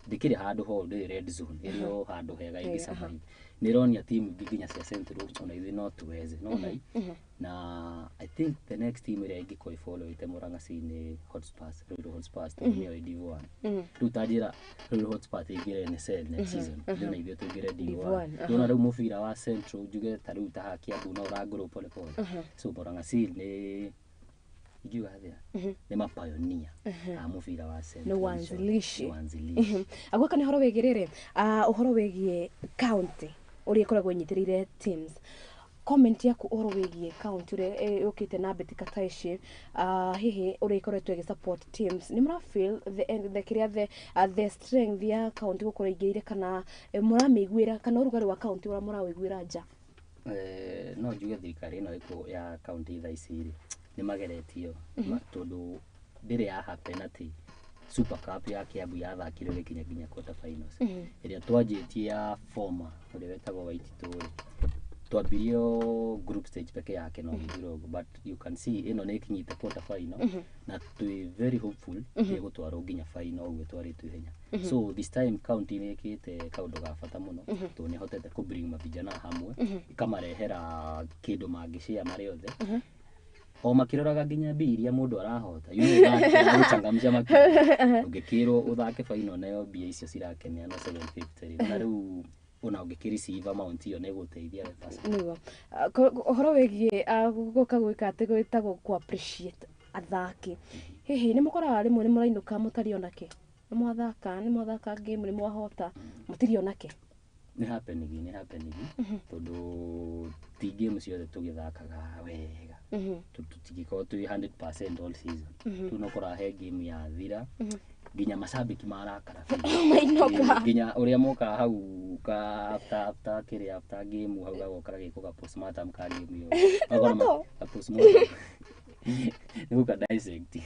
dikire handu ho ndi red zone irio handu hega ingi survive nironia timu giginya cia central ona ithi no tuweze no nai na I think the next team ire ingi koi follow ite Murang'a Seal ni Hotspurs ni yo Div1 tutajira Hotspurs igire ni sell next season ndio ithio tugire Div1 ndio na mufira wa central juge taru ta haki abu na ura group pole pole so Murang'a Seal ni igiwa thia ni mapioneer mufira wa central no wanzilishi agwaka ni horo wegirire uhoro wegie county uri ikoragwo inyitirire teams comment yaku oro wigie county ure ukite na betika taishi hihi ure ikoretwe ge support teams ni mura feel the strength ya county gukora igeire kana mura migwira kana urugari wa county ura mura wigwira nja no njuge thirikari no iko ya county tha iciri ni mageretio tondu ndire ya happen ati Super Cup ya Kiambu yathakire kinya quarter finals iria twanjitie ya former uri wetagwo Waitituri twambirio group stage peke yake no girogo but you can see ino ni kinyite quarter final na twi very hopeful ni gutwaro nginya final uwe twari twihenya so this time county ni kite kaundu ga bata muno to ni hotete ku bring mavijana hamwe ikamarehera kindu mangishia mari othe o makiroraga nginya biria mundu arahota guchangamsha maki ungikirwo uthake final nayo bia icio cirakenia no 750 na riu ona ungikirisiva amount iyo ne guteithia we pasa nigo ohoro wegie guka gwika ati gwitagwo ku appreciate athaki hihi ni mukora rimwe ni murainuka mutari onake ni mwathaka game ni mwahota mutiri onake ni happening tondu ti game ciothe tugithakaga wega tutigiko tu 100% all season tunokora he game ya thira ginya mashabiki marakara ginya uria moka hau ka after game hau gagoka giko ka postmortem ka game yo agora ka postmortem nuka dissect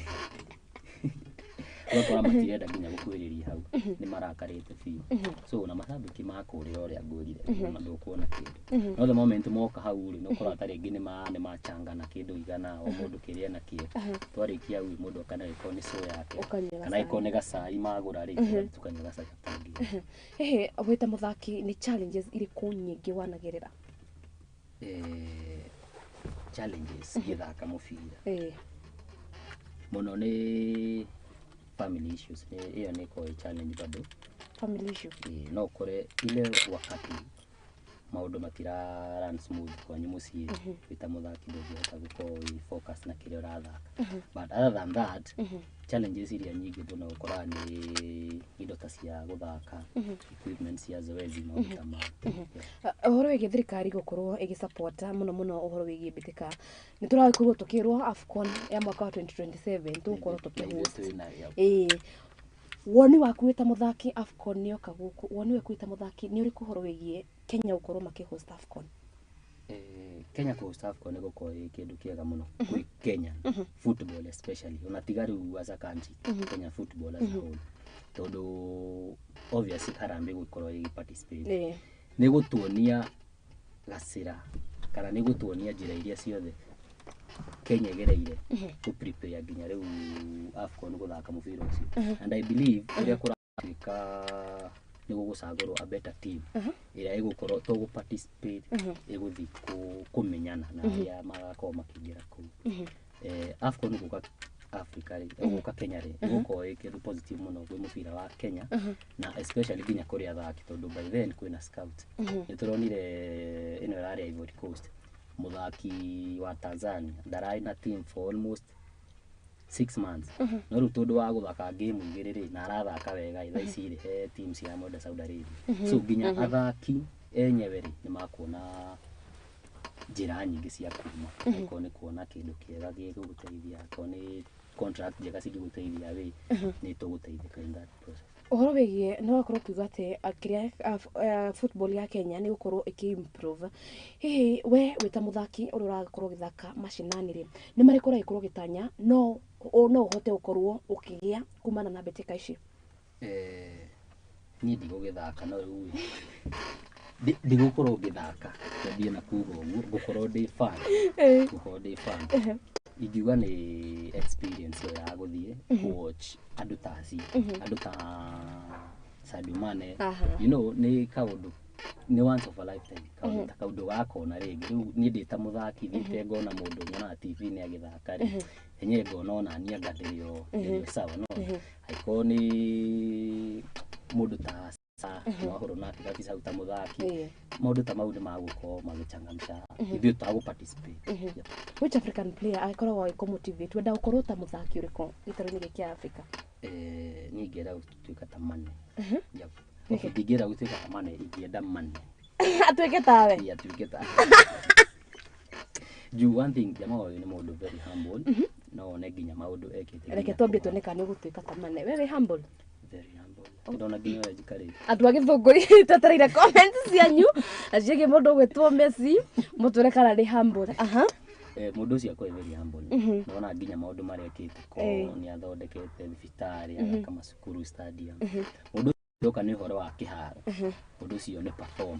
wakora matirenda ginya gukwiriria hau ni marakarite fi so na mashabiki makure uria ngurire na ndukuona kindu no the moment moka hau ri nokora atari ngi ni machangana kindu igana o mundu kiria na kio twarikia wi mundu kana ikoni so yake kana ikoni gacai magura ri tukanya gacai tangi hehe wita muthaki ni challenges iriku nyingi wanagerera challenges githaka mubira muno ni family issues hiyo ni kwa challenge bado family issue no kore ile wakati maundu matira run smooth kwa nyumuci wita muthaki ndio guko focus na kile rathaka but other than that challenges iria nyingi tuna ukora ni indo ta cia guthaka equipment cia zoezi maundu kama ohoro wigi thirikari gukorwo igi support muno ohoro wigi bitika ni turakorwo tukirwo AFCON ya mwaka wa 2027 tukorwo tukihost woni waku wita muthaki AFCON ni oka guku woni waku wita muthaki ni uri kuhoro wigie Kenya gukorwo makihost AFCON Kenya kuhost AFCON ni gukorwo kindu kiega muno kwi Kenya football especially unatigaru as a country Kenya football as a whole tondu obviously Harambee gukorwo participate ni gutuonia gacira kana ni gutuonia njira iria ciothe Kenya gereire ku prepare ginya riu AFCON guthaka mubira ucio and I believe uria kuratuika ni gugucagurwo a better team ira igukorwo to gu participate iguthi kumenyana na ya magako makingira ku AFCON guka Africa ri guka Kenya ri gukorwo ikindu positive muno gwi mubira wa Kenya na especially ginya kuri athaki tondu by then kwina scout ni turonire ino ya Ivory Coast muthaki wa Tanzania ndarai na team for almost 6 months no ru tondu wa guthaka game igiriri na arathaka wega itha iciri he team cia moda Saudi Arabia so ginya athaki enyewe ri ni makuona njira nyingi cia kuma ko ni kuona kindu kiega giguteithia ko ni contract njega cingiguteithia we ni tuguteithika in that process ohoro wigie no akorwo kuga ate akiria football ya Kenya ni gukorwo iki-improve hihi we wita muthaki uri urakorwo githaka mashinani ri ni marikora ikorwo gitanya no uhote gukorwo ukigia kumana na betika ici ni ndigo githaka no riu ndigũkorwo ngĩthaka ndĩ na kuga ũguo ngũkorwo ndĩ fan ngũkorwo ndĩ fan ingiuga nĩ experience ya gũthiĩ watch andũ ta aci andũ ta Sadio Mane you know nĩ kaũndũ nĩ once of a lifetime kaũndũ gakona rĩngĩ rĩu niĩ ndĩ ta mũthaki thiĩte ngona mũndũ nyona TV nĩ agĩthaka rĩ enye ngona ona niĩ ngathĩrio sawa no aiko nĩ mũndũ ta mahoro na kabisa uta muthaki maundu ta mau ni maguko magichangamsha ithu tagu participate which African player akoragwo iko motivate wenda ukorwo ta muthaki uriko gitaro-ini giki Africa ni ngera gutuika ta Mane ndingera gutuika ta Mane ingienda Mane atuike tawe atuike ta Ju one thing jamaa huyu ni mundu very humble. No neginya maundu ekite. Reke twambie tuoneka ni gutuika tamane. Very humble. Very humble. Ndona nginya wewe jikari. Andu agithunguri tatarire comments cianyu. Aciege mundu gwetwo Messi, mutwire kana ni humble. Aha. Mundu ucio akoi very humble. Ndona nginya maundu maria ekite ko ni athondekete thibitari kama cukuru stadium. Mundu ndoka ni horo wa kiharo. Mundu ucio ni perform.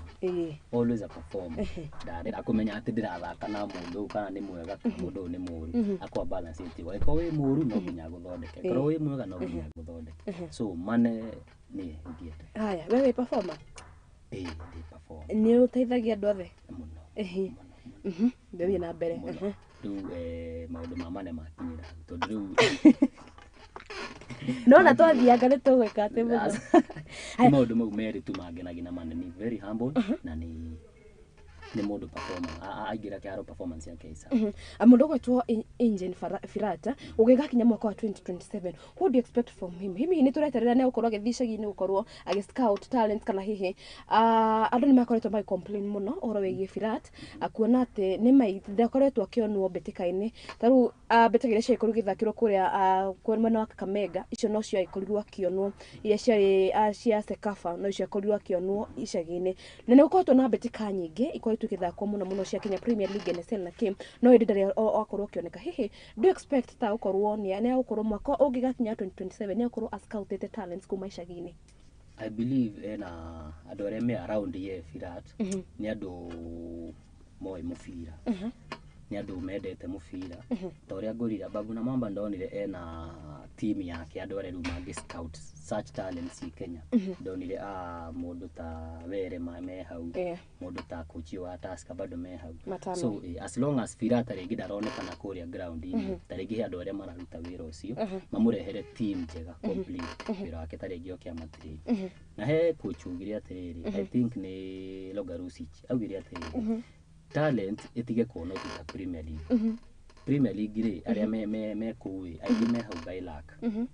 Always a perform. Ndare akumenya ati ndirathaka na mundu kana ni mwega mundu ni muru. Akwa balance iti wa ko wi muru no nginya guthondeke. Koro wi mwega no nginya guthondeke. So mane ni ngiete. Haya, wewe performer. Ndi perform. Ni uteithagia andu othe. Ndio na mbere. Riu maundu ma mane makinyira. Tondu riu no na twathiaga nĩ tũgwĩka atĩ mũno. Maũndũ mau merĩ tu mangenagia na mane ni very humble na ni mundu performance aingira kĩharo performance yake isa. Mundu gwetwo Engine Firata ũgĩgakinya mwaka wa 2027, what do you expect from him? Hihi nĩ tũreterera nĩ gũkorwo agĩthiĩ icagi-inĩ gũkorwo scout talent kana hihi andũ nĩ makoretwo magĩ complain mũno ũhoro wĩgiĩ Firat akuona atĩ nĩ ndakoretwo akĩonwo mbĩtĩka-inĩ. Tarĩu mbĩtĩka iria ciakorirwo igĩthakĩrwo kũrĩa mwena wa Kakamega icio no cio akorirwo akĩonwo, iria ciarĩ cia Sekafa no icio akorirwo akĩonwo icagi-inĩ. Na nĩ gũkoretwo na mbĩtĩka nyingĩ ikoretwo igĩthakwo mũno cia Kenya Premier League, NSL na Kim, no hĩndĩ ndarĩ akorwo akĩoneka. Hihi do you expect ta gũkorwo nĩ agũkorwo mwaka ũngĩgakinya 2027 nĩ agũkorwo scoutete talents kuma icagi-inĩ? I believe andũ arĩa me around ye Firat nĩ andũ moĩ mũbira, nĩ andũ mendete mũbira. Ta ũrĩa ngũrira Babu na Mamba ndonire team yake andũ arĩa rĩu mangĩ scout such talents in Kenya. Ndonire mũndũ ta Were me hau, mũndũ ta Kochi wa Tusker bado me hau. So as long as Firat rĩngĩ ndaronekana kũrĩa ground-inĩ, ta rĩngĩ andũ arĩa mararuta wĩra ũcio mamũrehere team njega complete wĩra wake ta rĩngĩ oke amatirĩ. Na he coach ugire atĩrĩrĩ, I think nĩ Logarusic augire atĩrĩrĩ, talent itige kuona ta Premier League. Premier League rĩ arĩa me kũĩ aingĩ me hau by luck,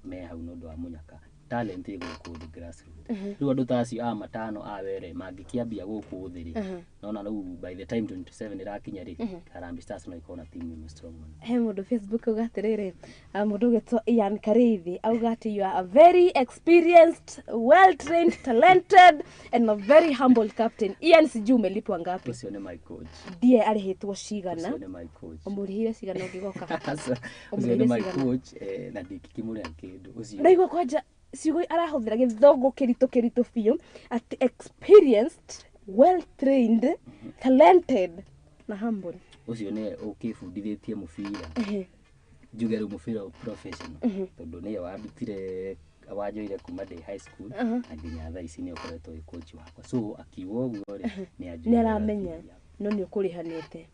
me hau no ndwa munyaka. Talent ĩgũkũ the grassroots. Rĩu andũ ta acio matano Were mangĩkĩambia gũkũ thĩ rĩ, nona rĩu by the time 27 ĩrakinya rĩ, Harambee Stars no ĩkorwo na team ĩmwe strong mũno. He mũndũ Facebook uga atĩrĩrĩ, mũndũ ũgĩtwo Ian Karithi auga atĩ you are a very experienced, well trained, talented and a very humble captain. Ian, sijui umelipwa ngapi? Ucio nĩ my coach. Ndiye arĩhĩtwo cigana? Ucio nĩ my coach. Ũmũrĩhire cigana ũngĩgoka? Ucio nĩ my coach na ndikĩmũrĩa kĩndũ ucio. Ndaigua kwanja ciugo arahũthĩra gĩthongo kĩritũ biũ at experienced, well trained, talented na humble. Ucio nĩ ũkĩbundithĩtie mũbira. Njuge rĩu mũbira professional tondũ nĩye wandutire wanjoire kuma ndĩ high school na nginya thaa ici nĩ ũkoretwo wĩ coach wakwa. So akiuga ũguo rĩ nĩ aramenya no nĩ ũkũrĩhanĩte.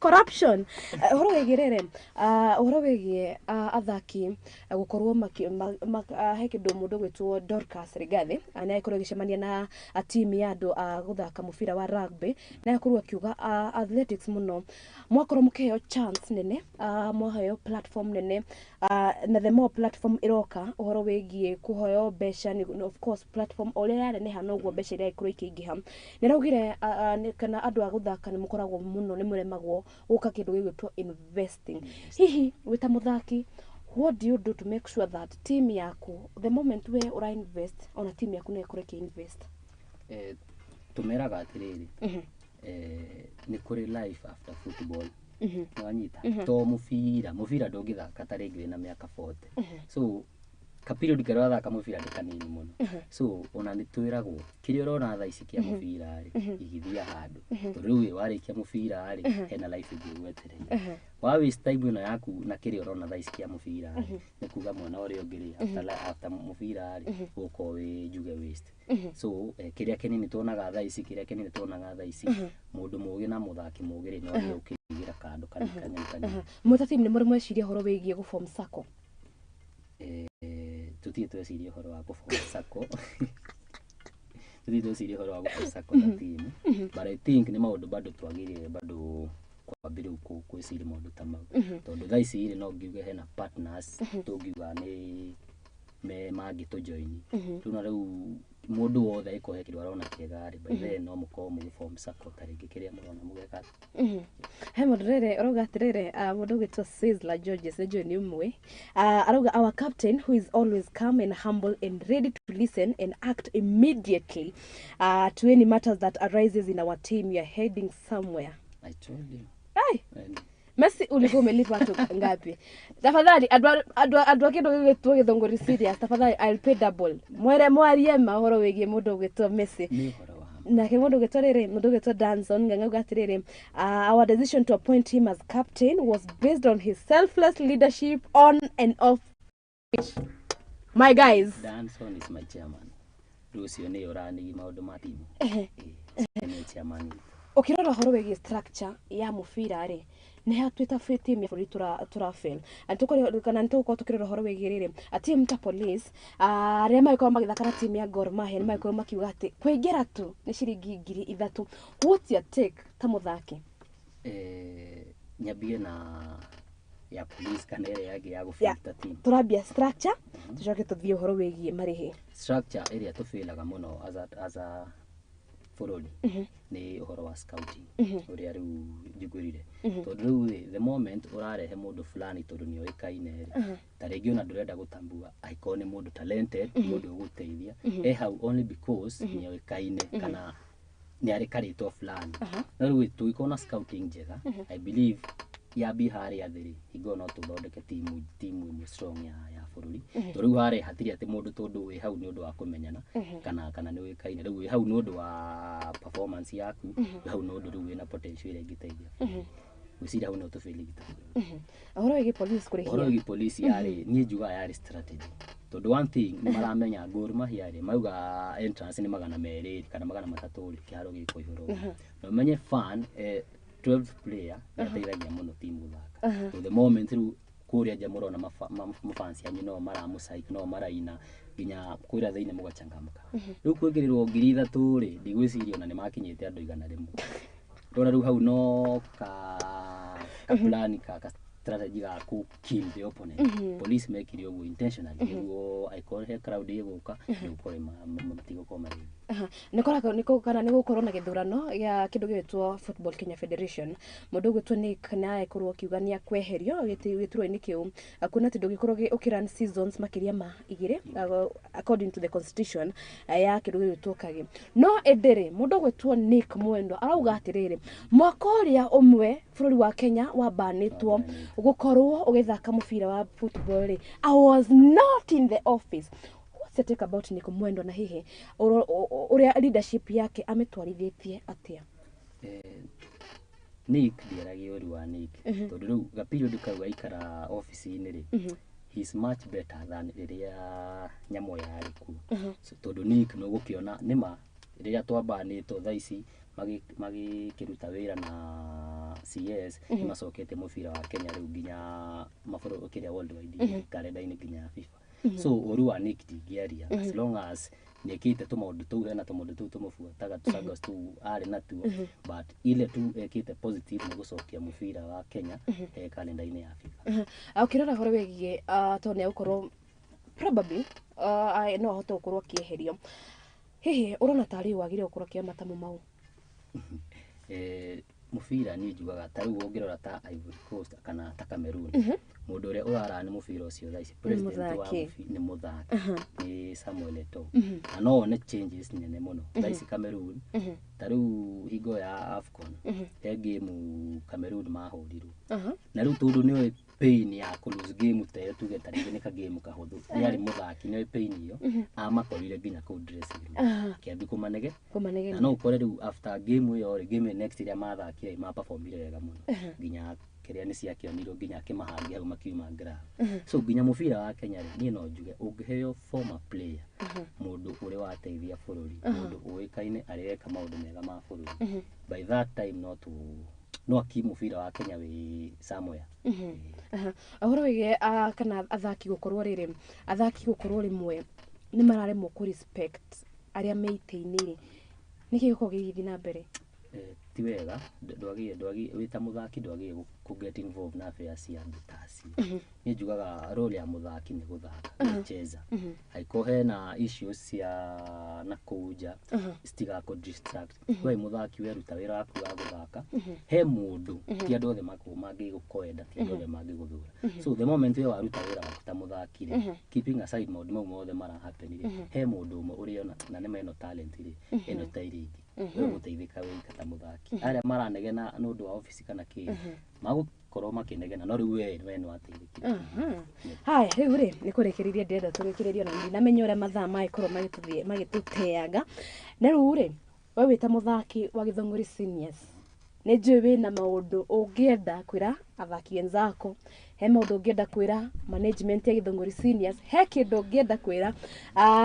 Corruption uhoro wĩgiĩ uhoro wĩgiĩ athaki gũkorwo he kĩndũ mũndũ gwĩtwo Dorcas Rigathi nĩ akorwo agĩcemania na team ya andũ a gũthaka mũbira wa rugby na akorwo akiuga athletics mũno mwakorwo mũkĩheo chance nene, mwaheo platform nene, na the more platform iroka uhoro wĩgiĩ kũheo mbeca, of course platform ũrĩa yaneneha noguo mbeca iria ikorwo ikĩingĩha. Nĩ raugire kana andũ a gũthaka nĩ mũkoragwo mũno nĩ mũremagwo gũka kĩndũ gĩgwĩtwo investing. Hihi wĩta mũthaki, what do you do to make sure that team yaku the moment we ura invest ona team yaku nĩ ĩkorwo ĩkĩ-invest? Tumeraga atĩrĩrĩ, nĩ kũrĩ life after football. Wanyita to mũbira ndũngĩthaka ta rĩngĩ na mĩaka 40. So kapiriod karĩa wathaka mũbira nĩ kanini mũno. So ona nĩ twĩragwo kĩrĩa ũrona thaa ici kĩa mũbira rĩ igithia handũ. Rĩu warĩkia mũbira rĩ hena life ĩngĩ ũgwetereire. Wa waste time ĩno yaku na kĩrĩa ũrona thaa ici kĩa mũbira rĩ nĩ kuga mwana ũrĩa ũngĩ rĩ after mũbira rĩ gũkorwo wĩ njuge waste. So kĩrĩa kĩnini tuonaga thaa ici, kĩrĩa kĩnini tuonaga thaa ici, mũndũ mũgĩ na mũthaki mũgĩ rĩ no rĩo ũkĩgira kando kanini. Mũta team nĩ mũrĩ mweciria ũhoro wĩgiĩ gũform sacco? Tutie twecirie ũhoro wa gũform sacco. Tutie twecirie ũhoro wa gũform sacco na team. But I think nĩ maũndũ bado twagĩrĩire bado kwambĩrĩria gwĩciria maũndũ ta mau. Tondũ thaa ici rĩ no ngiuge hena partners tũngiuga nĩ mangĩ tũjoini. Rĩu mundu wothe ikohe kindu arona kiega ri by then no muko mu form support tariki kiria murona mugeka he mundu rere aroga atirire mundu gitwa Sizzla Georges nejo ni umwe aroga our captain who is always calm and humble and ready to listen and act immediately to any matters that arises in our team. You are heading somewhere. I told you. Messi ulikuwa umelipa watu ngapi? Tafadhali adwa kidogo gitwa githongori serious. Tafadhali I'll pay double. Mwere mwarie mahoro wegie mundu gitwa Messi. Na ke mundu gitwa rere mundu gitwa Danson nganga gatirire our decision to appoint him as captain was based on his selfless leadership on and off pitch. My guys, Danson is my chairman. Lucio ni orani maundu ma timu. Ni chairman. Ukirora horo wegie structure ya mufira ri ni hatwita fiti mi furi tura fail antukore kana ntuko tukirora horo wegirire ati mta police rema iko magithakara team ya Gor Mahia ni maiko makiuga ati kwegera tu ni ciringi 3,000. What's your take ta muthaki? Nyabie na ya police kana ere yake ya gufita team turabia structure tucoke tuthie horo wegie marihe structure area tufilaga muno as a forward ni uhoro wa scouting uria riu njugurire tondu riu the moment urarehe mundu fulani tondu ni oikaine tarigi ona ndurenda gutambua aiko ni mundu talented mundu uguteithia how only because ni oikaine kana ni ari karito fulani na riu tuikona scouting njega I believe ya bihari ya thiri igona tuthondeke timu mu strong ya foruri riu hari hatiri ati mundu tondu wi hau ni undu wa kumenyana kana ni wikaine riu hau ni undu wa performance yaku hau ni undu riu wina potential ile ngiteithia usira hau no tufili gita ahoro igi police kuri ahoro igi police yari ni juga yari strategy tondu one thing maramenya Gor Mahia ri mauga entrance ni 200 kana 300 kiharo giko ihoro no menye fan 12 player yateithagia muno timu thaka to the moment through kuria jamuro na mafansi yanyu no maramusaik no maraina ginya kuria thiine mugachangamka riu kwigiriirwo 3,000 ri ndigwiciria ona ni makinyite andu 100 rora riu hau no ka plan ka strategy ga ku kill the opponent police make it over intentionally niguo I he crowd iguka nukore matigo koma niko kana nigukorwo na githurano ya kindu gitwo Football Kenya Federation mundu gwitwo Nick nae kurwo kiugania kweherio gituro-ini kiu akuna tindu gikorwo ukiran seasons makiria ma 2 according to the constitution ya kindu gitwo kagi no edere mundu gwitwo Nick Mwendo arauga atiriri mwaka uria umwe bururi wa Kenya wa banitwo gukorwo ugithaka mubira wa football I was not in the office. What's your take about Nick Mwendo na hihi uria leadership yake ametwarithitie atia? Nick ndiaragi uri wa Nick tondu riu ga period kau aikara office-ini ri he's much better than iria nyamo yari ku so tondu Nick no gukiona nima iria twabanitwo thaici magikiruta wira na CS macokete mubira wa Kenya riu ginya maburu kiria worldwide kalenda-ini ginya FIFA so uru wa Nick ndigiaria as long as nekite tu maundu tu hena tu maundu tu tumufuataga tusaga tu ari na tu but ile tu ekite positive na gucokia mubira wa Kenya kalenda-ini ya FIFA ukirora horo wegie tone ukorwo probably no hoto ukorwo kieherio hihi urona tari wagire ukorwo kia matamu mau mubira ni njugaga taru ungirora ta Ivory Coast kana ta Cameroon mundu uria urarani mubira ucio thaici president wa ni muthaki ni Samuel Eto'o na no one changes nene muno thaici Cameroon taru higo ya AFCON game Cameroon mahurirwo na riu tondu ni pain ya ku lose game te tuge tarige ni ka game kahuthu ni ari muthaki ni pain iyo amakorire ginya ku dressing room kiambi kumanege na no ukore riu after game iyo ri game next iria mathakire ma performire wega muno ginya kiria ni cia kioniro ginya kimahangia au makiuma gra so ginya mubira wa Kenya ni no njuge ungiheo former player mundu uri wateithia bururi mundu uikaine areka maundu mega ma bururi by that time no akimubira wa Kenya wi somewhere ahoro wige kana athaki gukorwo riri athaki gukorwo rimwe ni mararemwo ku respect aria meiteini niki giko gigithi na mbere ti wega ndwagi wita muthaki ndwagi ku get involved na affairs ya bitasi ni jugaga role ya muthaki ni guthaka cheza haiko hena issues ya nakuja stiga ko distract we muthaki we ruta wira waku wa guthaka he mundu ti andu othe magi gukoenda ti andu othe magi guthura so the moment we waruta wira waku ta muthaki keeping aside maundu mau mothe mara happen he mundu umwe uri ona na ne meno talent ri eno tairi we guteithika we kata muthaki aria maranegena no ndu wa office kana ki magukorwo makinegena no riu we no ateithikire haya riu ri ni kurekeriria ndenda tugikiririo na ndinamenya uria mathaa maikorwo magituteaga na riu ri we wita muthaki wa Githongori Seniors ni njui na maundu ungienda kwira athaki wenzako he maundu ungienda kwira management ya Githongori Seniors he kindu ungienda kwira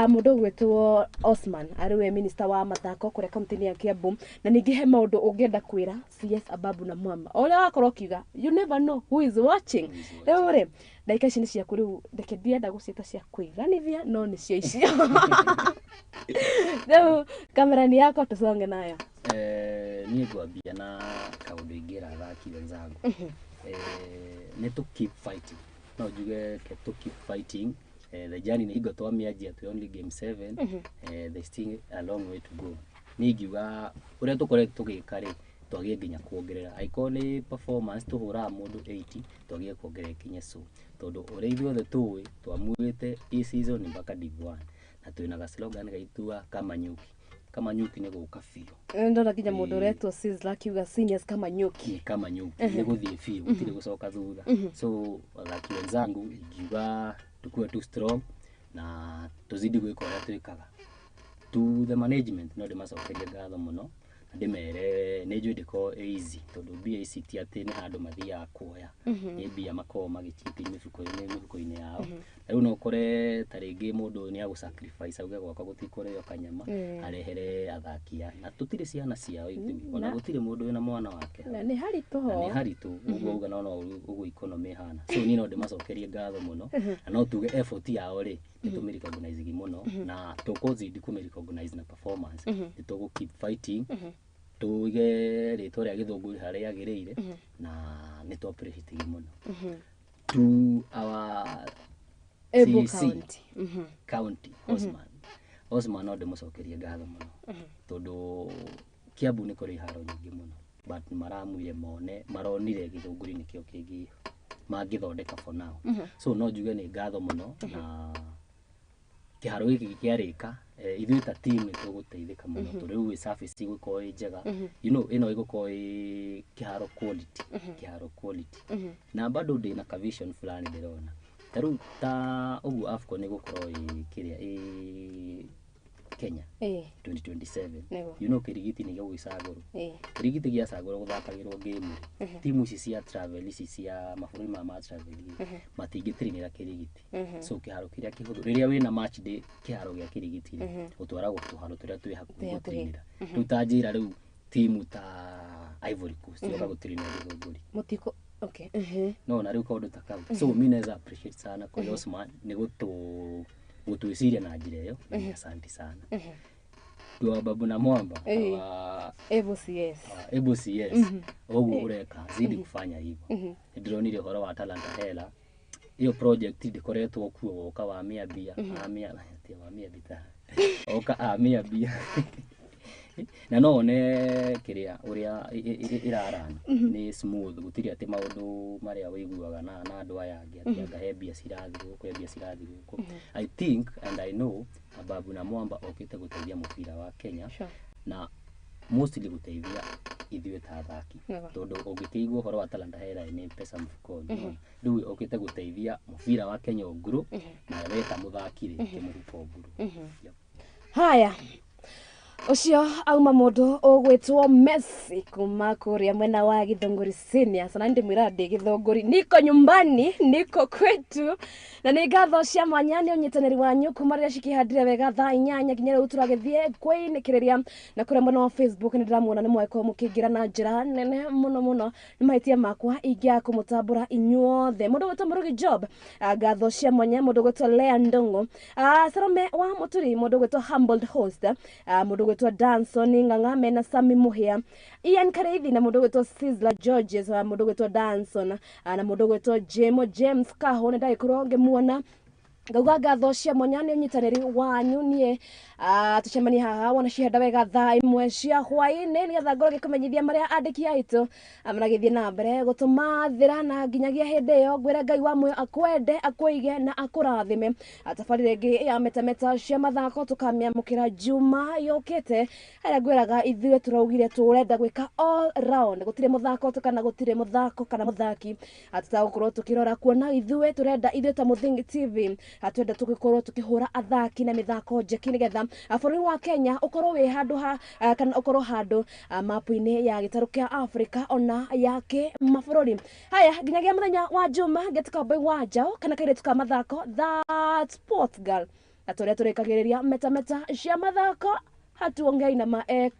mundu gwetwo Osman ariwe minister wa mathako kure kaunti ya Kiambu na ningi he maundu ungienda kwira CS Ababu na Mwamba oria wakorwo kiuga you never know who is watching riu ri ndaika ici ni cia kuriu ndeke ndienda guciita cia kwiganithia no ni cio icio riu kamera ni yako tusonge nayo ni ngwambia na kaundu ingira athaki wenzangu ni to keep fighting no juge ke to keep fighting the journey ni igotwa miaji at only game 7 they still a long way to go ni ngiuga uria tukore tugikari twagie nginya kuongerera aiko ni performance tuhura mundu 80 twagie kuongerera kinye so tondu uria ithuothe tuwi twamwite i season mpaka Div 1 na twina ga slogan gaitua kama nyuki ni guka fiyo ndona kinya mundu uretwo Sizzla kiuga Seniors kama nyuki ni guthie fiyo gutire gucoka thutha so athaki wenzangu ingiuga tukue too strong na tuzidi gwika uria twikaga to the management no ndimacokeria ngatho muno ndimere ni njui ndiko easy tondu BAC ti ati ni handu mathia kuoya ni bia makoo magichiti mifuko-ini yao riu no kore taringi mundu ni agu sacrifice auge gwakwa gutikoreo kanyama arehere athaki na tutire ciana ciao ona gutire mundu wina mwana wake na ni haritu uguo uga no uguo economy hana so ni no ndimacokerie ngatho muno na no tuge effort yao ri nitumiri recognize muno na tukozidi kumirecognize na performance nitugu keep fighting tuige ritwa ria Githunguri haria agirire na nitu appreciate muno to our county Osman no ndimucokerie ngatho muno tondu Kiambu ni kuri haro nyingi muno but maramwire maronire Githunguri nikio kingi mangithondeka for now so no njuge ni ngatho muno na kiharo giki kiarika ithuĩ ta team nĩ tũgũteithĩka mũno tondũ rĩu surface igũkorwo ĩ njega you know ĩno ĩgũkorwo ĩ kĩharo quality na bado ndĩna ka vision fulani ndĩrona tarĩu ta ũguo AFCON ĩgũkorwo ĩ kĩrĩa ĩ Kenya 2027 you know kĩrigiti nĩ gĩgũgĩcagũrwo kĩrigiti gĩacagũrwo gũthakagĩrwo game timu ici cia travel ici cia mabũrũri ma travel matingĩtirinĩra kĩrigiti so kĩharo kĩrĩa kĩhũthũ rĩrĩa wĩna match day kĩharo gĩa kĩrigiti ũtwaragwo tũharo tũrĩa twĩ hakuhĩ gũtirinĩra rĩu ta njĩra rĩu timu ta Ivory Coast yoka gũtirinĩra Githunguri mutiko no na rĩu kaũndũ ta kau so mimi naweza appreciate sana kwa Osman nĩ gũtwĩciria na njĩra ĩyo na asante sana kwa Babu na Mwamba Ebo CS oguo ureka zidi kufanya hivyo ndironire horo wa talanta hela hiyo project ndikoretwo kuo woka wa mia bia bita oka mia bia na no ne kiria uria irarana ni smooth gutiri ati maundu maria wiguaga na andu aya angi ati ngahe bia cirathiru ko I think and I know Babu na Mwamba okite guteithia mupira wa Kenya na mostly guteithia ithuĩ ta athaki tondu ungĩkĩigua horo wa talanta hera ni pesa mfukoni riu okite guteithia mupira wa Kenya nguru na weta muthakire kimuhuko nguru haya ucio auma mundu ugwitwo Messi kuma kuria mwena wa Githunguri Seniors na ndimwira ndi Githunguri niko nyumbani niko kwetu na ni ngatho cia mwanya ni unyitaniri wanyu kuma riria cikihandire wega thaa 8 nginya riu turagithie kwinikireria na kuria mwena wa Facebook ni ndiramuona ni mweko mukingira na njira nene muno ni mahitia makwa ingia kumutambura inyuothe mundu gwitwo Murugi Job ngatho cia mwanya mundu gwitwo Lea Ndongo Salome wa Muturi mundu gwitwo Humbled Host mundu gwetwa Danson Nganga mena Sami Muhia, Ian Kareithi na mundu gwetwa Sizzla Georges wa mundu gwetwa Danson na mundu gwetwa James Kaho ne dai kuronge muona Gauga ngatho cia monyane unyitaniri wanyu nie tucemani haha wana cihenda wega thaa imwe cia hwaini nigetha ngoro gikumenyithia maria andiki aitu amaragithie na mbere gutuma thira na nginyagia hindi iyo ngwire Ngai wa muoyo akwende akuige na akurathime atabarire ngi ya metameta cia mathako tukamia mukira juma yokete aria ngwiraga ithue turaugire turenda gwika all round gutire muthako tukana gutire muthako kana muthaki atutagukorwo tukirora kuona ithue turenda ithue ta Muthingi TV atwenda tugikorwo tukihura athaki na mithako njeki nigetha bũrũri wa Kenya ukorwo wi handu ha kana ukorwo handu mapu-ini ya gitaru kia Africa ona yake mabũrũri haya nginyagia muthenya wa juma getuka boy wa jao kana kaire tuka mathako that sport girl atũria turikagiriria metameta cia mathako hatuongei na ma ex